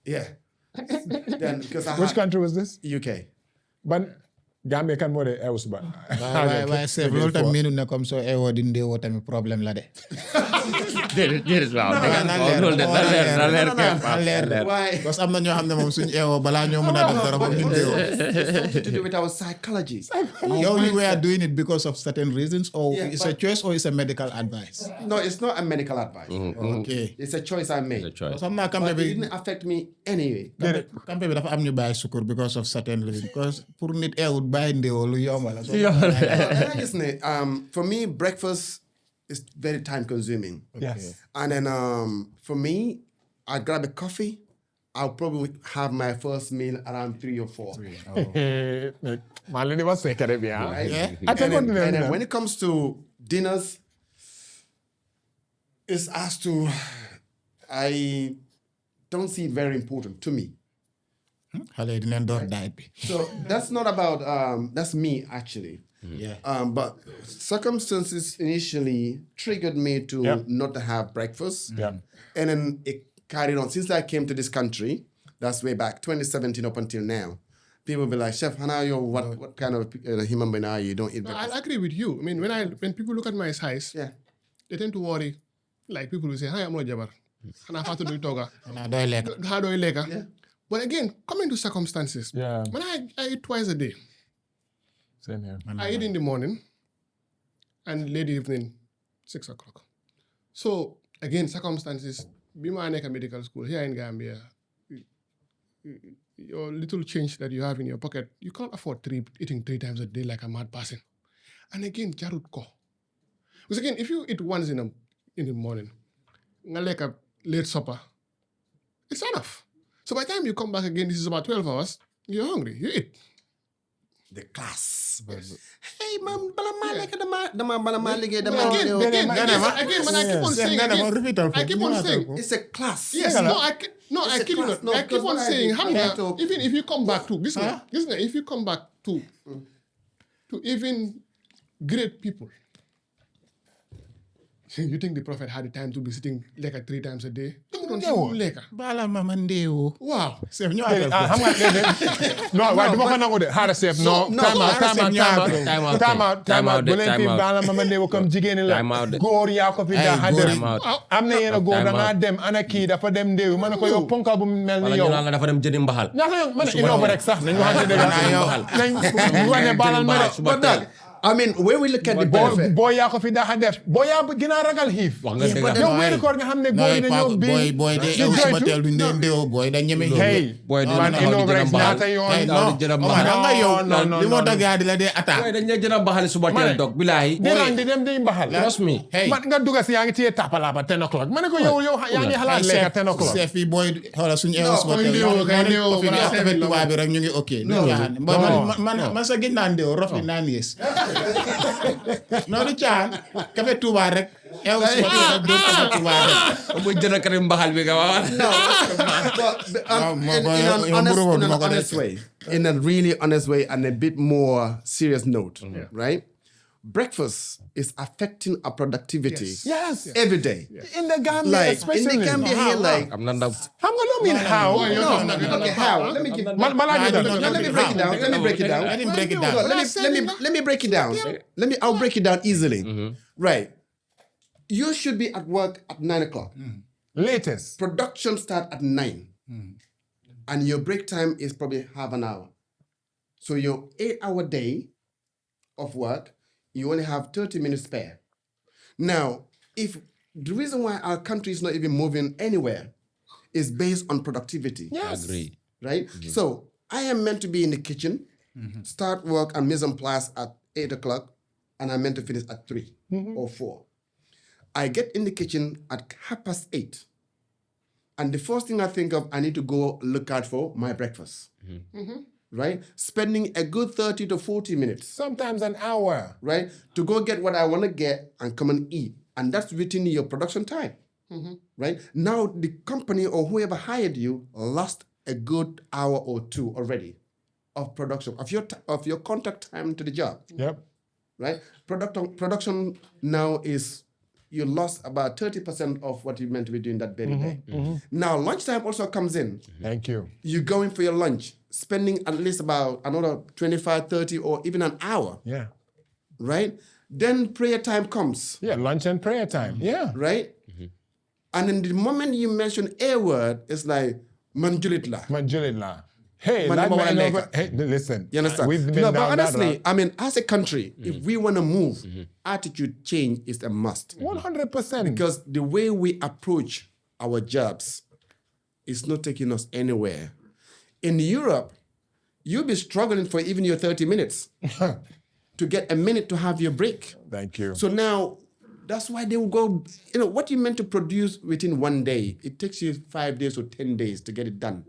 Yeah. Then because Which country was this? UK. But Gambia kan moo de eewu suba. waaye chef loolu tamit miinu ne comme so eewoo di ndeewoo tamit problème la de. déedéet waaw na leer Why? parce que am na ñoo xam ne moom suñu eewoo balaa ñoo mën a def dara moom ñu ndeewoo. Something to do with our psychology. Yow you were doing it because of certain reasons or Yeah, it's a choice or it's a medical advice. No, it's not a medical advice. Okay. It's a choice I made. Xam naa Campeh But it bi didn't affect me anyway. Campeh bi dafa am ñu bàyyi sukkur because of certain reasons because pour nit eewut bàyyi ndeewoo lu yomb la. And I just know, for me, breakfast is very time consuming. Yes. And then for me, I grab a coffee. I'll probably have my first meal around 3 or 4. maa leen di wax secret bi ah. Right? Yeah. I think And then what when it comes to dinners, it's as to I don't see it very important to me. Xale yi dinañ door diet bi. So that's not about that's me actually. Yeah. But circumstances initially triggered me to Yeah. not have breakfast. Yeah. And then it carried on. Since I came to this country, that's way back 2017 up until now. People be like, Chef, Hana, what kind of human being are you? You don't eat No, breakfast. I agree with you. I mean, when people look at my size, Yeah. they tend to worry. Like people will say, "Hi, I'm not Jabar. Hana fatu do toga. Xanaa doy lekk. How do I like?" Yeah. But again, coming to circumstances, Yeah. when I eat twice a day. Same here. I eat in the morning and late evening, 6 o'clock. So again, circumstances. Bima Aneka Medical School here in Gambia, your little change that you have in your pocket, you can't afford eating 3 times a day like a mad person. And again, jarut ko. Because again, if you eat once in the morning, nga like a late supper, it's enough. So by the time you come back again, this is about 12 hours, you're hungry, you eat. The class. Hey, man, bala Again, when I keep on saying, I keep on saying, it's a class. yes, I keep class. No, I keep because on what I saying, do, Hamna, I talk- even if you come back to this, if you come back to even great people, you think the Prophet had the time to be sitting like 3 times a day? No. Baala ma man ndeewoo. Wow. Chef ñu xam àggal nga léegi non waaye du ma ko nangu de xaaral chef non time out bu leen fi baala ma ne comme jigéen la góor yaa ko fi daa dem am na yenn góor da ngaa dem ana kii dafa dem ndéew ma ne ko yow ponkal bu mel ni yow dafa dem jëndi mbaxal ñaata yow ma ne inoo rek sax nañ waxante dëgg nañ wax ne baalal ma rek But that, I mean, when we look at the benefit, boo yaa ko fi daa def boo yaa gën a ragal xiif wax nga dëgg yow weeru koor nga xam ne góor yi dañoo bii booy de ew suba teel duñ dee ndeewoo booy da ñeme hey booy di man taxaw inoo di rek jënd mbaxal ñaata yoon di jënd mbaxal nga yow non, li moo non. tax gaa di la dee attaque. booy dañ lay jënd mbaxal suba Ma teel ne. dog bilaay di rang di dem di mbaxal trust me hey man nga dugga si yaa ngi téye tapalapa 10 o'clock ma ne ko yow yaa ngi xalaat lekka 10 o'clock chef yi booy xoolal suñu ew suba teel café tubaab bi rek ñu ngi ok man sa gis naa ndeewoo roughly 9 years noonu caan café tubaab rek ew suba teel rek dóor café tubaab rek bu jënd kat mbaxal bi nga wax in a really honest way and a bit more serious note, right? Breakfast is affecting our productivity yes every day. in the Gambia Like in especially the Gambia here, like am na ndaw xam nga loo mean how okay, how? Let me give. man balaa ñu Let dem me break it down. Let me break it down. let him break it down. Let me break it down. I'll break it down easily. Right. You should be at work at 9 o'clock. latest Production start at 9. And your break time is probably half an hour. So your 8-hour day of work, you only have 30 minutes spare. Now, if the reason why our country is not even moving anywhere is based on productivity. yes agree Right? So I am meant to be in the kitchen, start work and mise en place at 8 o'clock, and I'm meant to finish at 3 or 4. I get in the kitchen at 8:30. And the first thing I think of, I need to go look out for my breakfast. Right? Spending a good 30 to 40 minutes, sometimes an hour right? To go get what I want to get and come and eat. And that's within your production time. Right? Now the company or whoever hired you lost a good hour or 2 already of production, of your contact time to the job. yep Right? Production now is you lost about 30% of what you meant to be doing that very day. Now, lunchtime also comes in. Thank you. You go in for your lunch, spending at least about another 25, 30, or even an hour, Yeah. right? Then prayer time comes, Yeah, lunch and prayer time. Yeah. right? And in the moment you mention a word, it's like, man julit la. Manjulillah. Hey, Man, like number my one over. leka. Hey, listen. You understand? We've been No, down but that honestly, route. I mean, as a country, if we want to move, attitude change is a must. 100%. Because the way we approach our jobs is not taking us anywhere. In Europe, you'll be struggling for even your 30 minutes to get a minute to have your break. Thank you. So now, that's why they will go, what you meant to produce within one day, it takes you 5 days or 10 days to get it done.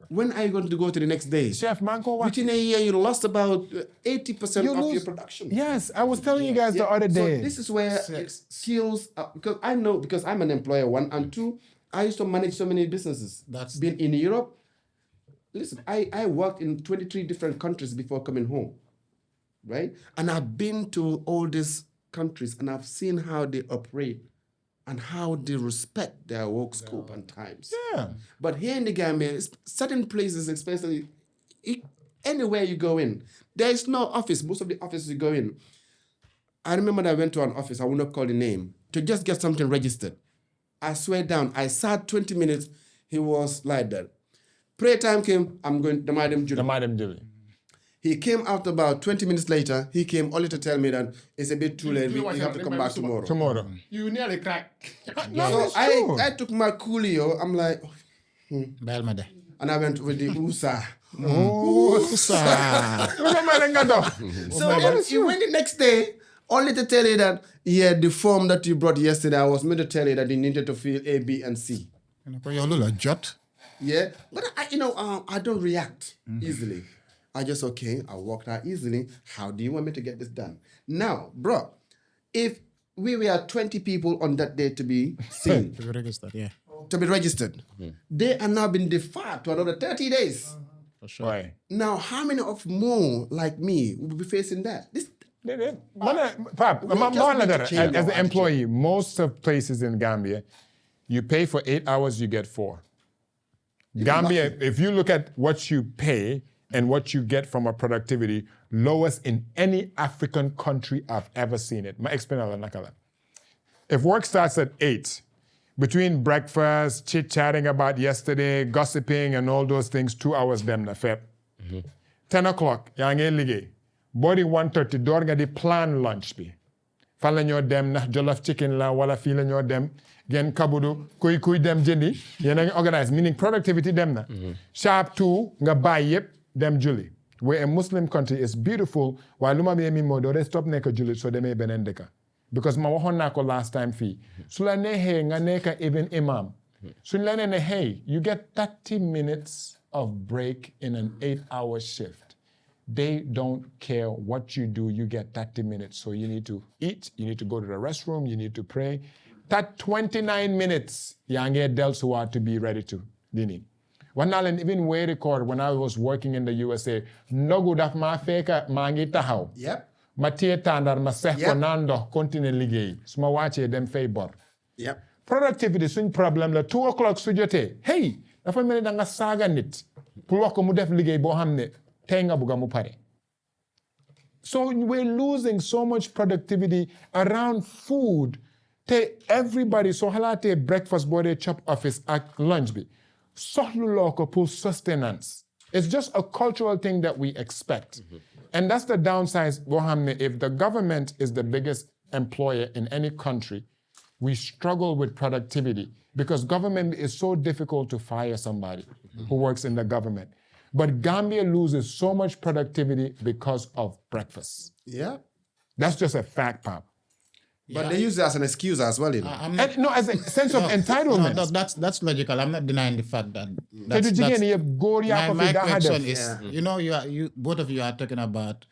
When are you going to go to the next day? Chef Manko, what? Within a year, you lost about 80% of your production. Yes, I was telling you guys the other day. So this is where it skills, because I know, because I'm an employer, one, and two, I used to manage so many businesses. That's- been in Europe. Listen, I worked in 23 different countries before coming home, right? And I've been to all these countries and I've seen how they operate and how they respect their work scope and times. Yeah. But here in the Gambia, certain places, especially anywhere you go in, there is no office. Most of the offices you go in, I remember that I went to an office, I will not call the name, to just get something registered. I swear down, I sat 20 minutes, he was like that. Prayer time came, I'm going to Madam The Judy. Madam Julie. He came after about 20 minutes later, he came only to tell me that it's a bit too late, we have to come back tomorrow. Tomorrow. You nearly crack. No, So it's true. I took my coolio, I'm like, Bel ma de. and I went with the USA. Look at my Lengado. So then you went the next day, only to tell you that, yeah, the form that you brought yesterday, I was meant to tell you that you needed to fill A, B, and C. Ko yow lu la jot. Yeah, but I don't react easily. I just, okay, I walked out easily. How do you want me to get this done? Now, bro, if we were 20 people on that day to be seen, To be registered, yeah. to be registered, they are now been deferred to another 30 days. For sure. Right. Now, how many of more like me will be facing that? This, Pap, We just need to change as our an employee, most of places in Gambia, you pay for 8 hours, you get 4. Gambia, if you look at what you pay and what you get from a productivity, lowest in any African country I've ever seen it. My experience. If work starts at 8, between breakfast, chit-chatting about yesterday, gossiping and all those things, 2 hours dem na fep. 10 o'clock, yaa ngee liggéey. Body 1:30, door nga di plan lunch bi. Fan la ñoo dem na jollof chicken la wala fii la ñoo dem gen kabudu kuy dem jëndi yéen a ngi organize, meaning productivity dem na. Sharp 2 nga bàyyi yëpp dem julli. We're a Muslim country, it's beautiful. Waaye lu ma bee mi moo doo dee stop nekk julli soo demee beneen dëkka. Because ma waxoon naa ko last time fii. Su la neexee nga nekk even imam. Suñ la nee ne hey, you get 30 minutes of break in an 8-hour shift. They don't care what you do, you get 30 minutes. So you need to eat, you need to go to the restroom, you need to pray. That 29 minutes, yaa ngee dellusiwaat to be ready to dini. One now and even way record when I was working in the USA, ndogu daf maa fekka maa ngi taxaw. yep, Ma téye tàndar ma sex ko Yep. naan ndox continuer liggéey. Su ma wàccee dem fay bor. yep. Productivity suñ problème la 2 o'clock su jotee hey dafa mel ni da nga saaga nit pour wax ko mu def liggéey boo xam ne tey nga bugga mu pare. So we're losing so much productivity around food. Everybody so xalaatee breakfast boo dee chop office ak lunch bi soxluloo ko pour sustenance. It's just a cultural thing that we expect. And that's the downside boo xam ne if the government is the biggest employer in any country, we struggle with productivity because government is so difficult to fire somebody who works in the government. But Gambia loses so much productivity because of breakfast. Yeah. That's just a fact, Pop. But they use it as an excuse as well, you know. I'm not, And, no, as a sense of entitlement. no, that's logical. I'm not denying the fact that. Te du jigéen ñi yëpp góor yaa ko fi my daa question def. is, you know, you both of you are talking about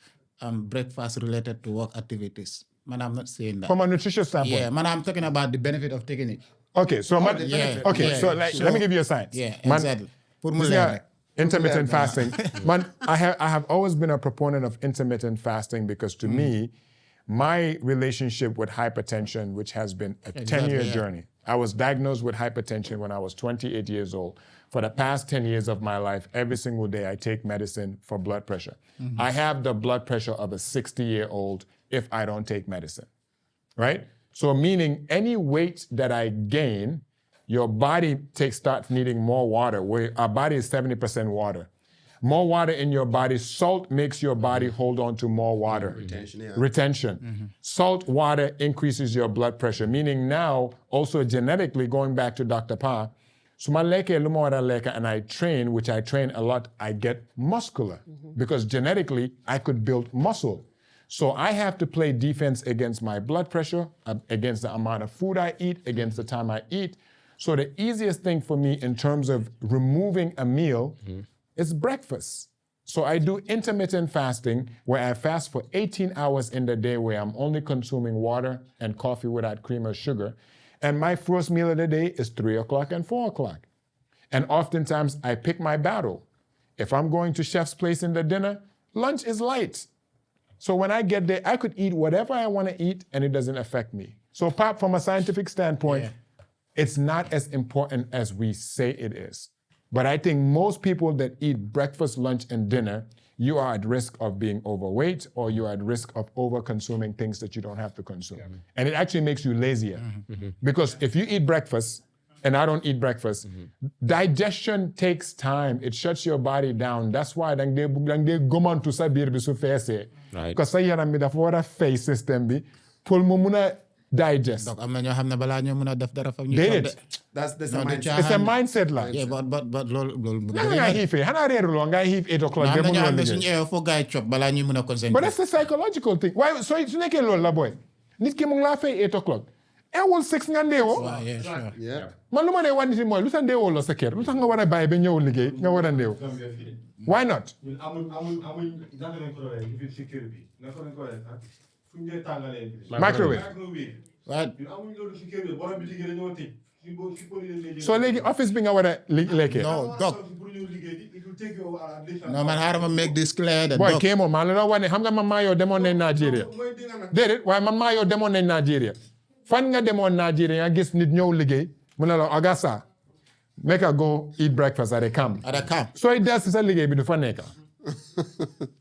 breakfast related to work activities. Man, I'm not saying that. From a nutritious standpoint. Yeah, man, I'm talking about the benefit of taking it. Okay, so yeah, okay, yeah. so let me give you a science. Yeah, Man, exactly. Pour mu gis leer nga rek. intermittent fasting. Man, I have always been a proponent of intermittent fasting because to me, my relationship with hypertension, which has been a 10-year journey. I was diagnosed with hypertension when I was 28 years old. For the past 10 years of my life, every single day I take medicine for blood pressure. I have the blood pressure of a 60-year-old if I don't take medicine, right? So meaning any weight that I gain, your body starts needing more water, where our body is 70% water. More water in your body, salt makes your body hold on to more water. Retention. Salt water increases your blood pressure, meaning now, also genetically, going back to Dr. Pa, so and I train, which I train a lot, I get muscular because genetically I could build muscle. So I have to play defense against my blood pressure, against the amount of food I eat, against the time I eat. So the easiest thing for me in terms of removing a meal is breakfast. So I do intermittent fasting where I fast for 18 hours in the day where I'm only consuming water and coffee without cream or sugar. And my first meal of the day is 3 o'clock and 4 o'clock. And oftentimes I pick my battle. If I'm going to chef's place in the dinner, lunch is light. So when I get there, I could eat whatever I want to eat and it doesn't affect me. So Pop, from a scientific standpoint, it's not as important as we say it is. But I think most people that eat breakfast, lunch, and dinner, you are at risk of being overweight or you're at risk of over-consuming things that you don't have to consume. And it actually makes you lazier. Because if you eat breakfast and I don't eat breakfast, digestion takes time. It shuts your body down. That's why they go on to sabir bi su fesse. Because sa yaram mi dafa wara fay system bi pour mu muna digest. Donc am na ñoo xam ne balaa ñoo mën a def dara fa ñu That's a No, mindset. It's a mindset la. Yeah, but loolu Naka nga xiifee xanaa reeruloo nga xiif 8 o'clock am na de ñoo mënuloo xam ne liggéey. suñu eewoo foog gaay chop balaa ñuy mën a concentrate. But that's the psychological thing. Why? So su nekkee loolu la boy. Nit ki mu ngi laa fay 8 o'clock. Ewul 6 nga ndeewoo. Yeah, sure. Yeah. Man lu ma dee wax nit yi mooy lu tax ndeewoo la sa kër lu tax nga war a bàyyi ba ñëw liggéey nga war a ndeew. Why not? ñun amuñ naka lañ ko doon si kër bi naka lañ ko doon sax fu ñu dee tàngalee bi. Microwave. Right. ñun amuñ loolu si kër bi borom bi liggéey dañoo tëj si poli liggéey. So léegi office bi nga war a lekkee. No, Doc. pour ñu liggéey it will take you at least. No, man, xaaral ma make this clear that Boy Doc. kii moom maa la doon wax ne xam nga man maa yow demoon nañ Nigeria. Déedéet waaye man maa yow demoon nañ Nigeria. Fan nga demoon Nigeria nga gis nit ñëw liggéey mu ne la Augusta make her go eat breakfast at a camp. At a camp. Sooy des si sa liggéey bi du fa nekk.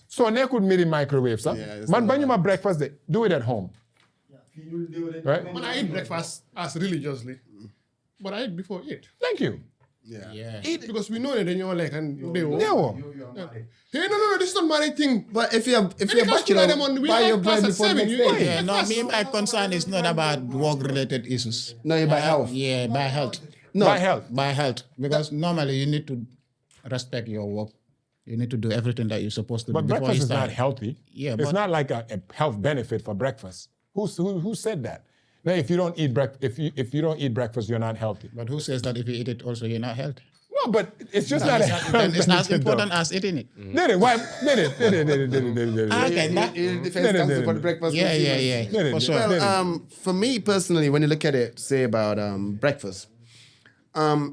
So nekkul mbiri microwave sax. Man bañu ma breakfast de do it at home. Right? When I eat breakfast as religiously, but I eat before 8. Thank you. Yeah. Eat because we know that they know like and they will. Ndeewoo. Hey, no, this is not married thing. But if you're When it comes to bachelor, them on- we buy have your bread class at before 7, next you day. eat. Yeah, no, me, my concern is not about work-related issues. No, you buy health. Yeah, by health. No. By health. By health. Because normally you need to respect your work. You need to do everything that you're supposed to But do before breakfast you is not start. healthy. Yeah, It's but- not like a health benefit for breakfast. Who said that? Now, if you don't eat if you don't eat breakfast, you're not healthy. But who says that if you eat it also you're not healthy? No, but it's just not a Then it's not as benefit, important though. as eating it. Did it? Why? Did it? Okay, that- It depends on for the breakfast. Yeah, consumers. yeah, yeah. For sure. Well, for me personally, when you look at it, say about breakfast,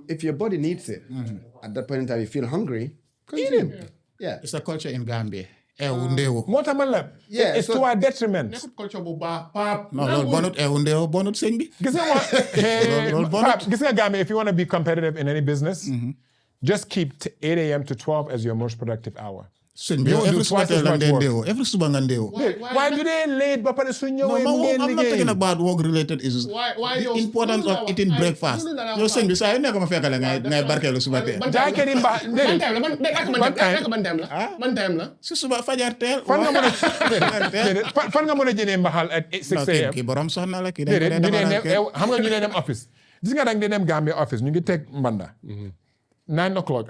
if your body needs it, at that point in time you feel hungry, consume. Yeah. It's a culture in Gambia. Ndewo. Moo tax man la. Yeah, It's so- to our detriment. Nekkut culture bu baax pap. No, loolu bonut ndewo bonut sëñ bi. Gis nga Loolu bonut. Pap, gis nga Gambia, if you want to be competitive in any business, just keep 8 a.m. to 12 as your most productive hour. Sëñ bi You yow do every suba twice as teel la much ngeen work. ndewo. Every suba nga ndewo. Why do they late ba pare su No, ñëwee mu ngeen I'm not talking liggéey? about work-related issues. Why The yow- importance of eating breakfast. Yow sëñ bi saa yu nekk ma fekk la ngay barkeelu suba teel. Jaay kër yi mbaa Man déedéet. time la man time la. Man time la. Si suba fajar teel. Fan nga mën a déedéet, fan nga mën a jëndee mbaxal at 6 a.m. Kii borom soxna la kii dañ ko déedéet dee ñu ne defaral kër. xam nga ñu ne dem office gis nga da nga dem Gambia office ñu ngi teg mbanda 9 o'clock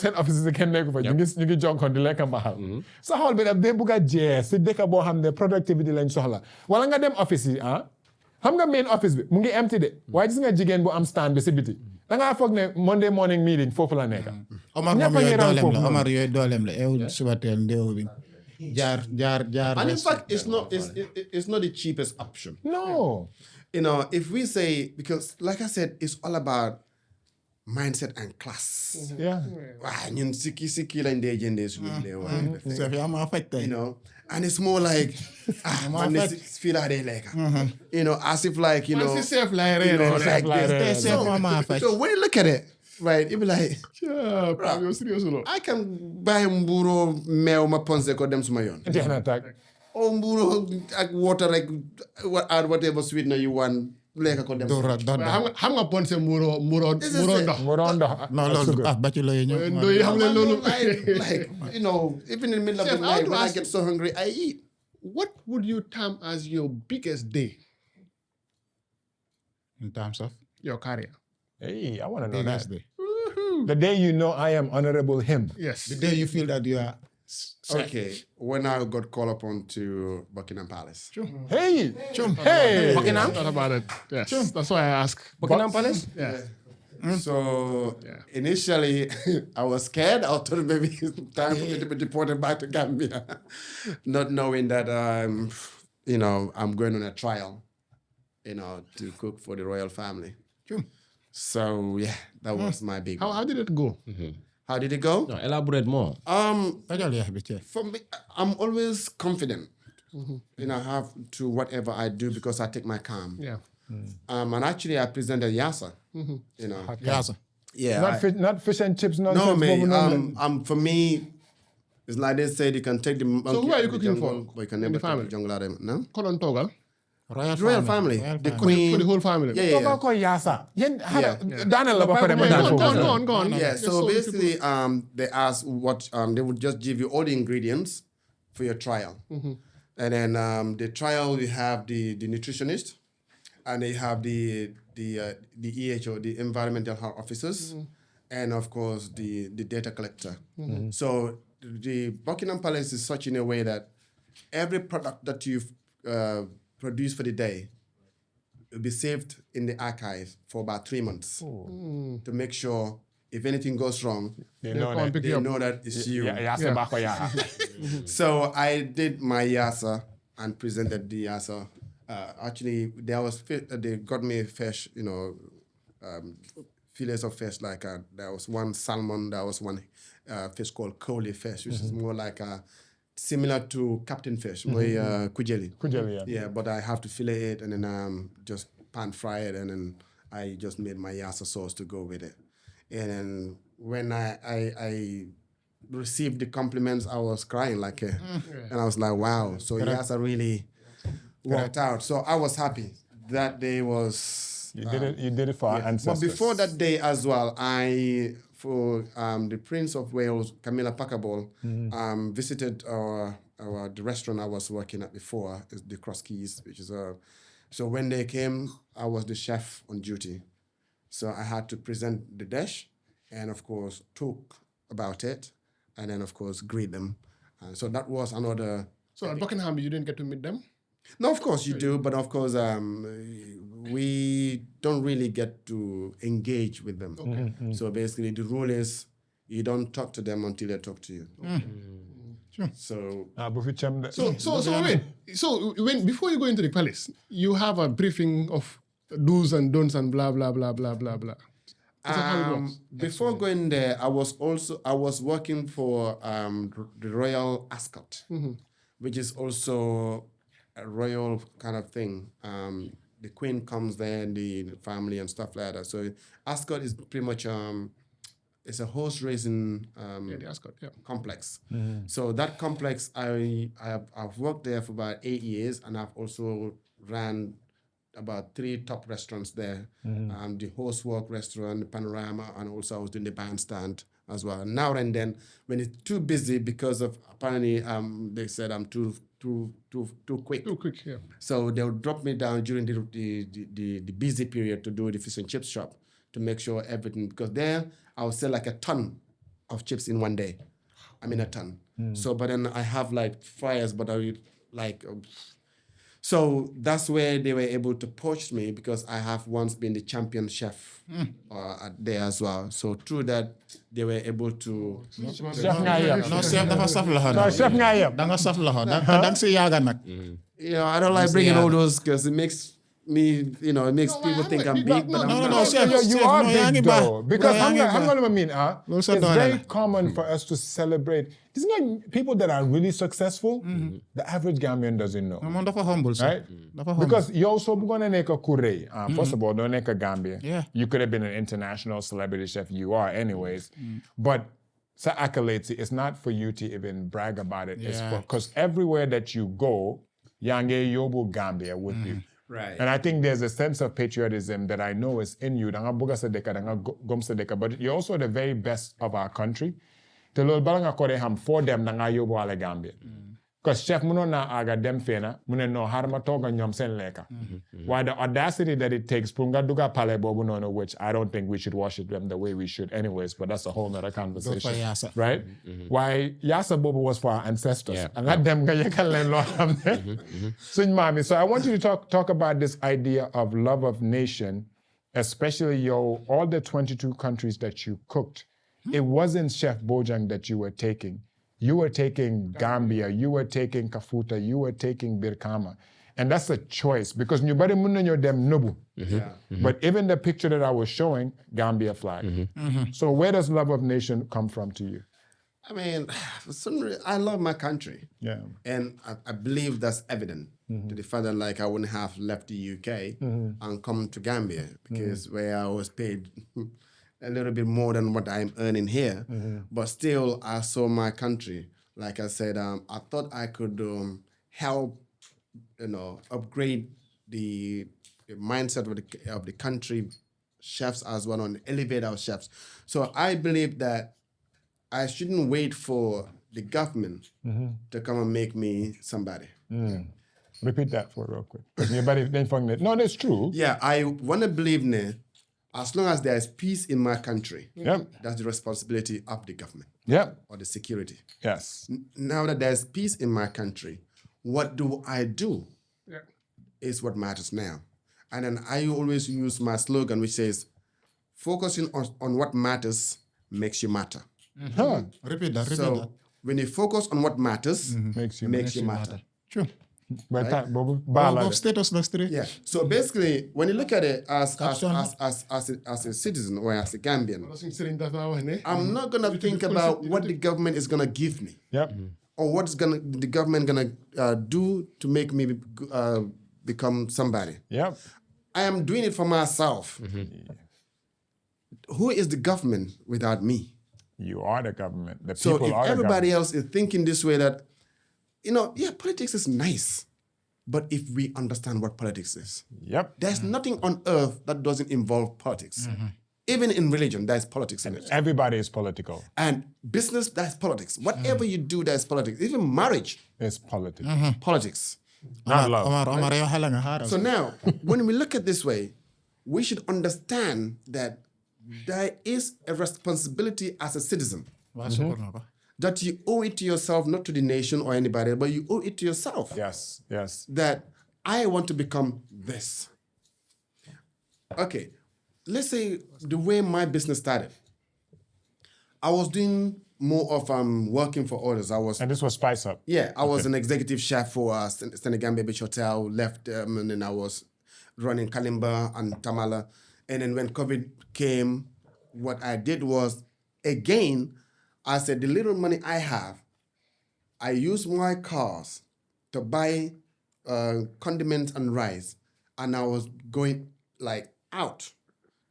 seen office yi kenn nekku fa ñu ngi jonkoon di lekk mbaxal sa xool bi daf dee bugg a jeex si dëkk boo xam ne productivity lañ soxla wala nga dem office yi xam nga main office bi mu ngi empty de waaye gis nga jigéen bu am stand bi si biti da ngaa foog ne Monday morning meeting foofu la nekk Omar ñëpp moom a ngi yooyu raw dooleem foofu la noonu. Omar yooyu dooleem la ew suba teel ndewo bi. jaar. And in fact, it's not the cheapest option. no You know, if we say, because like I said, it's all about mindset and class. Yeah. Waaw ñun sikki lañ dee jëndee suñu dee waaye. chef yaa ma faj tey. You know, and it's more like, man, this feel like they like, you know, as if like, you know, Chef like you know, right. like this. chef ma faj. So when you look at it, right, you be like, Yeah, you're serious, no? I can buy mburo meew ma ponse ko dem suma yoon. Jeex na tàkk. Or mburo ak water like add whatever sweetener you want, lekk ko dem. xam nga ponse muro ndox. Mu doon ndox. non loolu bachelor yi ñëw. Ndoy xam nga loolu. Like, you know, even in the middle of the Chef, I night want to when I ask- get so hungry, I eat. What would you term as your biggest day? in terms of Your career. Hey, I want to know biggest that. day. The day you know I am honorable him. Yes. The day you feel that you are Okay, when I got called upon to Buckingham Palace. Hey. Hey. Buckingham? Not about it. Yes. That's why I ask. Buckingham Palace? Yeah. So initially, I was scared. I thought maybe it's time for me to be deported back to Gambia, not knowing that you know, I'm going on a trial, you know, to cook for the royal family. So yeah, that was my big. How did it go? How did it go? No, elaborate more. fajal yax bi chef. For me, I'm always confident. You know, I have to whatever I do because I take my calm. Yeah. And actually, I presented Yasa. You know, yaasa. yeah. Not fish and chips No, nonsense. mate. boobu noonu For me, it's like they said, you can take the monkey. who are you out of the cooking jungle, for but you can in never the take family? the jungle out of it. No, Konon Togal. royal family, the queen, For the whole family. Yeah, Toogal ko yaasa. Yéen daaneel la ba pare ma Yeah, daan go foofu. on, go on. Yeah. Yes, So the basically, they asked what they would just give you all the ingredients for your trial, and then the trial we have the nutritionist, and they have the EHO, the environmental health officers, and of course the data collector. So the Buckingham Palace is such in a way that every product that you've produced for the day will be saved in the archive for about 3 months to make sure if anything goes wrong, They know that. pick they you up. know that it's you. Yaasa ba ko yaasa. So I did my yasa and presented the yasa. Actually, they got me fish, you know, fillets of fish. Like there was one salmon, there was one fish called Coley fish, which is more like similar to Captain Fish, kujeli. Kujeli, yeah. Yeah, but I have to fillet it and then just pan fry it, and then I just made my yasa sauce to go with it. And then when I received the compliments, I was crying like and I was like, wow. So yasa really worked out. So I was happy. That day was You did it for our but ancestors. before that day as well, for the Prince of Wales, Camilla Packable, visited the restaurant I was working at before, is the Cross Keys, which is so when they came, I was the chef on duty. So I had to present the dish and of course talk about it and then of course greet them. So that was another. So at Buckingham, you didn't get to meet them? No, of course you do, but of course we don't really get to engage with them. So basically, the rule is you don't talk to them until they talk to you. So bu fi cem de. So when before you go into the palace, you have a briefing of do's and don'ts and blah blah blah blah blah blah. Is that how it works? before going there, I was working for the Royal Ascot, which is also a royal kind of thing. The Queen comes there, and the family and stuff like that. So Ascot is pretty much it's a horse racing The Ascot, yeah. complex. So that complex, I've worked there for about 8 years, and I've also ran about 3 top restaurants there. The Horsework restaurant, the Panorama, and also I was doing the bandstand as well. Now and then, when it's too busy because of apparently they said I'm too quick. Too quick, yeah. So they'll drop me down during the busy period to do the fish and chips shop to make sure everything, because there I'll sell like a ton of chips in one day. I mean a ton. So, but then I have like fryers, but I like. So that's where they were able to poach me because I have once been the champion chef there as well. So through that, they were able to. Chef nga yem. non chef dafa saf loxo. Non chef nga yem. da nga saf loxo da nga si yaaga nag. You know, I don't like bringing all those because it makes me, you know, it makes people think I'm big, but I'm no, not. chef, you chef, are no, big yangi ba. though. Because No, yangi hang ba. on a minute, it's sa doole very la. common for us to celebrate. Isn't like people that are really successful, the average Gambian doesn't know. Moom dafa humble sax. Right? Dafa humble. Because you also going to make a kure. First of all, don't make a Gambia. Yeah. You could have been an international celebrity chef. You are anyways. But sa accolades, it's not for you to even brag about it. It's for because everywhere that you go, yange yobu Gambia with you. Right. And I think there's a sense of patriotism that I know is in you. Danga buga sa deka, danga gom sa deka. But you're also the very best of our country. Te lol balanga kore ham for them danga yobu ala Gambia. Because chef muno na aga dem fena, mune no harma toga nyom sen leka. Why the audacity that it takes, punga duga pale bobu no, which I don't think we should worship them the way we should anyways, but that's a whole nother conversation. Yasa. Right? Why Yasa bobu was for our ancestors. Yeah. And that them ga yekan len lo hamne. Suñ mami. So I want you to talk about this idea of love of nation, especially all the 22 countries that you cooked. It wasn't Chef Bojang that you were taking. You were taking Gambia, you were taking Kafuta, you were taking Birkama. And that's a choice because nobody munyo dem nubu. But even the picture that I was showing, Gambia flag. So where does love of nation come from to you? I mean, for some reason, I love my country. Yeah. And I believe that's evident to the fact that like I wouldn't have left the UK and come to Gambia because where I was paid a little bit more than what I'm earning here. But still, I saw my country. Like I said, I thought I could help, upgrade the mindset of the country chefs as well, and elevate our chefs. So I believe that I shouldn't wait for the government to come and make me somebody. Repeat that for real quick. No, that's true. Yeah, I want to believe now, as long as there is peace in my country, Yep. that's the responsibility of the government Yep. or the security. Yes. Now that there's peace in my country, what do I do is what matters now. And then I always use my slogan, which says, focusing on what matters makes you matter. Huh. Repeat that. So when you focus on what matters, Makes you matter. True. But Of status the street. Yeah. So basically, when you look at it as Caption. a citizen or as a Gambian, Sëriñ dafa wax ne. I'm not gonna think about what the government is gonna give me Yep. or what's the government gonna do to make me become somebody. Yep. I am doing it for myself. Who is the government without me? You are the government. The So people if are the everybody government. else is thinking this way, that politics is nice, but if we understand what politics is, Yep. there's nothing on earth that doesn't involve politics. Even in religion, there's politics in it. Everybody is political. And business, that's politics. Whatever you do, there's politics. Even marriage, It's politics. politics. Not love. Omar, yow xala nga xaaral. So now, when we look at this way, we should understand that there is a responsibility as a citizen Waa sukkur nga ko. that you owe it to yourself, not to the nation or anybody, but you owe it to yourself. Yes. Yes. That I want to become this. Okay, let's say the way my business started, I was doing more of working for others. And this was Spice Up. I was an executive chef for Standardization Beach Hotel, left, and then I was running Kalimba and Tamala. And then when COVID came, what I did was, again, I said, the little money I have, I use my cars to buy condiments and rice. And I was going out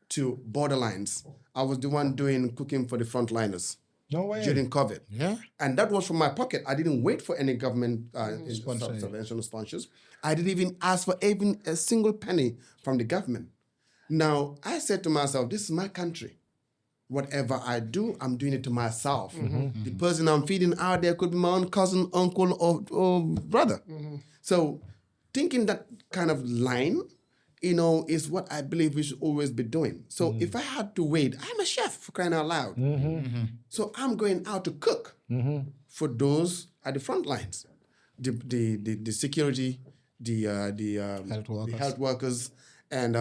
to borderlines. I was the one doing cooking for the frontliners No way. during COVID. Yeah. And that was from my pocket. I didn't wait for any government subvention sponsors. I didn't even ask for even a single penny from the government. Now, I said to myself, this is my country. Whatever I do, I'm doing it to myself. The person I'm feeding out there could be my own cousin, uncle, or brother. So thinking that kind of line, is what I believe we should always be doing. So if I had to wait, I'm a chef, for crying out loud. So I'm going out to cook for those at the front lines, the security, the health workers, and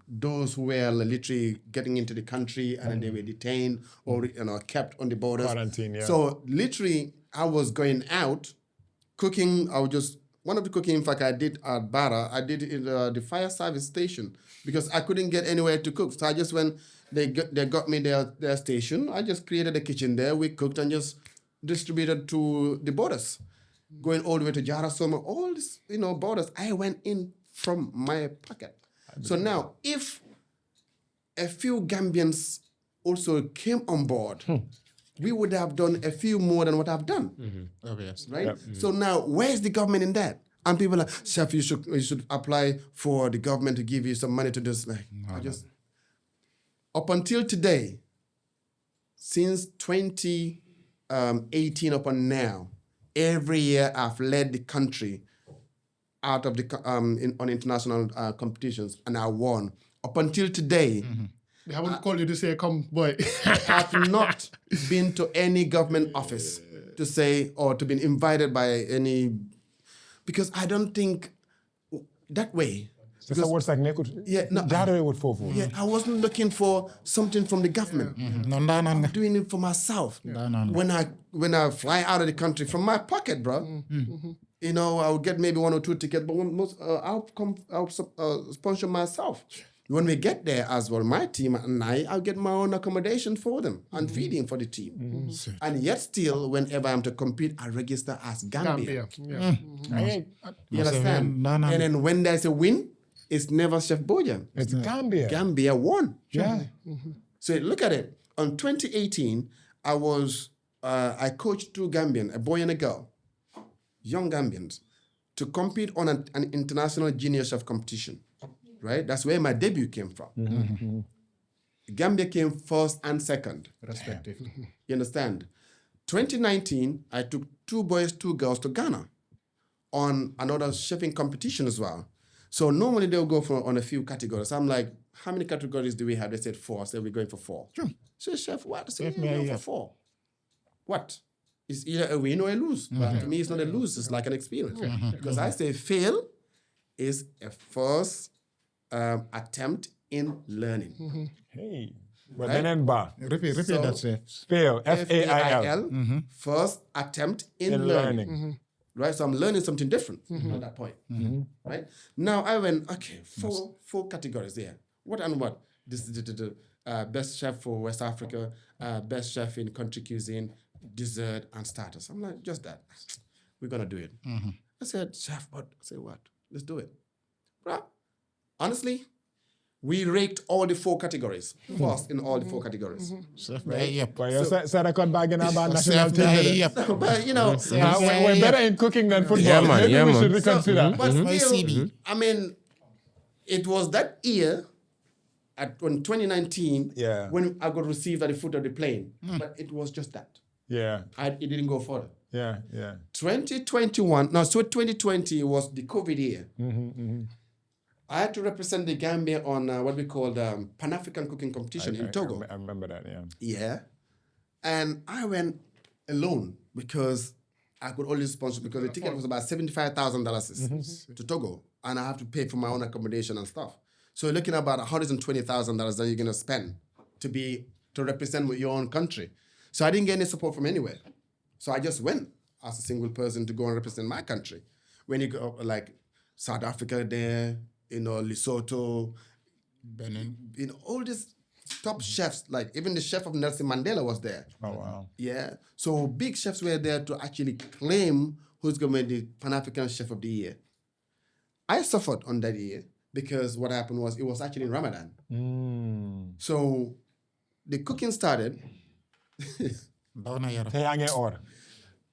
those who were literally getting into the country and then they were detained or kept on the borders. Quarantine, yeah. So literally, I was going out cooking. I would just one of the cooking, in fact, I did at Barra, I did it in the fire service station because I couldn't get anywhere to cook. So I just went, they got me their station. I just created a kitchen there. We cooked and just distributed to the borders, going all the way to Jarasoma, all this, borders. I went in from my pocket. So now, if a few Gambians also came on board, we would have done a few more than what I've done. Obvious. Right? So now, where's the government in that? And people are like, Chef, you should apply for the government to give you some money to do this. Like, up until today, since 2018 up on now, every year I've led the country out of the on international competitions, and I won. Up until today, They haven't called you to say, come, boy. I've not been to any government office to say or to be invited by any, because I don't think that way. It's a word like I wasn't looking for something from the government. I'm doing it for myself. When I fly out of the country from my pocket, bro, I'll get maybe 1 or 2 tickets, but I'll sponsor myself. When we get there as well, my team and I'll get my own accommodation for them and feeding for the team. And yet still, whenever I'm to compete, I register as Gambia. You understand? And then when there's a win, it's never Chef Bojang. It's Gambia. Gambia won. Yeah. So look at it. On 2018, I coached 2 Gambian, a boy and a girl, young Gambians, to compete on an international junior chef competition. Right? That's where my debut came from. Gambia came first and second, respectively. You understand? 2019, I took 2 boys, 2 girls to Ghana on another chefing competition as well. So normally they'll go on a few categories. I'm like, how many categories do we have? They said 4. I said, we're going for 4. Sure. So chef, what? I said, we're going for 4. What? It's either a win or a lose. But to me, it's not a lose. It's like an experience. Because I say fail is a first attempt in learning. Hey. But then Repeat that, Chef. fail. F-A-I-L. First attempt in learning. Right? So I'm learning something different at that point. Right? Now I went, okay, 4 categories there. What and what? This is the best chef for West Africa, best chef in country cuisine, dessert, and starters. I'm like, just that. We're going to do it. I said, Chef, what? I said, what? Let's do it. Right? Honestly, we raked all the 4 categories. First in all the 4 categories. Right? But you said I could bag in about national team. But, we're better in cooking than football. Yeah, man. Maybe we should reconsider. But still, I mean, it was that year, in 2019, when I got received at the foot of the plane. But it was just that. Yeah. It didn't go further. Yeah. 2020 was the COVID year. I had to represent the Gambia on what we call the Pan-African Cooking Competition in Togo. I remember that, yeah. Yeah. And I went alone because I could only sponsor, because the ticket was about $75,000 to Togo. And I have to pay for my own accommodation and stuff. So you're looking at about $120,000 that you're going to spend to represent your own country. So I didn't get any support from anywhere. So I just went as a single person to go and represent my country. When you go like South Africa there, Lesotho, Benin. All these top chefs, like even the chef of Nelson Mandela was there. Oh, wow. Yeah. So big chefs were there to actually claim who's going to be the Pan-African Chef of the Year. I suffered on that year because what happened was it was actually in Ramadan. So the cooking started.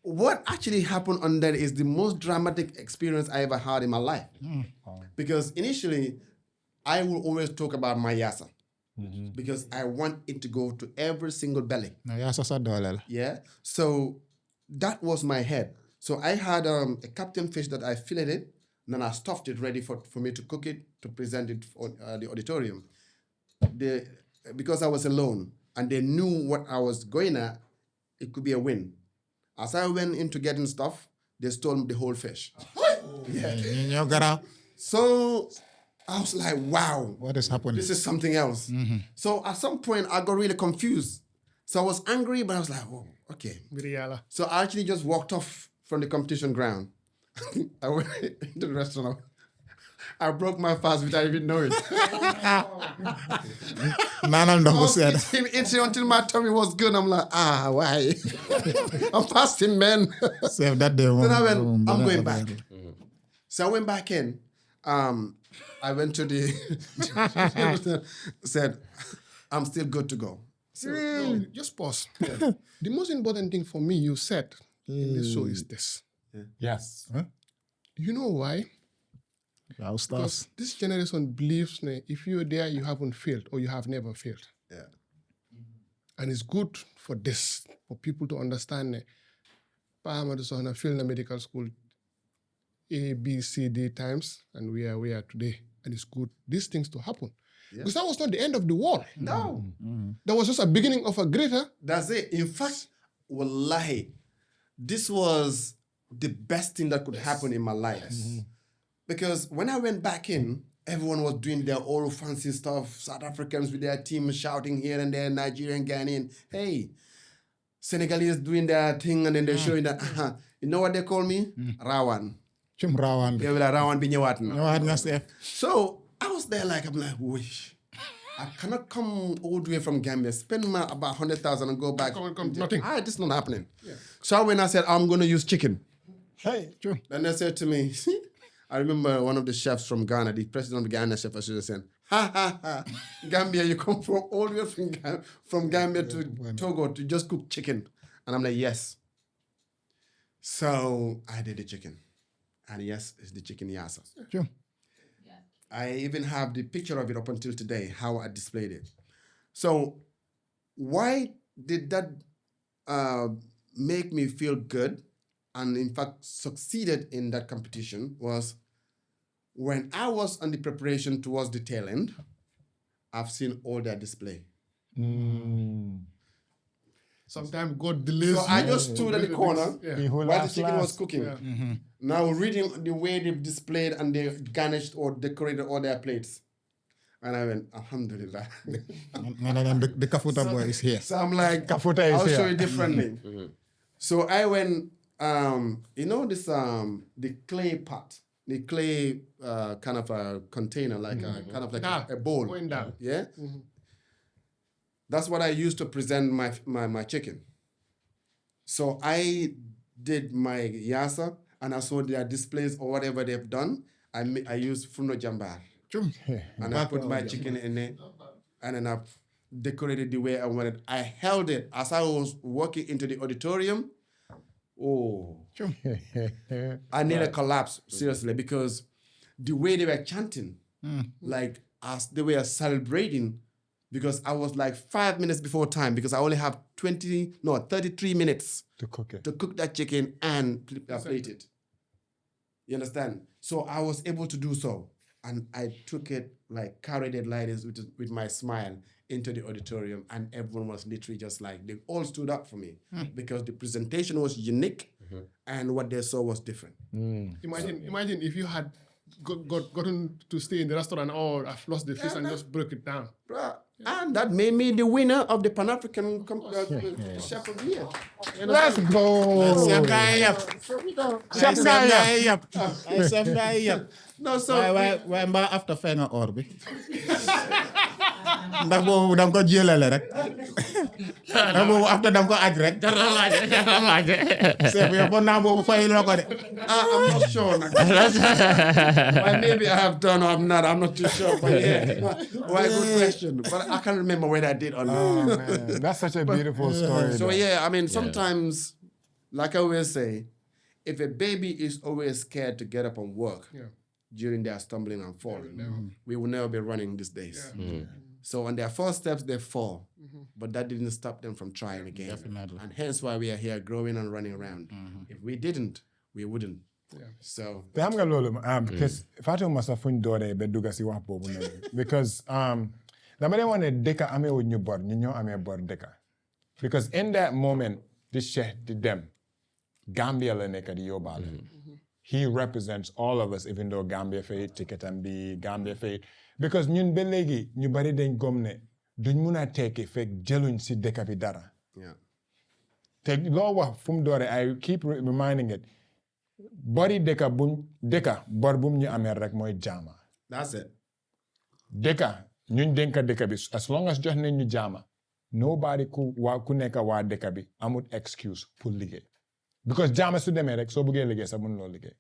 What actually happened on that is the most dramatic experience I ever had in my life. Because initially, I will always talk about my yassa. Because I want it to go to every single belly. Yeah. So that was my head. So I had a captain fish that I filleted, and then I stuffed it ready for me to cook it, to present it on the auditorium. Because I was alone, and they knew what I was going at, it could be a win. As I went into getting stuff, they stole the whole fish. So I was like, wow. What is happening? This is something else. So at some point, I got really confused. So I was angry, but I was like, oh, okay. Viriala. So I actually just walked off from the competition ground. I went into the restaurant. I broke my fast without even knowing. Naanal ndox I bu was sedd. eating until my tummy was good. I'm like, why? I'm fasting, man. Chef that day moom. Then I went, moom I'm beneen going affaire back. la. So I went back in. I went to the said, I'm still good to go. So, No, just pause. The most important thing for me, you said in this show is this. Yes. You know why? Waaw, Stas. Because this generation believes that if you're there, you haven't failed or you have never failed. Yeah. And it's good for this, for people to understand that Pahamadu Sohna failed in medical school A, B, C, D times, and we are today. And it's good, these things to happen. Because that was not the end of the world. No. That was just a beginning of a greater. That's it. In fact, wallahi, this was the best thing that could happen in my life. Because when I went back in, everyone was doing their old fancy stuff. South Africans with their team shouting here and there, Nigerian, Ghanaian. Hey, Senegalese doing their thing, and then they're showing that, you know what they call me? Rawan. Cum raawaan bi. They were like, Rawan bi ñëwaat na. Ñëwaat nga chef. So I was there I'm like, wish. I cannot come all the way from Gambia, spend about 100,000 and go back. Nothing. This is not happening. So when I said, I'm going to use chicken. Hey. Then they said to me, I remember one of the chefs from Ghana, the president of the Ghana Chef Association, said, Gambia, you come from all the way from Gambia to Togo to just cook chicken. And I'm like, yes. So I did the chicken. And yes, it's the chicken yassa. Cum. I even have the picture of it up until today, how I displayed it. So why did that make me feel good and in fact succeeded in that competition was when I was on the preparation towards the tail end, I've seen all their display. Sometimes God delays. So I just stood at the corner He who while the laughs chicken was last. cooking. Now reading the way they've displayed and they garnished or decorated all their plates. And I went, Alhamdulillah. Nga ne leen the Kafuta boy is here. So I'm like, Kafuta is I'll show here. you differently. So I went, you know this, the clay pot, the clay kind of a container, like a kind of like a bowl. Going down. Yeah? That's what I used to present my chicken. So I did my yassa and I saw their displays or whatever they've done. I used Funo Jambare. And I put my chicken in it and then I decorated the way I wanted. I held it as I was walking into the auditorium. Oh, I nearly collapsed, seriously, because the way they were chanting, like as they were celebrating, because I was like 5 minutes before time because I only have 33 minutes To cook it. to cook that chicken and plate it. You understand? So I was able to do so. And I took it, like carried it like this with my smile into the auditorium. And everyone was literally just like, they all stood up for me because the presentation was unique and what they saw was different. Imagine if you had gotten to stay in the restaurant or I've lost the fish and just broke it down. Bruh. And that made me the winner of the Pan-African Chef of the Year. Let's go. Chef guy yap. Chef guy yap. Ay chef guy yap. No, so Waaye mbaa after fay nga or bi. Ndax boobu danga ko jëlale rek. Ndax boobu after danga ko aj rek. Chef yow bon naa boobu fay loo ko de. I'm not sure. Well, maybe I have done or I'm not. I'm not too sure. But yeah, well, good question. But I can't remember whether I did or not. Oh, man. That's such a beautiful story. So though. yeah, I mean, sometimes, like I always say, if a baby is always scared to get up and work during their stumbling and falling, we will never be running these days. So on their first steps, they fall. But that didn't stop them from trying again. Definitely. And hence why we are here growing and running around. If we didn't, we wouldn't. So te xam nga loolu because Fatou Massa fuñ dooree ba dugga si wax boobu noonu because dama dee wane dëkka amee wu ñu bor ñu ñoo amee bor dëkka because in that moment this Cheikh di dem Gambia la nekk di yóbbaale he represents all of us even though Gambia fay ticketam bi Gambia fay because ñun ba léegi ñu bari dañ gom ne duñ mun a tekki fekk jëluñ si dëkka bi dara yeah. te loo wax fu mu dooree I keep reminding it bori deka bor bum ñu amee rek mooy jaama. That's it. Deka ñun dénka deka bi as long as jox nañ ñu jaama nobody ku nekk waa deka bi amul excuse pour liggéey because jaama su demee rek soo bëggee liggéey sax mënuloo liggéey.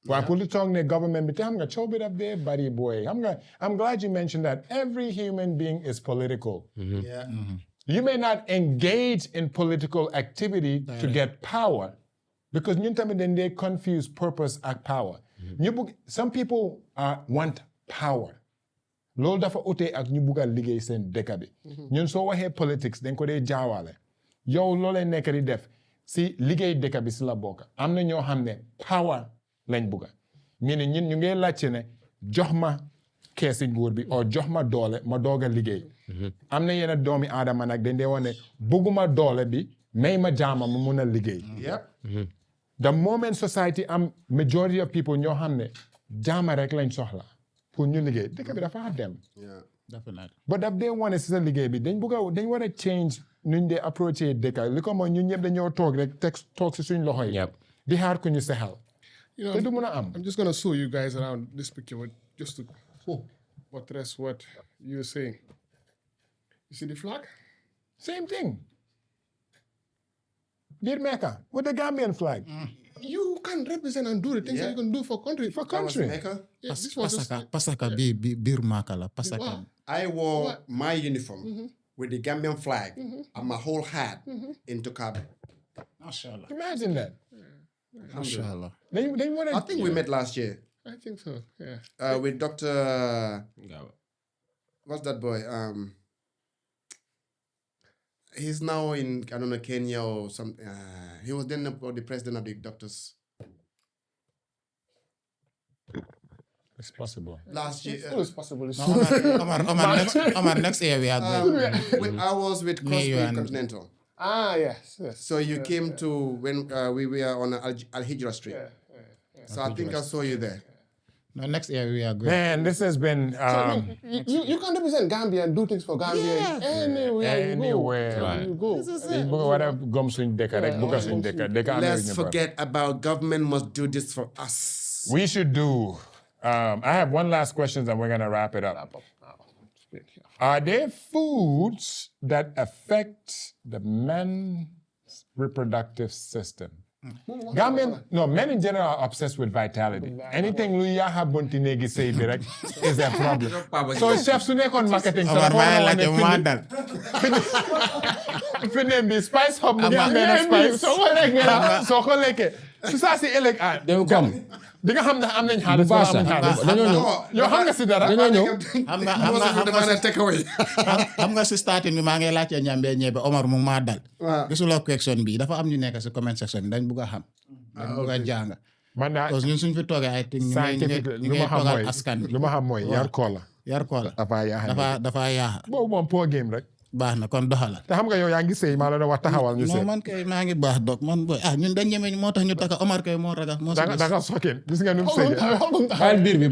waaye pour lu toog ne government bi te xam nga coow bi daf dee bari booy xam nga I'm glad you mentioned that every human being is political. Yeah. You may not engage in political activity to get power because ñun tamit dañ dee confuse purpose ak power. Some people want power. Loolu dafa ute ak ñu bugg a liggéey seen dëkk bi. ñun soo waxee politics dañ ko dee jaawaale. yow loolee nekk di def si liggéey dëkk bi si la bokk. am na ñoo xam ne power lañ bugga. ñun ñu ngi laajte ne jox ma keesi nguur bi o jox ma doole ma doog a liggéey. am na yenn doomi aadama nag dañ dee wax ne bugguma doole bi may ma jaama ma mun a liggéey. The moment society am majority of people ñoo xam ne jaama rek lañ soxla pour ñu liggéey dëkk bi dafa dem. Definitely. but daf dee wane si sa liggéey bi dañ war a change nuñ dee approché dëkk li ko mooy ñun ñëpp dañoo toog rek toog si suñ loxo yi. di xaar ku ñu sexal. te du mun a am. I'm just gonna show you guys around this picture just to buttress what you're saying. You see the flag? Same thing. Dear Mecca, with the Gambian flag. You can represent and do the things that you can do for country. For country. Yeah, this was just, Pasaka bir maka la pasaka. I wore my uniform with the Gambian flag and my whole hat into Campeh. Mashallah. Imagine that. Mashallah. They want I think we met last year I think so. Yeah. with Dr. What's that boy? He's now in, I don't know, Kenya or something. He was then the president of the doctors It's possible. last year. It's possible. It's Omar, next year we are going. I was with Crosby and- Continental. yes. So you came to when we were on Al Hijra Street. So I think I saw you there. No, next year we are going. Man, this has been You can represent Gambia and do things for Gambia anywhere you go. whatever gum swing deka rek buga swing deka Let's forget about government must do this for us. We should do I have one last question and we're going to wrap it up. Are there foods that affect the men's reproductive system? Men in general are obsessed with vitality. Anything lu ya habonti negi say direct is a problem. So chef su nekon marketing Omar may la ke madal. Finem bi spice hub mu ngi am benn spice so ko lekke su saa si ëllëg Dem kom. di nga xam ne am nañ xaalis wala amuñ xaalis dañoo ñëw. yow xam nga si dara xam nga si starting bi maa ngi laajte ñambe ñebe Omar mu maa dal. Gisuloo question bi dafa am ñu nekk si comment section bi dañ bugg a xam. dañ bugg a jàng. man naa parce que ñun suñ fi toogee ay ting ñu ngay toogal askan bi. lu ma xam mooy yar koola Yar ko la. dafa yaaxa. boobu moom po game rek baax na kon doxala. te xam nga yow yaa ngi sëy maa la doon wax taxawal ñu sëy non man kay maa ngi baax dog man boy ñun dañ ñeme moo tax ñu taka Omar kay moo ragal moo si da nga sokkeen gis nga nu mu sëy Baal biir bi.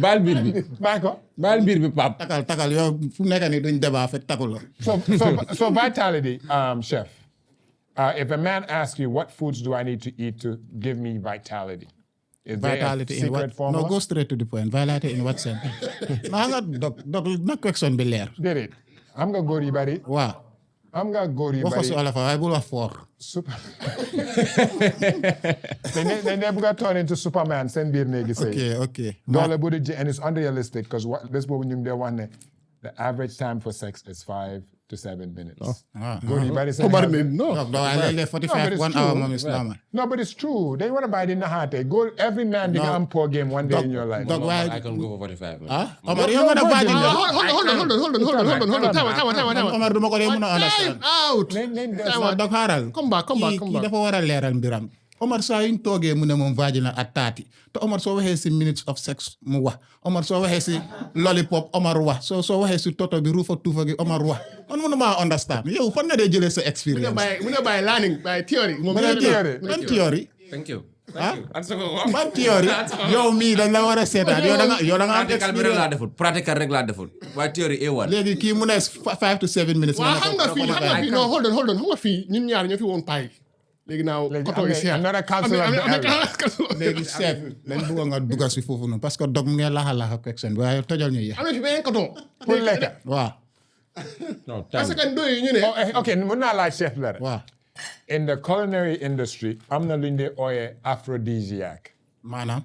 bàyyi ko Baal biir bi Pape. takal yow fu nekk nii duñ débat fekk takul la. so vitality chef if a man asks you what foods do I need to eat to give me vitality, is Vitality there a in what? secret formula? No, go straight to the point. Vitality in what sense? Maa nga dog na question bi leer. déedéet am nga góor yu bari waaw. am nga góor yu wax ko si bari olof waaye bul wax foor. super dañ ne bëgg a turn into Superman seen biir néegi sëy ok. doole bu di and it's unrealistic because bés boobu ñu ngi dee wax ne the average time for sex is 5 to 7 minutes. Góor yu bari seen dog waaye léeg-léeg 45 1 hour moom is normal. no but it's true dañ war a bàyyi di naxaate góor every man di nga am poor game one day in your life. dog waaye I can go for 45 minutes. Omar yow nga def baaji nga. Hold on. Time. Omar duma ko dee mën a understand. Out. waaw dog xaaral. Come back. Kii dafa war a leeral mbiram. Omar saa yuñ toogee mu ne moom vagina at 30 te Omar soo waxee si minutes of sex mu wax Omar soo waxee si lollipop Omar wax soo waxee si toto bi ruufa tuufa gi Omar wax man mënuma understand yow fan nga dee jëlee sa experience. Mu ne by learning by theory. man theory. Thank you. man theory yow mii dañ la war a seetaan yow da nga am practical bi rek laa deful practical rek laa deful waaye théorie A1. léegi kii mu ne 5 to 7 minutes. waaw xam nga fii no hold on xam nga fii ñun ñaar ñoo fi woon payi léegi now Léegi koto is here. another council of the area. léegi chef dañ bëgg nga dugga si foofu noonu parce que dog mu ngi laxa question bi waaye tojal ñu am na fi beneen koto. Pour lekka. waaw non parce que ndoy yi ñu ne. Oh, okay, mën naa laaj chef dara. waaw In the culinary industry, am na lu ñu dee ooyee aphrodisiac. maanaam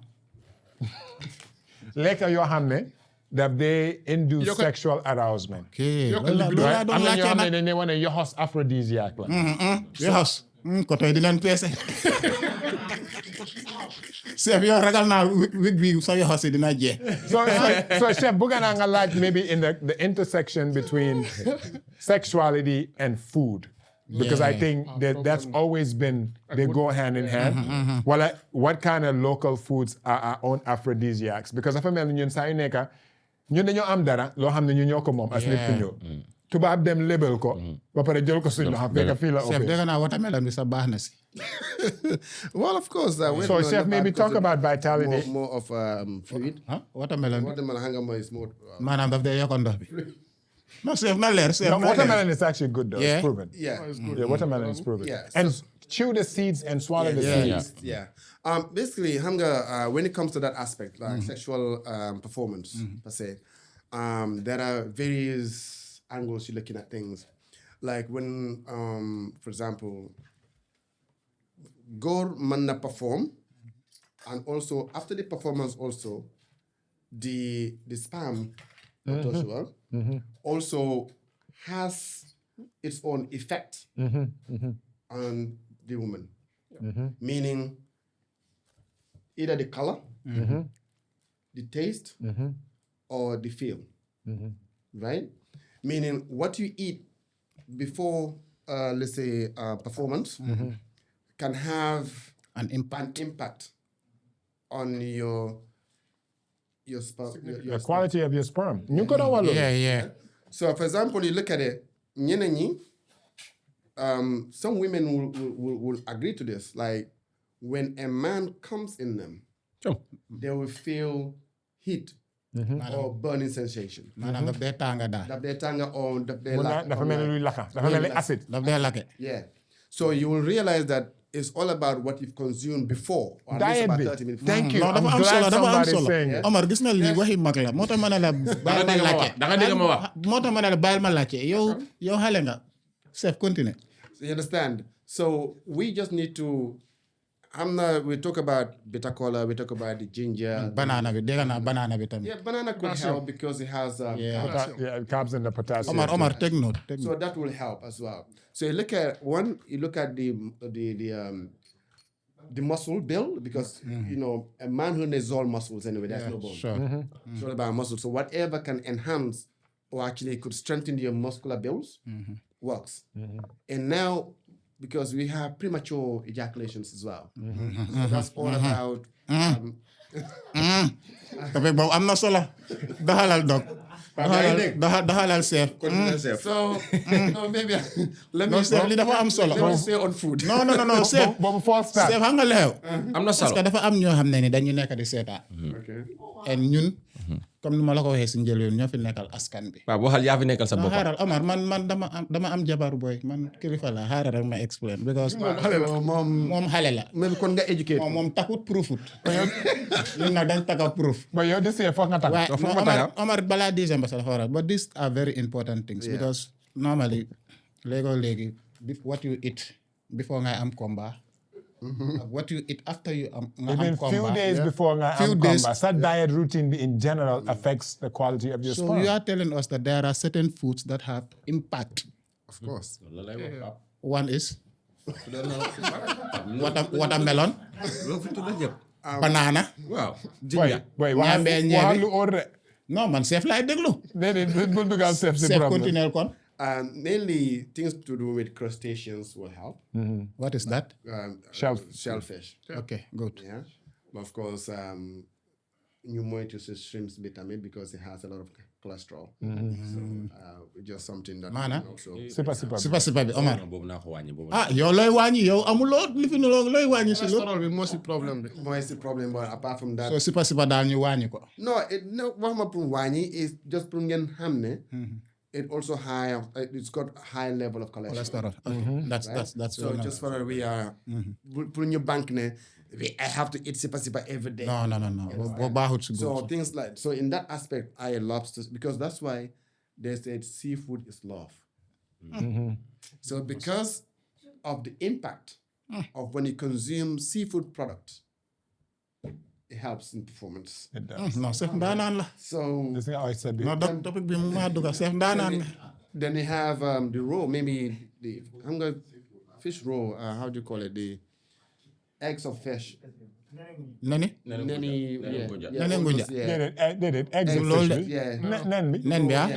Lekka yoo xam ne daf dee induce sexual arousement. kii Yokk loolu libido. laa doon Am na ñoo laajte xam ne nag dañ ne wane yoxos aphrodisiac la. yoxos ko toy dinañ peese chef yow ragal naa wig bi sa yoxos yi dina jeex So chef, bëgg naa nga laaj maybe in the intersection between sexuality and food. Because I think that's always been, they go hand in hand. Well, what kind of local foods are our own aphrodisiacs? Because dafa mel ni ñun saa yu nekk ñun dañoo am dara loo xam ne ñu ñoo ko moom as nit ku ñëw. Tubaab dem label ko ba pare jël ko suñu loxo fekk fii la chef ëppee. dégg naa watermelon bi sa baax na si Well, of course. So chef, maybe talk about vitality. More of fluid. watermelon bi Watermelon hangama is more. maanaam daf dee yokk ndox bi non chef na leer chef No, na leer watermelon is actually good though. Yeah. It's proven. Yeah. Yeah, watermelon is proven. Yeah, And chew the seeds and swallow the seeds. Yeah. Basically, hunger, when it comes to that aspect, like sexual performance, per se, there are various angles you're looking at things. Like when, for example, Gore manna perform, and also after the performance, also the sperm also has its own effect on the woman, meaning either the color, the taste, or the feel, right? Meaning what you eat before, let's say, performance can have an impact impact on your sperm. The quality of your sperm. You could have yeah So, for example, you look at it, some women will agree to this. Like, when a man comes in them, they will feel heat or burning sensation. maanaam daf dee tànga daal Daf dee tànga or daf dee dafa mel ni luy laka dafa mel ni acid. daf dee lakke Yeah. So you will realize that it's all about what you've consumed before. Or at least Diet about bi. 30 minutes. Thank you. non I'm dafa am glad solo dafa am somebody's solo saying it. Omar gis nga lii waxi mag la moo tax ma ne la bàyyil ma laajte da nga dégg ma wax moo tax ma ne la bàyyil ma laajte yow xale nga chef continue So you understand? So we just need to. We talk about bitter cola, we talk about the ginger. banana bi dégg naa banana bi tamit Yeah, banana could help because it has calcium. Yeah, carbs and the potassium. Omar take note So that will help as well. So you look at the muscle build because a man who needs all muscles anyway, there's no bone. sure It's all about muscle. So whatever can enhance or actually could strengthen your muscular builds works. And now, because we have premature ejaculations as well, so that's all about. dafay boobu am na solo doxalal dog doxalal chef So maybe let me non chef li dafa am solo let me stay on food. non chef Boobu false start. chef xam nga leew am na parce salo que dafa am ñoo xam ne ni dañu nekk di seetaan Okay. et ñun comme ni ma la ko waxee si njëlbeen ñoo fi nekkal askan bi waaw waxal yaa fi nekkal sa bopp xaaral Omar man dama am jabar boy man kilifa la xaaral rek ma explain because moom xale la Maybe kon nga educate. moom takut proofut ñun nag dañ taka proof But yow this year foog nga waaye takk. Foog nga takk. Omar balaa December sax dafa war a but these are very important things because normally léegi what you eat before ngay am combat ak what you eat after you nga am Even combat few days before nga Few am days. combat. That diet routine in general affects the quality of your so sperm. you are telling us that there are certain foods that have impact Of course. loolu lay wax Pape one is watermelon loolu fi tudd yëpp banana waaw Boy, Ñambe, ñebe. waxal lu óor de. non man chef laay déglu Déedéet bul dugal chef si chef problème. continuer kon Mainly things to do with crustaceans will help. what is that Shellfish. okay good Yeah. But of course, you might use shrimp's vitamin because it has a lot of cholesterol. So just something that Mana? also. sipa bi Omar boobu naa ko wàññi boobu yow looy wàññi yow amuloo li fi nuloo looy wàññi si lu Cholesterol bi moo si problème bi. More is the problem, but apart from that, so sipa daal ñu wàññi ko no, what my wani is just bringing hamne. it also it's got high level of cholesterol. Cholesterol. Okay. That's So just for that we are putting your bank ne, I have to eat sipa every day. No. Bo baaxut si So góor. things like in that aspect, I lobsters because that's why they said seafood is love. So because of the impact of when you consume seafood products, it helps in performance. It does. Non chef ndaanaan la. So This is how I said it. Non topic bi mu maa dugga chef ndaanaan la. then you have the roe, maybe the fish roe. How do you call it? The eggs of fish. Nani? Neni Ngunja. Did it? Eggs and loolu fish. de- Yeah. Nen bi ah.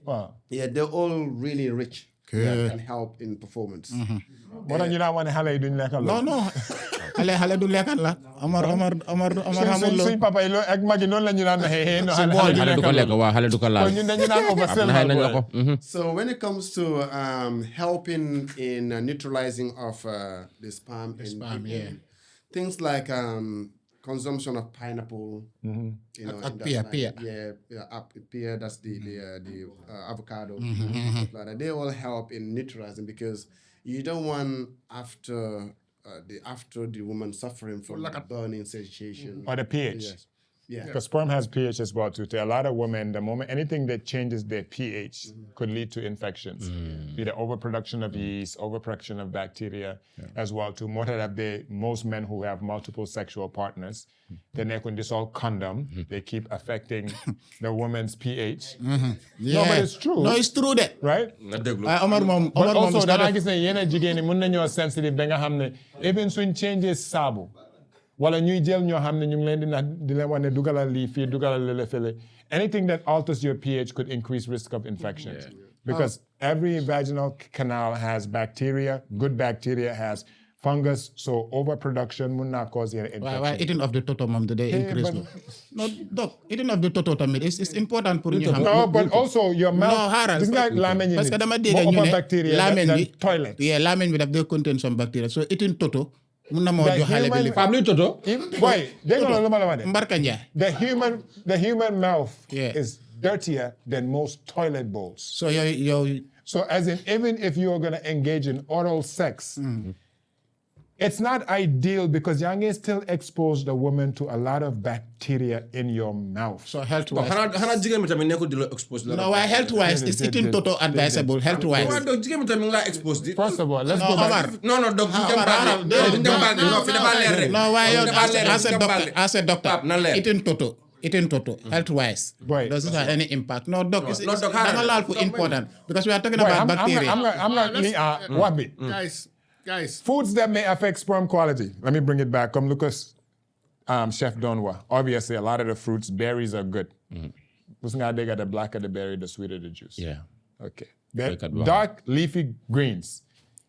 Wow. Yeah, they're all really rich. That can help in performance. Moo tax ñu daan wane xale yi duñ lekk loolu. Non. Xale du lekkat la. Omar xamul loolu. suñ papa yi loolu ak mag yi noonu la ñu daan waxee no xale du ko lekk waaw xale du ko laal. kon ñun dañu daan oversell nañ la ko. So when it comes to helping in neutralizing of the sperm, things like consumption of pineapple, you know, Ak in that pear, line. pear. Pear. That's the avocado. Stuff like that. They all help in neutralizing because you don't want after the woman suffering from burning sensation or the pH. Yes. Yeah. Because sperm has pH as well too. To a lot of women, the moment anything that changes their pH could lead to infections. Either overproduction of yeast, overproduction of bacteria as well too. More than most men who have multiple sexual partners, then they can dissolve condom. They keep affecting the woman's pH. No, but it's true. No, it's true de. Right? nga déglu. Omar moom But also, is da not nga gis ne yenn jigéen ñi mën nañoo sensitive ba nga xam ne even suñ changes saabu wala ñuy jël ñoo xam ne ñu ngi leen di leen wax ne dugalal lii fii dugalal lële fële. Anything that alters your pH could increase risk of infections. Because every vaginal canal has bacteria. Good bacteria has fungus. So overproduction mun naa cause yenn infection. waaye eating of the toto moom day increase but- no doc eating of the toto tamit it's important pour ñu xam. No, but also your mouth. No, xaaral. Gis nga laameñ yi parce que nit, dama dégg moo ñu ëppa ne bacteria laameñ than bi toilet. laameñ bi daf day contain some bacteria so eating toto mun na moo The jox xale bi li Pape luy toto. Boy, dégg nga lu ma la wax de. Mbarka Njaay. The human mouth Yeah. is dirtier than most toilet bowls. So yow So as in, even if you're going to engage in oral sex, it's not ideal because yaa ngi still expose the woman to a lot of bacteria in your mouth. so health bon wise. xanaa jigéen mi tamit nekkul di la expose. No, waaye health wise is eating toto advisable health waaw wise. donc jigéen mi tamit mi ngi laa expose di. First of all, let's No, go back. Omar. non donc duñ dem baal de. déedéet, duñ dem baal de non fi dafa leer rek. No, waaye yow Dafa leer rek, as a duñ dem baal doctor de. as a doctor Pape, na leer. eating toto health wise Boy. does it have any impact? No doc it's doc, danga laal fu important because we are talking Boy, about I'm bacteria. not what be? Guys, Foods that may affect sperm quality. Let me bring it back. Come Lucas, Chef Donwa. Obviously, a lot of the fruits, berries are good. The blacker the berry, the sweeter the juice. Yeah. Okay. Look at wow. Dark leafy greens,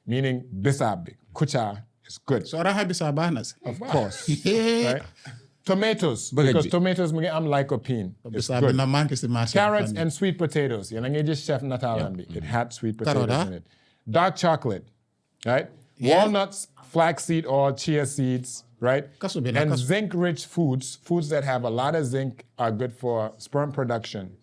meaning bisabi, kucha is good. So raxa bi sa baax na si. Of course. Right? Tomatoes, because tomatoes I'm lycopene. It's Bisa good. bi na manqué si marché. Carrots and sweet potatoes. You know, just chef natalambi. It had sweet potatoes Carrot, in it. Dark chocolate, right? Walnuts, flaxseed oil, chia seeds, right? Kasu bi na And kasu. zinc-rich foods that have a lot of zinc are good for sperm production.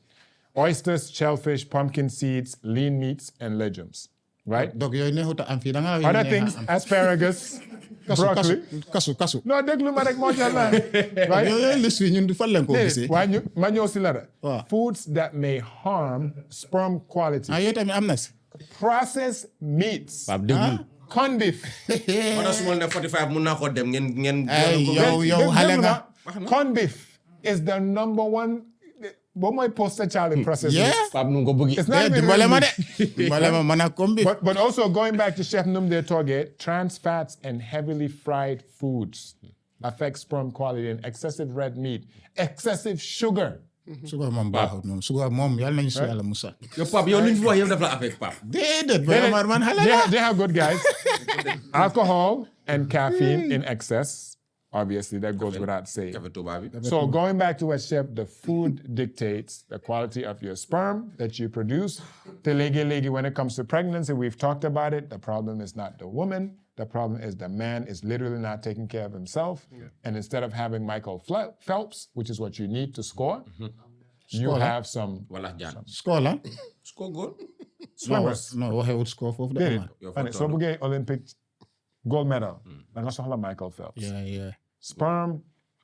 Oysters, shellfish, pumpkin seeds, lean meats, and legumes, right? Donc yooyu neexut a am fii danga Other things, asparagus, broccoli. kasu. No, déglu ma rek moo ca la, right? Yooyu liste fii ñun fan lañ ko gisee. Waaye ma ñëw si la de. Waaw. Foods that may harm sperm quality. Yooyu tamit am na si. Processed meats. Pape déglu. Corned beef. Wala su ma ne 45 mun naa ko dem ngeen. Ay yow xale nga. Corned beef is the number one. What my poster child in processed Yeah. meats. Pape nu ko bëgg. It's not even Dimbale ma red de. meat. Dimbale ma man a kombi. But also going back to Chef Numde Toge, trans fats and heavily fried foods affect sperm quality and excessive red meat, excessive sugar. Sugar moom baaxut moom sugar moom yàlla nañu si yàlla musal. yow Pape yow li ñu fi wax yëpp daf la affect Pape. Déedéet ba Omar man xale la. They have good guys. Alcohol and caffeine in excess, obviously that goes without saying. Café Touba bi. So going back to what Chef, the food dictates the quality of your sperm that you produce. The legi, when it comes to pregnancy, we've talked about it. The problem is not the woman. The problem is the man is literally not taking care of himself. And instead of having Michael Phelps, which is what you need to score, you have some wala jaan score la. score goal swimmers. No, waxewut score foofu de Déedéet. Omar. yow Fane, fa soo toll. bëggee Olympic gold medal, da nga soxla Michael Phelps. Yeah. Sperm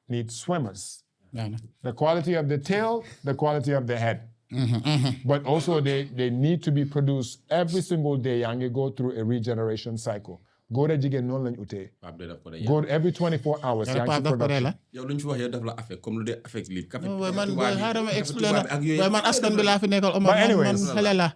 needs swimmers. Yeah. The quality of the tail, the quality of the head. But also they need to be produced every single day and you go through a regeneration cycle. Go to jigéen noonu lañ utee. Pape de daf ko de Go every 24 hours. Yàlla yaa ngi ci Pape daf ko dee la. production. yow lu ñu fi wax yow daf la affect comme lu dee affect lii café Boy man tubaab boy bi- xaaral ma café explain tubaab bi ak yooyu boy man askan bi laa fi nekkal Omar But man anyways, xale la.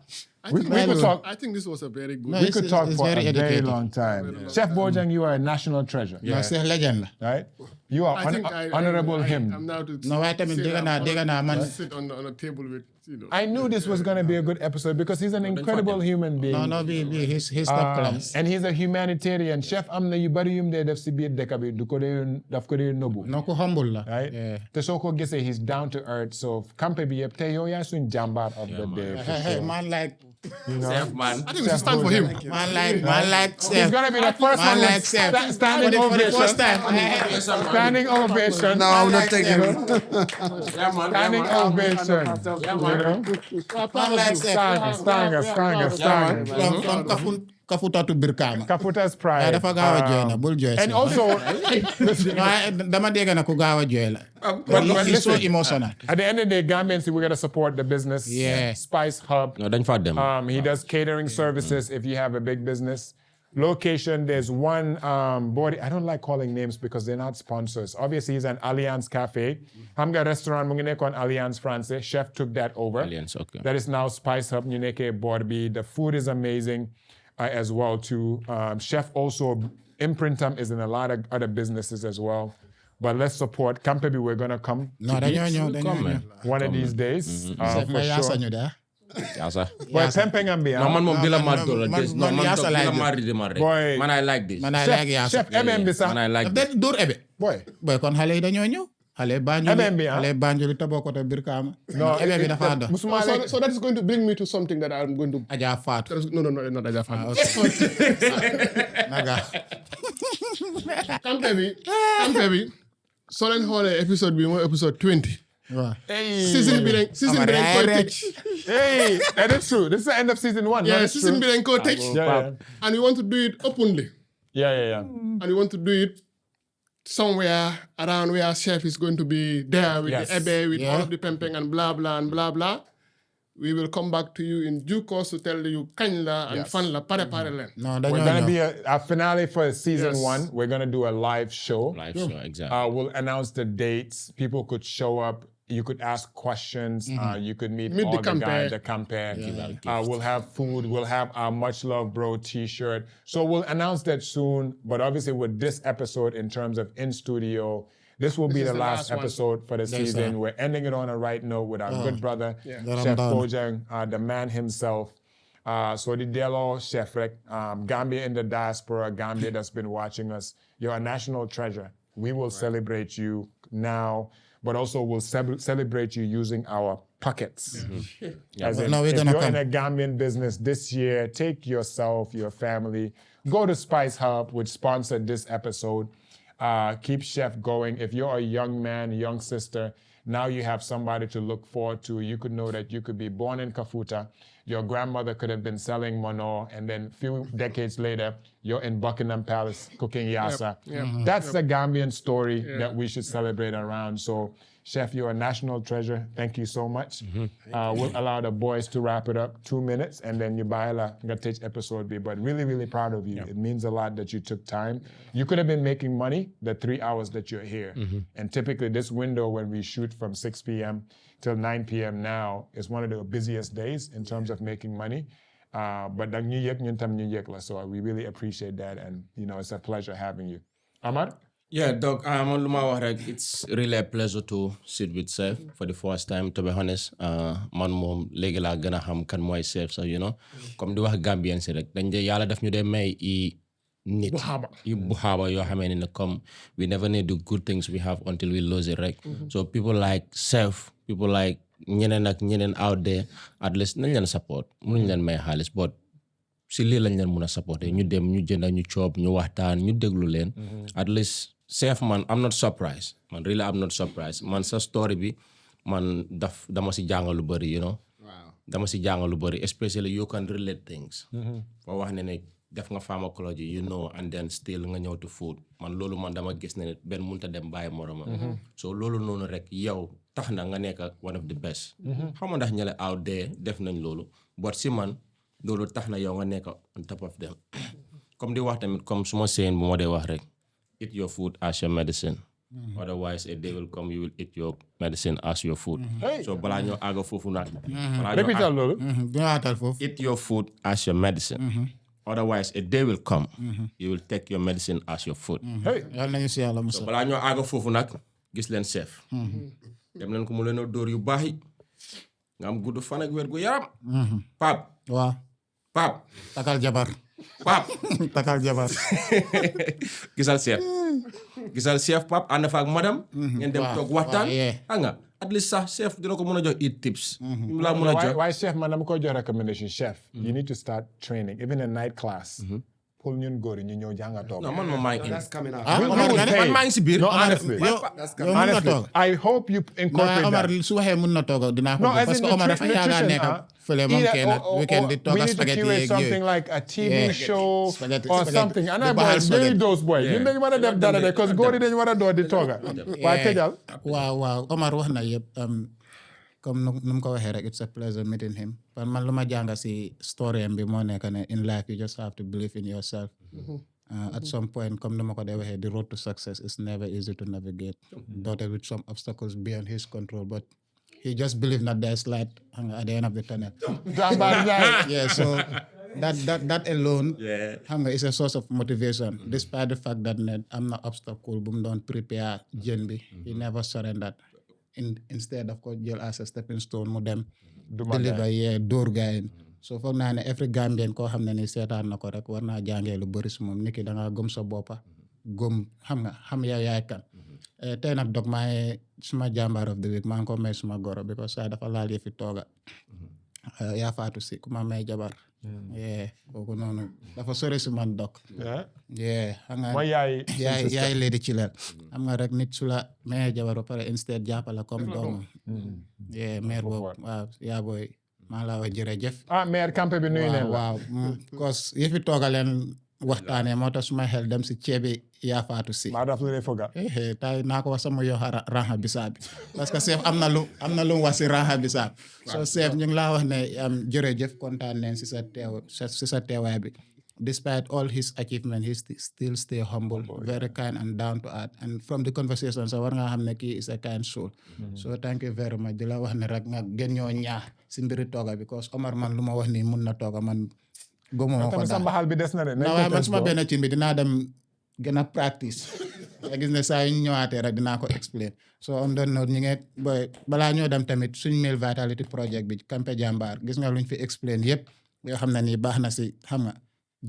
We could talk. I think this was a very good. No, We it's- could talk it's for a very very educated. long time. Chef Bojang, you are a national treasure. No, Cheikh legend la. Right? You are I think honorable him. I'm now to No, waaye tamit say dégg that naa I'm man. gonna sit on a table with I knew this was going to be a good episode because he's an incredible human being. No, bi he's top class. And he's a humanitarian. Chef am na yu bari yum dee def si biir dëkk bi du ko dee daf ko dee nëbbu. No ko humble la. Right? Yeah. Te soo ko gisee he's down to earth. So Campeh bi yëpp te yow yaa suñ jàmbaar of the day. for Hey, sure. man like Chef man I think we should stand for him. man like He's Chef. going to be the first Man one like with Chef. standing For the first ovation. time. Standing ovation. No, I'm not taking it. yeah man Standing ovation. Man like Chef. Stanger. From Kafuta to Birkama. Kafuta's Waaye pride. dafa gaaw a jooy na bul jooy And si. also, Waaye dama dégg na ku gaaw a jooy la. but He's so listen, emotional. at the end of the day, Gambians, we're going to support the business. Yeah. Spice Hub. no dañ fa dem He does catering services if you have a big business. Location, there's one body. I don't like calling names because they're not sponsors. Obviously, he's an Alliance Cafe. Hamga restaurant, mu ngi nekkoon Alliance France. Chef took that over. Alliance, okay. That is now Spice Hub, ñu nekkee Borbi. The food is amazing as well too. Chef also, Imprintum is in a lot of other businesses as well. But let's support Campeh. We're gonna come No, to dañoo eat ñëw dañoo ñëw. one of these days Chef for nga yaasa sure. ñu de. yaa sax Boy, Pempeng and non man moom bila ma dóor man- des man non man yaasa toog laay bila def. ma ride ma rek Boy. man I like this Man I like yaasa. Chef MM bi sax. man I like Daf this de dóor ebe. Boy. Boy kon xale yi dañoo ñëw. Xale Banjul Eben bi, ah? xale Banjul taboo ko te Birkama. No, ebe bi dafa dox. musuma So, lekk- so that is going to bring me to something that I'm going to. Aja Fatou. No, not Ajafan. Naga. Campeh bi. So leen xoolee episode bi mooy episode 20. Waaw. Season bi dañ koy tëj. Hey, that is true. This is the end of season 1. Yeah, That is season true. bi dañ koo tëj. Yeah. And we want to do it openly. Yeah. And we want to do it somewhere around where Chef is going to be there with Yes. the ebe, with all Yeah. of the pempeng and blah, blah, and blah, blah. We will come back to you in due course to tell you kañ la and Yes. fan la pare len. Non We're dañoo going to ñëw. be a finale for season Yes. 1. We're going to do a live show. live show exactly We'll announce the dates. People could show up. You could ask questions. You could meet Meet all the the guys, Campeh. the Campeh. We'll have food. We'll have our Much Love Bro t-shirt. So we'll announce that soon. But obviously with this episode in terms of in studio, this will be is the the last last one. episode for the season. We're ending it on a right note with our good brother, Chef Bojang, the man himself. So the Delo Chef Rek, Gambia in the diaspora, Gambia that's been watching us. You're a national treasure. We will celebrate you now, but also we'll celebrate you using our pockets. As in, No, we're if gonna you're come. in a Gambian business this year, take yourself, your family, go to Spice Hub, which sponsored this episode. Keep Chef going. If you're a young man, young sister, now you have somebody to look forward to. You could know that you could be born in Kafuta. Your grandmother could have been selling mono, and then a few decades later, you're in Buckingham Palace cooking yassa. That's the Gambian story that we should celebrate around. So, Chef, you're a national treasure. Thank you so much. We'll allow the boys to wrap it up 2 minutes, and then you baila gatech episode be. But really, really proud of you. It means a lot that you took time. You could have been making money the 3 hours that you're here. And typically, this window when we shoot from 6 p.m. till 9 p.m. now is one of the busiest days in terms of making money. But nag ñu yek ñun tam ñu yek la. So we really appreciate that, and it's a pleasure having you. Amar? Yeah, Doc, man, lu ma wax rek, it's really a pleasure to sit with Chef for the first time, to be honest. Man moom léegi laa gën a xam kan mooy Chef sax, comme di wax Gambian si rek dañ de yàlla daf ñu dee may i nit yu buxaaba yoo xamee ne comme we never need the good things we have until we lose it rek. So people like Chef, people like ñeneen ak ñeneen out there, at least nañ leen support mënuñ leen may xaalis but si lii lañ leen mun a supporter ñu dem ñu jënda ñu coob ñu waxtaan ñu déglu leen at least Chef man I'm not surprised man really I'm not surprised man sa story bi man dama si jàngal lu bëri you know dama si jàngal lu bëri especially you can relate things foo wax ne def nga pharmacology you know and then still nga ñëw to food man loolu man dama gis ne benn mënut a dem bàyyi moromam so loolu noonu rek yow tax na nga nekk one of the best xam nga ndax ñale out there def nañ loolu but si man loolu tax na yow nga nekk on top of them comme di wax tamit comme suma seen bu ma dee wax rek eat your food as your medicine otherwise a day will come you will eat your medicine as your food so balaa ñoo àgga foofu nag répétal loolu binaatal foofu eat your food as your medicine otherwise a day will come you will take your medicine as your food yàlla nañu si yàlla so musal balaa ñoo àgga foofu nag gis leen chef dem leen ko mu leen a dóor yu baax yi nga am gudd fan ak wér gu yaram pap waaw pap takal jabar pap takal jabar gisal chef pap ànd fa ak madame ngeen dem toog waxtaan xam nga at least sax chef dina ko mën a jox eat tips mu laa mën a jox waaye chef man dama ko jox recommendation chef you need to start training even a night class pour ñun góor yi ñu ñëw jàngatoo non man maa ngi That's coming out. man maa ngi si biir no honestly yow mun nga honestly toog I hope you incorporate Omar that su waxee mun na toog dinaa ko no as parce in que Omar dafa yaaga nekk fële moom kenn weekend di toog we need to spaghetti curate yeeg something yooyu like a TV show Spaghetti, or spaghetti. something and I Di baxal boy spaghetti. really those boy ñun dañu war a def dara de cause góor yi dañu war a door di tooga waaye tëjal waaw Omar wax na yëpp comme nu mu ko waxee rek it's a pleasure meeting him parce man lu ma jàng si story am bi moo nekk ne in life you just have to believe in yourself at some point comme nu ma ko dee waxee the road to success is never easy to navigate dotted with some obstacles beyond his control but he just believed that there's light at the end of the tunnel Jambare Ndiaye yeah so that alone xam nga is a source of motivation despite the fact that ne am na obstacle bu mu doon prepare jën bi he never surrendered instead of ko jël as a stepping stone mu dem deliver dóor gaay so foog naa ne every Gambian koo xam ne ni seetaan na ko rek war naa jàngee lu bëri si moom nit ki da ngaa gëm sa boppa gëm xam nga xam yow yaay kan tey nag dog maa ngi suma Jambar of the week maa ngi ko may suma goro because saa dafa laal yëfi tooga yaa faatu si ku ma may jabar kooku noonu dafa sori si man dog xam nga mooy yaay léedi ci leen xam nga rek nit su la may jabar ba pare instead jàppala comme doomam mère boobu waaw yaa booy maa laa wax jërëjëf maire Campeh bi nuyu neen la waaw cause yëfi tooga leen waxtaanee moo tax suma xel dem si ceebi yaa faatu si maa daf lu lay foga tay naa ko wax sama yoo ranxa bisaab bi parce que chef am na lu wax si ranxa bisaab so chef ñu ngi laa wax ne jërëjëf kontaan neen si sa teewaay bi despite all his achievement he still stay humble very kind and down to earth and from the conversation so war nga xam ne kii is a kind soul so thank you very much di la wax ne rek nga gën ñoo ñaax si mbiri tooga because Omar man lu ma wax nii mun na tooga man gomo ko tamit sa mbaxal bi des na de waaye man suma benn cin bi dinaa dem gën a practice nga gis ne saa yu ñu ñëwaatee rek dinaa ko explain so on the note ñu ngi boy balaa ñoo dem tamit suñ male vitality project bi Campeh Jambarr gis nga luñ fi explain yëpp yoo xam ne nii baax na si xam nga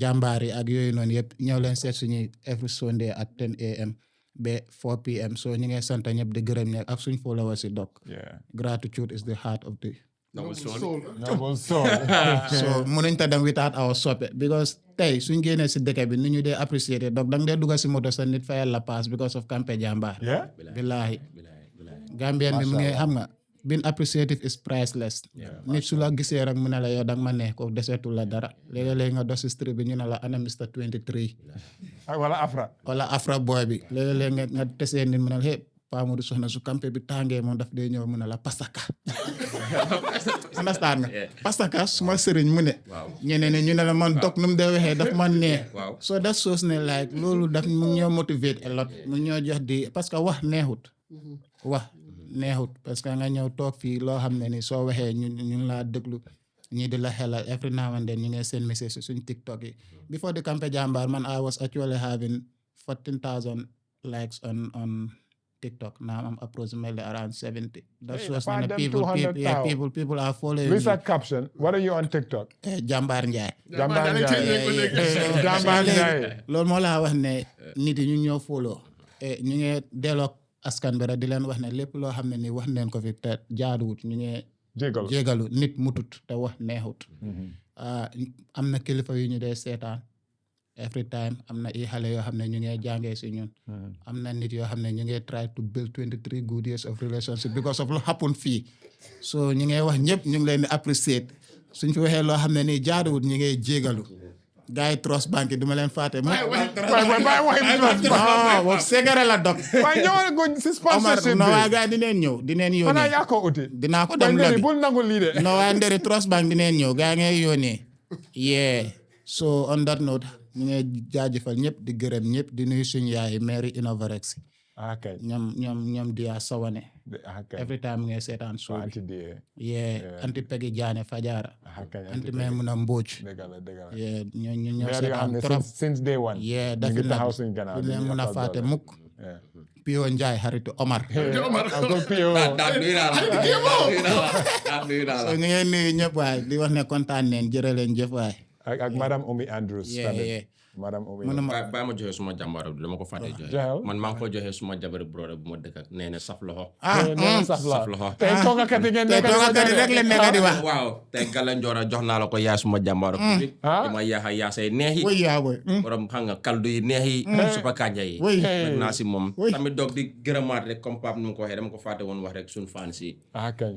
jàmbaar yi ak yooyu noonu yëpp ñëw leen seet suñuy every Sunday at 10 am ba 4 pm so ñu ngi sant ñëpp di gërëm ñëpp ak suñ followers si dog gratitude is the heart of the noble soul so mënuñ ta dem without our soppe because tey suñ génnee si dëkk bi ni ñu dee apprécier donc da nga dee dugga si moto sa nit fayal la pass because of Campeh Jambarr billaahi Gambian bi mu ngi xam nga being appreciative is priceless nit su la gisee rek mu ne la yow danga ma neex ko deseetul la dara léeg-léeg nga dos si street bi ñu ne la ana Mr 23 wala Afra boy bi léeg-léeg nga tesee nit mu ne la hey Pa Modou soxna su Campeh bi tàngee moom daf dee ñëw mu ne la pastaka understand nga pastaka suma sëriñ mu ne ñeneen ne ñu ne la man dog nu mu dee waxee daf man neex so that shows ne like loolu daf mu ñoo motivate a lot mu ñoo jox di parce que wax neexut parce que nga ñëw toog fii loo xam ne ni soo waxee ñun laa déglu ñii di la xelal every now and then ñu ngi seen message suñ TikTok yi before the Campeh Jambarr man I was actually having 14,000 likes on TikTok. Now I'm approximately around 70. That shows me people are following with that caption. What are you on TikTok? Jambare Ndiaye. Jambare Ndiaye. Loolu moo laa wax ne nit yi ñu ñoo follow ñu ngi delloo askan bi rek di leen wax ne lépp loo xam ne ni wax neen ko fi te jaaduwut ñu ngi jégalu nit mutut te wax neexut am na kilifa yu ñu dee seetaan every time am na i xale yoo xam ne ñu ngi jàngee si ñun am na nit yoo xam ne ñu ngi try to build 23 good years of relationship because of lu happen fii so ñu ngi wax ñëpp ñu ngi leen di appreciate suñ fi waxee loo xam ne nii jaaduwut ñu ngi jégalu gars yi trust bank yi du ma leen fàtte waaw segare la dog waaye ñëwal ko si sponsorship bi non waaye gars yi dineen ñëw dineen yónnee xanaa yaa ko uti dinaa ko dem nderi lobby bul nangu lii de non waaye nderi trust bank dineen ñëw gars yi ngay yónnee yeah so on that note ñu ngi jaajëfal ñëpp di gërëm ñëpp di nuyu suñu yaay Mary Innovarex okay ñoom dia sawane okay every time ngay seetaan show anti die yeah anti Peggy Jaane Fajara okay anti Maymuna Mbodj dëgg la yeah ñoo Mary seetaan xam ne trop since day one yeah ñu ngi definitely taxaw suñu gannaaw du leen mën a fàtte mukk yeah. Pio Njaay xaritu Omar Uncle Pio daal nuyu naa la so ñu ngi nuyu ñëpp waay di wax ne kontaan neen jërë leen jëf waay ak madame Omi Andrews tamit madame Omi bàyyi ma joxe suma jàmbaar bi dama ko fàtte joxe man maa ngi ko joxe suma jabar brother bu ma dëkk ak nee na saf loxo saf loxo tey toogakat yi ngeen te toogakat yi rek leen nekk di wax waaw tey Gala Njoora jox naa la ko yaay suma jàmbaar bi dama yaaxa yaasay neex yi woy yaa boy borom xam nga kaldu yi neex yi supa kanja yi woy mën naa si moom tamit doog di gërëmaat rek comme Pape ni mu ko waxee dama ko fàtte woon wax rek suñ fan si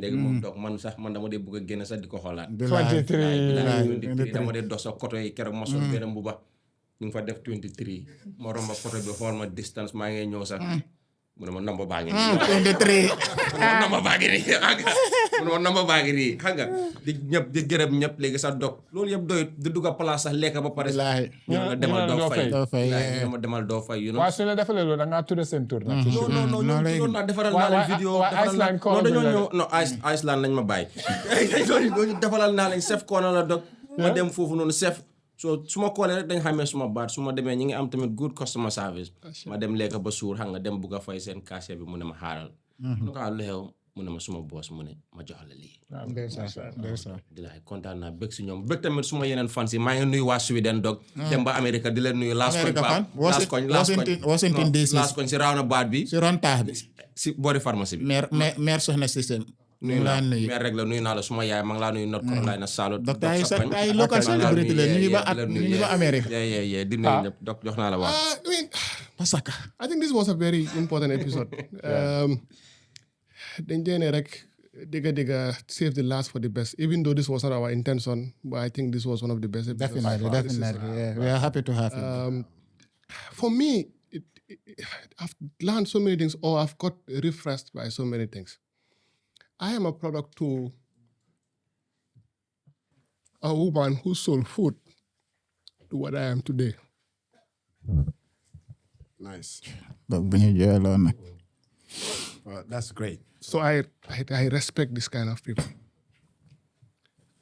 léegi moom doog man sax man dama dee bëgg a génn sax di ko xoolaat 23 dama dee dox sa koto yi keroog ma sol benn mbuba ñu ngi fa def 23 ma romba photo bi xool ma distance maa ngi ñëw sax mu ne ma number baa ngi nii 23 number baa ngi nii mu ne ma number baa ngi nii xam nga di ñëpp di gërëm ñëpp léegi sax dog loolu yëpp doy di dugg a place sax lekk ba pare ñu la demal doo fay ñu ma demal doo fay you know waaw su la defalee loolu da ngaa tudde seen tur nag non tuddoon naa defaral naa leen vidéo non dañoo ñëw non Iceland nañ ma bàyyi loolu defaral naa leen chef koona la dog ma dem foofu noonu chef so su ma koolee rek dañ xamee suma baat su ma demee ñi ngi am tamit good customer service ma dem lekk ba suur xam nga dem bugg a fay seen cachet bi mu ne ma xaaral lu xew mu ne ma suma boss mu ne ma jox la lii di laay kontaan naa bëgg si ñoom bëgg tamit suma yeneen fans yi maa ngi nuyu waa Sweden dog dem ba Amérique di leen nuyu last koñ si raaw na baat bi si ron taax bi si boori pharmacie bi maire soxna système nuyu naa maire rek la nuyu naa la suma yaay maa ngi laa nuyu North Carolina Charlotte docteur ay local celebrity la ñu ngi ba Amérique di nuyu ñëpp doc jox naa la waa Pasaka I think this was a very important episode. Dañ dee ne rek digga save the last for the best. Even though this was not our intention, but I think this was one of the best episodes. Definitely. Yeah. We are happy to have you. For me, I've learned so many things, or I've got refreshed by so many things. I am a product to a woman who sold food to what I am today. Nice. Well, that's great. So I respect this kind of people.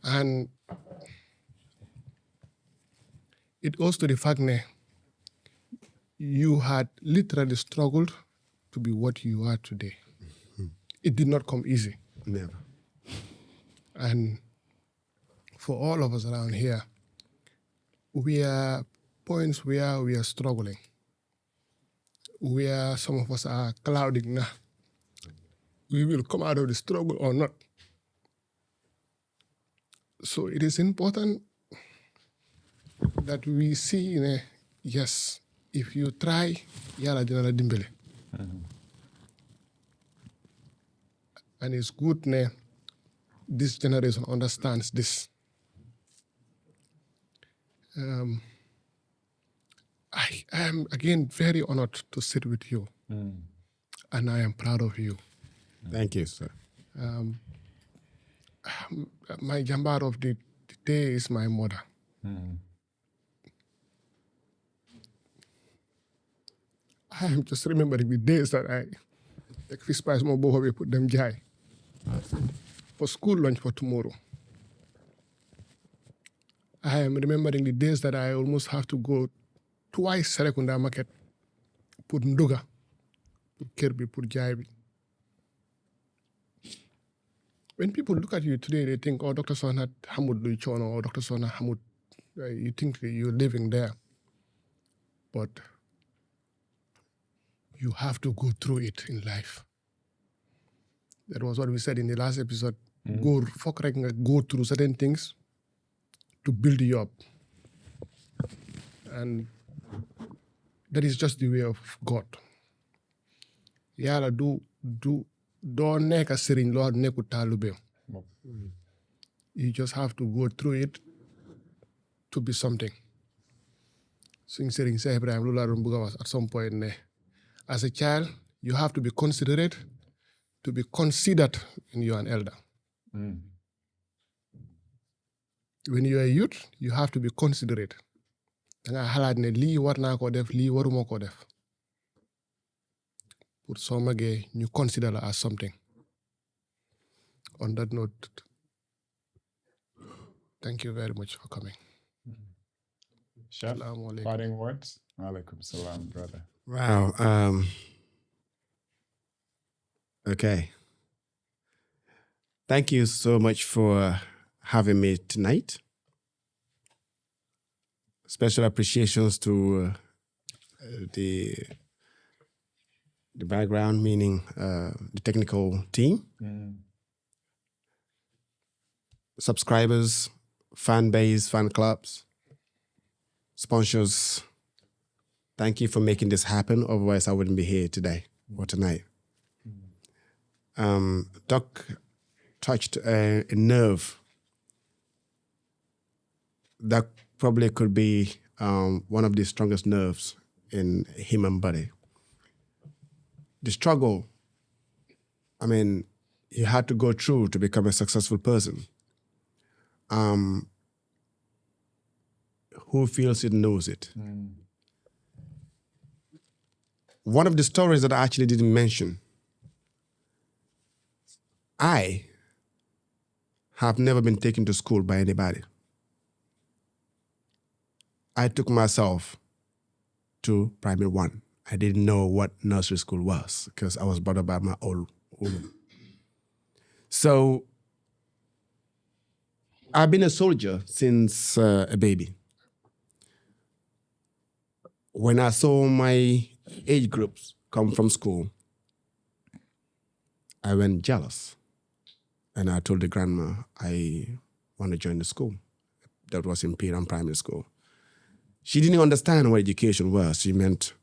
And it goes to the fact that you had literally struggled to be what you are today. It did not come easy. Never. And for all of us around here, we are points where we are struggling, where some of us are clouding now. We will come out of the struggle or not. So it is important that we see, yes, if you try, yalla dina la dimbele. And it's good this generation understands this. I am, again, very honored to sit with you. And I am proud of you. Thank you, sir. My Jambare of the day is my mother. I am just remembering the days that I take fish pies, more boho, put them jai for school lunch for tomorrow. I am remembering the days that I almost have to go twice Serekunda market, put nduga, put kerbi, put jaibi. When people look at you today, they think, oh, Dr. Sonat Hamud Luichono or Dr. Sonat Hamud, you think that you're living there. But you have to go through it in life. That was what we said in the last episode. Go through certain things to build you up. And that is just the way of God. Yàlla doo nekk sëriñ loo nekku taalibe. You just have to go through it to be something. Suñ sëriñ Cheikh Ibrahim loolu laa doon bëgg a wax at some point ne as a child you have to be considerate to be considered when you are an elder. When you are a youth you have to be considerate. Danga xalaat ne lii war naa ko def lii waruma ko def. Pour soo magee ñu consider la as something. On that note, thank you very much for coming. Chef, Assalamu alaikum. parting words? Alaikum salam, brother. Wow. Okay. Thank you so much for having me tonight. Special appreciations to the background, meaning the technical team, subscribers, fan base, fan clubs, sponsors. Thank you for making this happen. Otherwise, I wouldn't be here today or tonight. Doc touched a nerve that probably could be one of the strongest nerves in human body. The struggle, I mean, you had to go through to become a successful person. Who feels it knows it. One of the stories that I actually didn't mention, I have never been taken to school by anybody. I took myself to primary 1. I didn't know what nursery school was because I was brought up by my old woman. So I've been a soldier since a baby. When I saw my age groups come from school, I went jealous. And I told the grandma, I want to join the school. That was in Piram Primary School. She didn't understand what education was. She meant,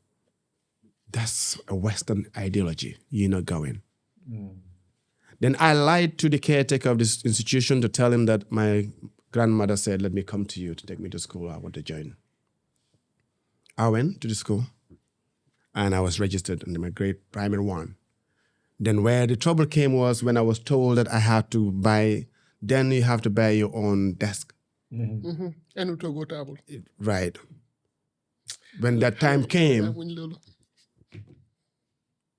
that's a Western ideology. You're not going. Then I lied to the caretaker of this institution to tell him that my grandmother said, let me come to you to take me to school. I want to join. I went to the school and I was registered in my grade primary 1. Then where the trouble came was when I was told that I had to buy, then you have to buy your own desk. And to go table. Right. When that time came,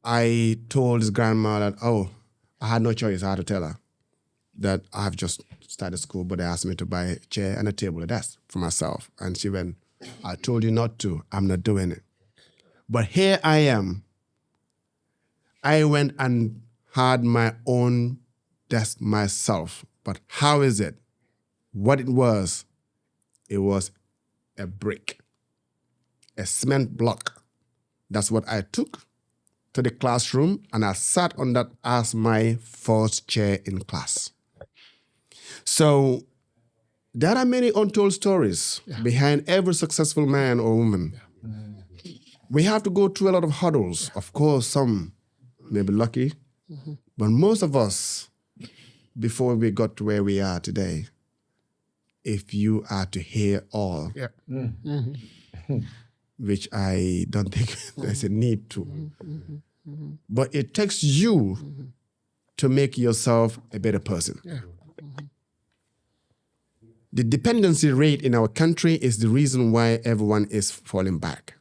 I told his grandma that, I had no choice. I had to tell her that I have just started school, but they asked me to buy a chair and a table, a desk for myself. And she went, I told you not to. I'm not doing it. But here I am. I went and had my own desk myself. But how is it? What it was a brick, a cement block. That's what I took to the classroom, and I sat on that as my first chair in class. So there are many untold stories behind every successful man or woman. We have to go through a lot of hurdles. Of course, some may be lucky, but most of us, before we got to where we are today, if you are to hear all, which I don't think there's a need to, but it takes you to make yourself a better person. The dependency rate in our country is the reason why everyone is falling back.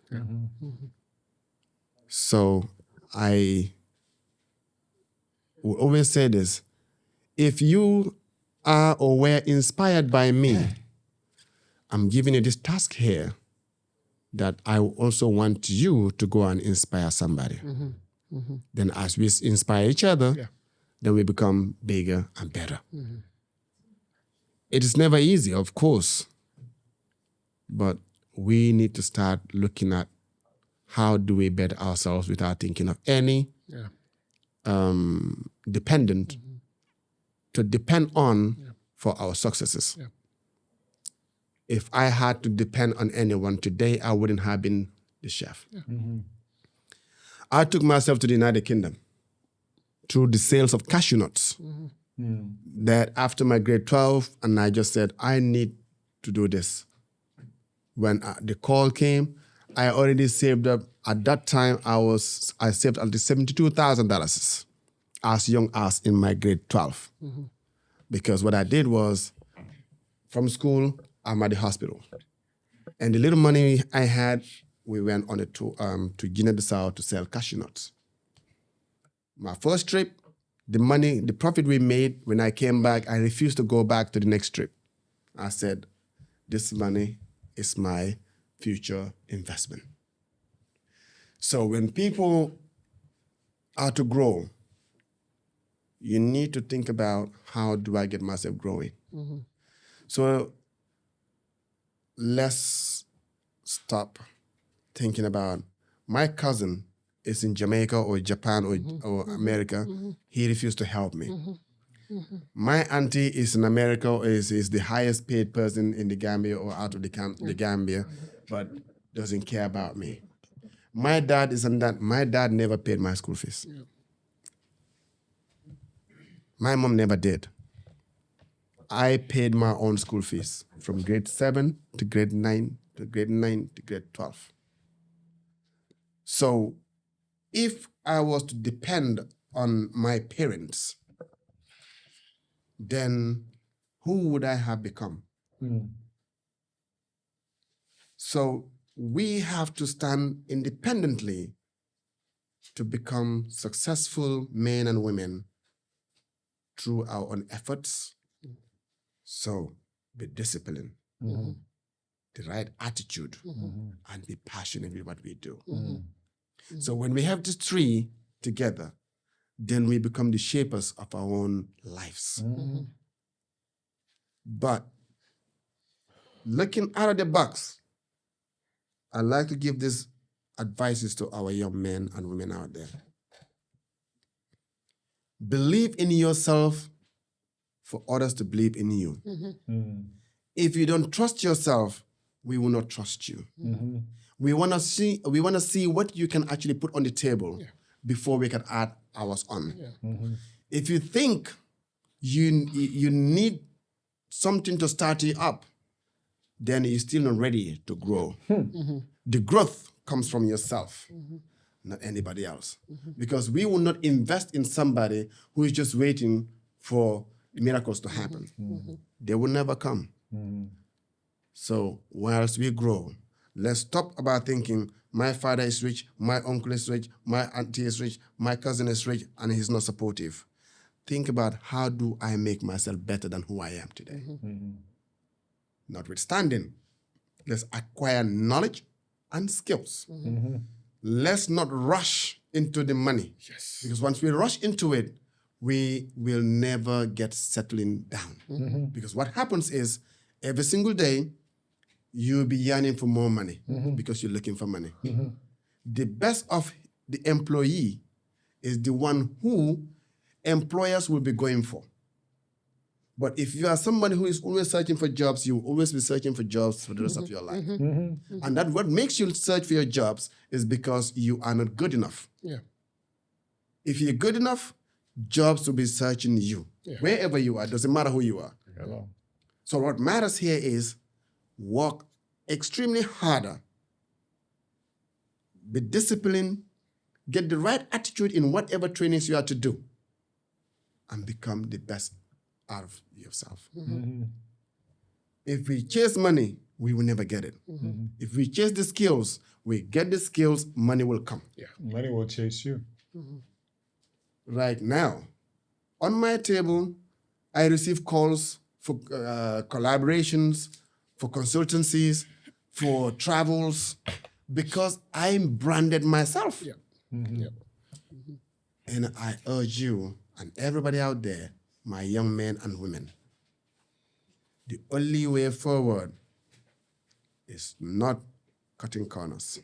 So I will always say this, if you are or were inspired by me, I'm giving you this task here that I also want you to go and inspire somebody. Then as we inspire each other, then we become bigger and better. It is never easy, of course, but we need to start looking at how do we better ourselves without thinking of any dependent to depend on for our successes. if I had to depend on anyone today, I wouldn't have been the chef. I took myself to the United Kingdom through the sales of cashew nuts. That after my grade 12, and I just said, I need to do this. When the call came, I already saved up. At that time, I saved up to $72,000 as young as in my grade 12. Because what I did was, from school, I'm at the hospital. And the little money I had, we went on a tour to Guinea-Bissau to sell cashew nuts. My first trip, the profit we made, when I came back, I refused to go back to the next trip. I said, this money is my future investment. So when people are to grow, you need to think about, how do I get myself growing? So let's stop thinking about, my cousin is in Jamaica or Japan or America. He refused to help me. My auntie is in America, is the highest paid person in the Gambia or out of the Gambia, but doesn't care about me. My dad is in that. My dad never paid my school fees. My mom never did. I paid my own school fees from grade 7 to grade 9 to grade 9 to grade 12. So if I was to depend on my parents, then who would I have become? So we have to stand independently to become successful men and women through our own efforts. So be disciplined, the right attitude, and be passionate with what we do. So when we have these three together, then we become the shapers of our own lives. But looking out of the box, I'd like to give these advices to our young men and women out there. Believe in yourself for others to believe in you. If you don't trust yourself, we will not trust you. We want to see what you can actually put on the table before we can add ours on. If you think you need something to start you up, then you're still not ready to grow. The growth comes from yourself, not anybody else. Because we will not invest in somebody who is just waiting for miracles to happen. They will never come. So whilst we grow, let's stop about thinking, my father is rich, my uncle is rich, my auntie is rich, my cousin is rich, and he's not supportive. Think about, how do I make myself better than who I am today? Notwithstanding, let's acquire knowledge and skills. Let's not rush into the money. Because once we rush into it, we will never get settling down. Because what happens is, every single day, you'll be yearning for more money because you're looking for money. The best of the employee is the one who employers will be going for. But if you are somebody who is always searching for jobs, you will always be searching for jobs for the rest of your life. And that what makes you search for your jobs is because you are not good enough. If you're good enough, jobs will be searching you. Wherever you are, doesn't matter who you are. So what matters here is, work extremely harder, be disciplined, get the right attitude in whatever trainings you are to do, and become the best out of yourself. If we chase money, we will never get it. If we chase the skills, we get the skills, money will come. Money will chase you. Right now, on my table, I receive calls for collaborations, for consultancies, for travels, because I'm branded myself. And I urge you and everybody out there, my young men and women, the only way forward is not cutting corners.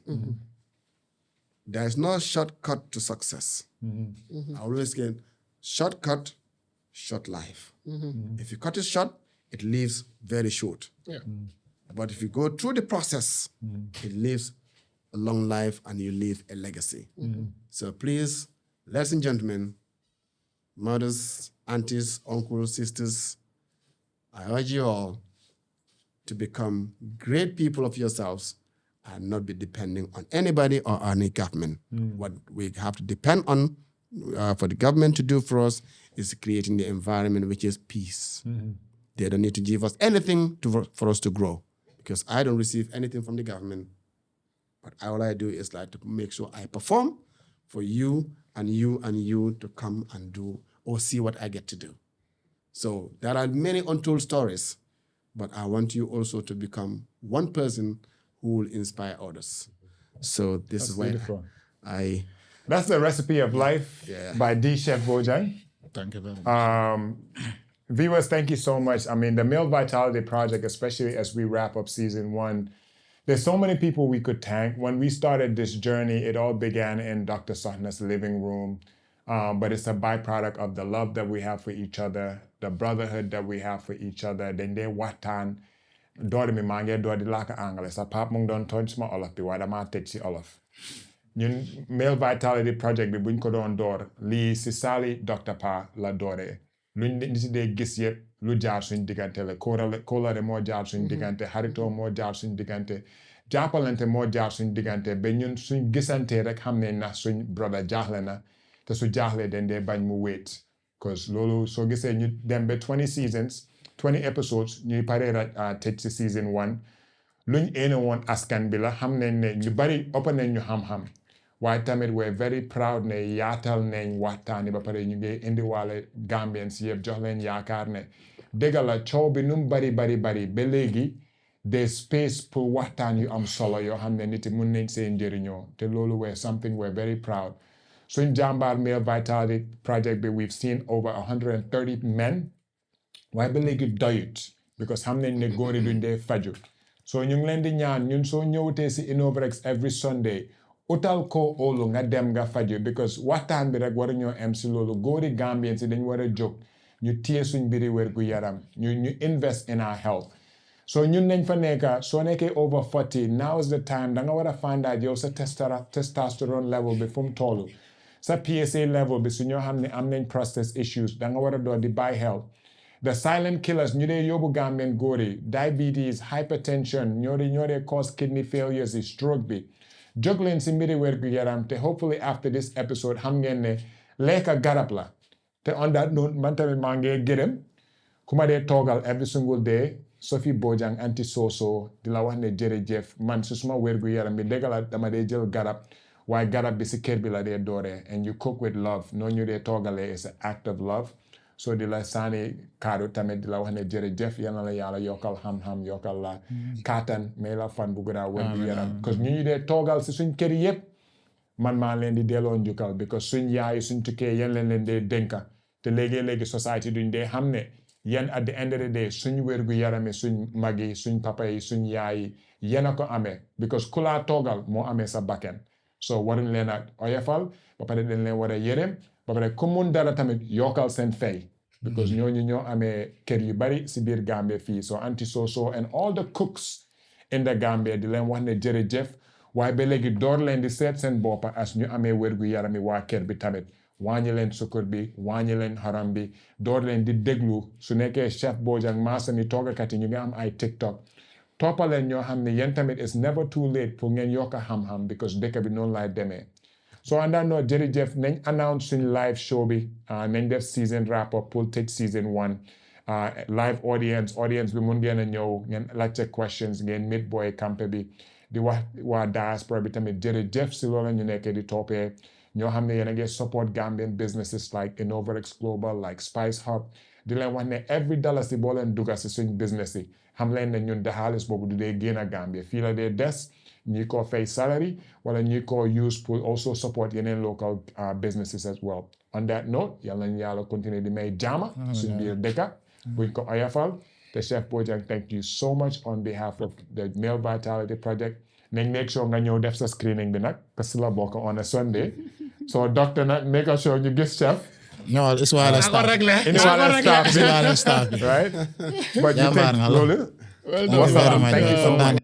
There is no shortcut to success. I always get shortcut, short life. If you cut it short, it leaves very short. But if you go through the process, it lives a long life and you leave a legacy. So please, ladies and gentlemen, mothers, aunties, uncles, sisters, I urge you all to become great people of yourselves and not be depending on anybody or any government. What we have to depend on for the government to do for us is creating the environment which is peace. They don't need to give us anything for us to grow, because I don't receive anything from the government. But all I do is like to make sure I perform for you and you and you to come and do or see what I get to do. So there are many untold stories, but I want you also to become one person who will inspire others. So this is why beautiful. That's the Recipe of Life by D. Chef Bojang. Thank you very much. Viewers, thank you so much. I mean, the Male Vitality Project, especially as we wrap up season 1, there's so many people we could thank. When we started this journey, it all began in Dr. Sahna's living room, but it's a byproduct of the love that we have for each other, the brotherhood that we have for each other. Then they watan, doori mi mange doori laka angale. Sa pap mung don toj ma olof bi wada ma tej si olof. ñun Male Vitality Project bi buñ ko doon door lii si saali Dr. Pa la dooree luñ nit si dee gis yëpp lu jaar suñ diggante la kóolare moo jaar suñ diggante xaritoo moo jaar suñ diggante jàppalante moo jaar suñ diggante ba ñun suñ gisantee rek xam ne na suñ brother jaaxle na te su jaaxlee dañ dee bañ mu wéet cause loolu soo gisee ñu dem ba 20 episodes ñuy paree tëj si season 1 luñ éene woon askan bi la xam nañ ne ñu bari ëpp nañ ñu xam-xam waaye tamit we're very proud ne yaatal nañ waxtaani ba pare ñu ngi indiwaale Gambians yëpp jox leen yaakaar ne dëgg la coow bi nu mu bari ba léegi des space pour waxtaan yu am solo yoo xam ne nit yi mun nañ seen njëriñoo te loolu we're very proud. Suñ Jambare Male Vitality Project bi we've seen over 130 men waaye ba léegi doyut because xam nañ ne góor yi duñ dee faju so ñu ngi leen di ñaan ñun soo ñëwutee si Innovrex every Sunday utal ko olu nga dem nga faju because waxtaan bi rek war ñoo am si loolu góori Gambien si dañ war a jóg ñu téye suñ mbiri wér gu yaram ñu invest in our health so ñun nañ fa nekka soo nekkee over 40 now is the time da nga war a find out yow sa testosterone level bi fu mu tollu sa PSA level bi su ñoo xam ne am nañ prostate issues da nga war a door di buy health the silent killers ñu dee yóbbu Gambien góor yi diabetes hypertension ñoo dee cause kidney failures yi stroke bi jóg leen si mbiri wér gu yaram te hopefully after this episode xam ngeen ne lekka garab la te on that note man tamit maa ngi gërëm ku ma dee toogal every single day Sophie Bojang anti soso di la wax ne jërëjëf man su suma wér gu yaram bi dëgg la dama dee jël garab waaye garab bi si kër bi la dee dooree and you cook with love noonu ñu dee toogalee is an act of love so di la saani kaadu tamit di la wax ne jërëjëf yal na la yàlla yokkal xam-xam yokkal la kaatan may la fan bu gëna wér gu yaram parce que ñu dee toogal si suñ kër yëpp man maa leen di delloo njukkal because suñ yaay suñ tukkee yéen leen dee dénka te léegi society duñ dee xam ne yéen at the end of the day suñ wér gu yarami suñ mag yi suñ papa yi suñ yaay yi yéen a ko amee because ku laa toogal moo amee sa bakken so waruñ leen a oyofal ba pare dañ leen war a yërëm ba pare ku mun dara tamit yokkal seen fay because ñooñu ñoo amee kër yu bari si biir Gambia fii so anti soso and all the cooks in the Gambia di leen wax ne jërëjëf waaye ba léegi door leen di seet seen boppa as ñu amee wér gu yarami waa kër bi tamit wàññi leen sukkur bi wàññi leen xorom bi door leen di déglu su nekkee chef Bojang maasa ni toogakat yi ñu ngi am ay TikTok toppaleen ñoo xam ne yéen tamit it's never too late pour ngeen yokk xam-xam because dëkk bi noonu lay demee so àndandoo jërëjëf nañ announce suñ live show bi nañ def season wrap up pour tëj season 1 live audience bi mun ngeen a ñëw ngeen laajte questions ngeen meet boy Campeh bi di wax waa diaspora bi tamit jërëjëf si loolu ñu nekkee di toppee ñoo xam ne yéen a ngi support Gambian businesses like Innovrex Global like Spice Hub di leen wax ne every dollar si boo leen dugal si suñ business yi xam leen ne ñun de xaalis boobu du dee génn a Gambia fii la dee des ñi ko fay salary wala ñi ko use pour also support yeneen local businesses as well on that note yàlla nañu yàlla continuer di may jaama suñ biir dëkka buñ ko oyofal te Chef Bojang thank you so much on behalf of the Male Vitality Project nañ make sure nga ñëw def sa screening bi nag parce que la bokk on a Sunday so doctor nag make sure ñu gis chef No, it's why I stop. staff bi It's why I stop. right but you think loolu Well Thank you very much. Thank you so much.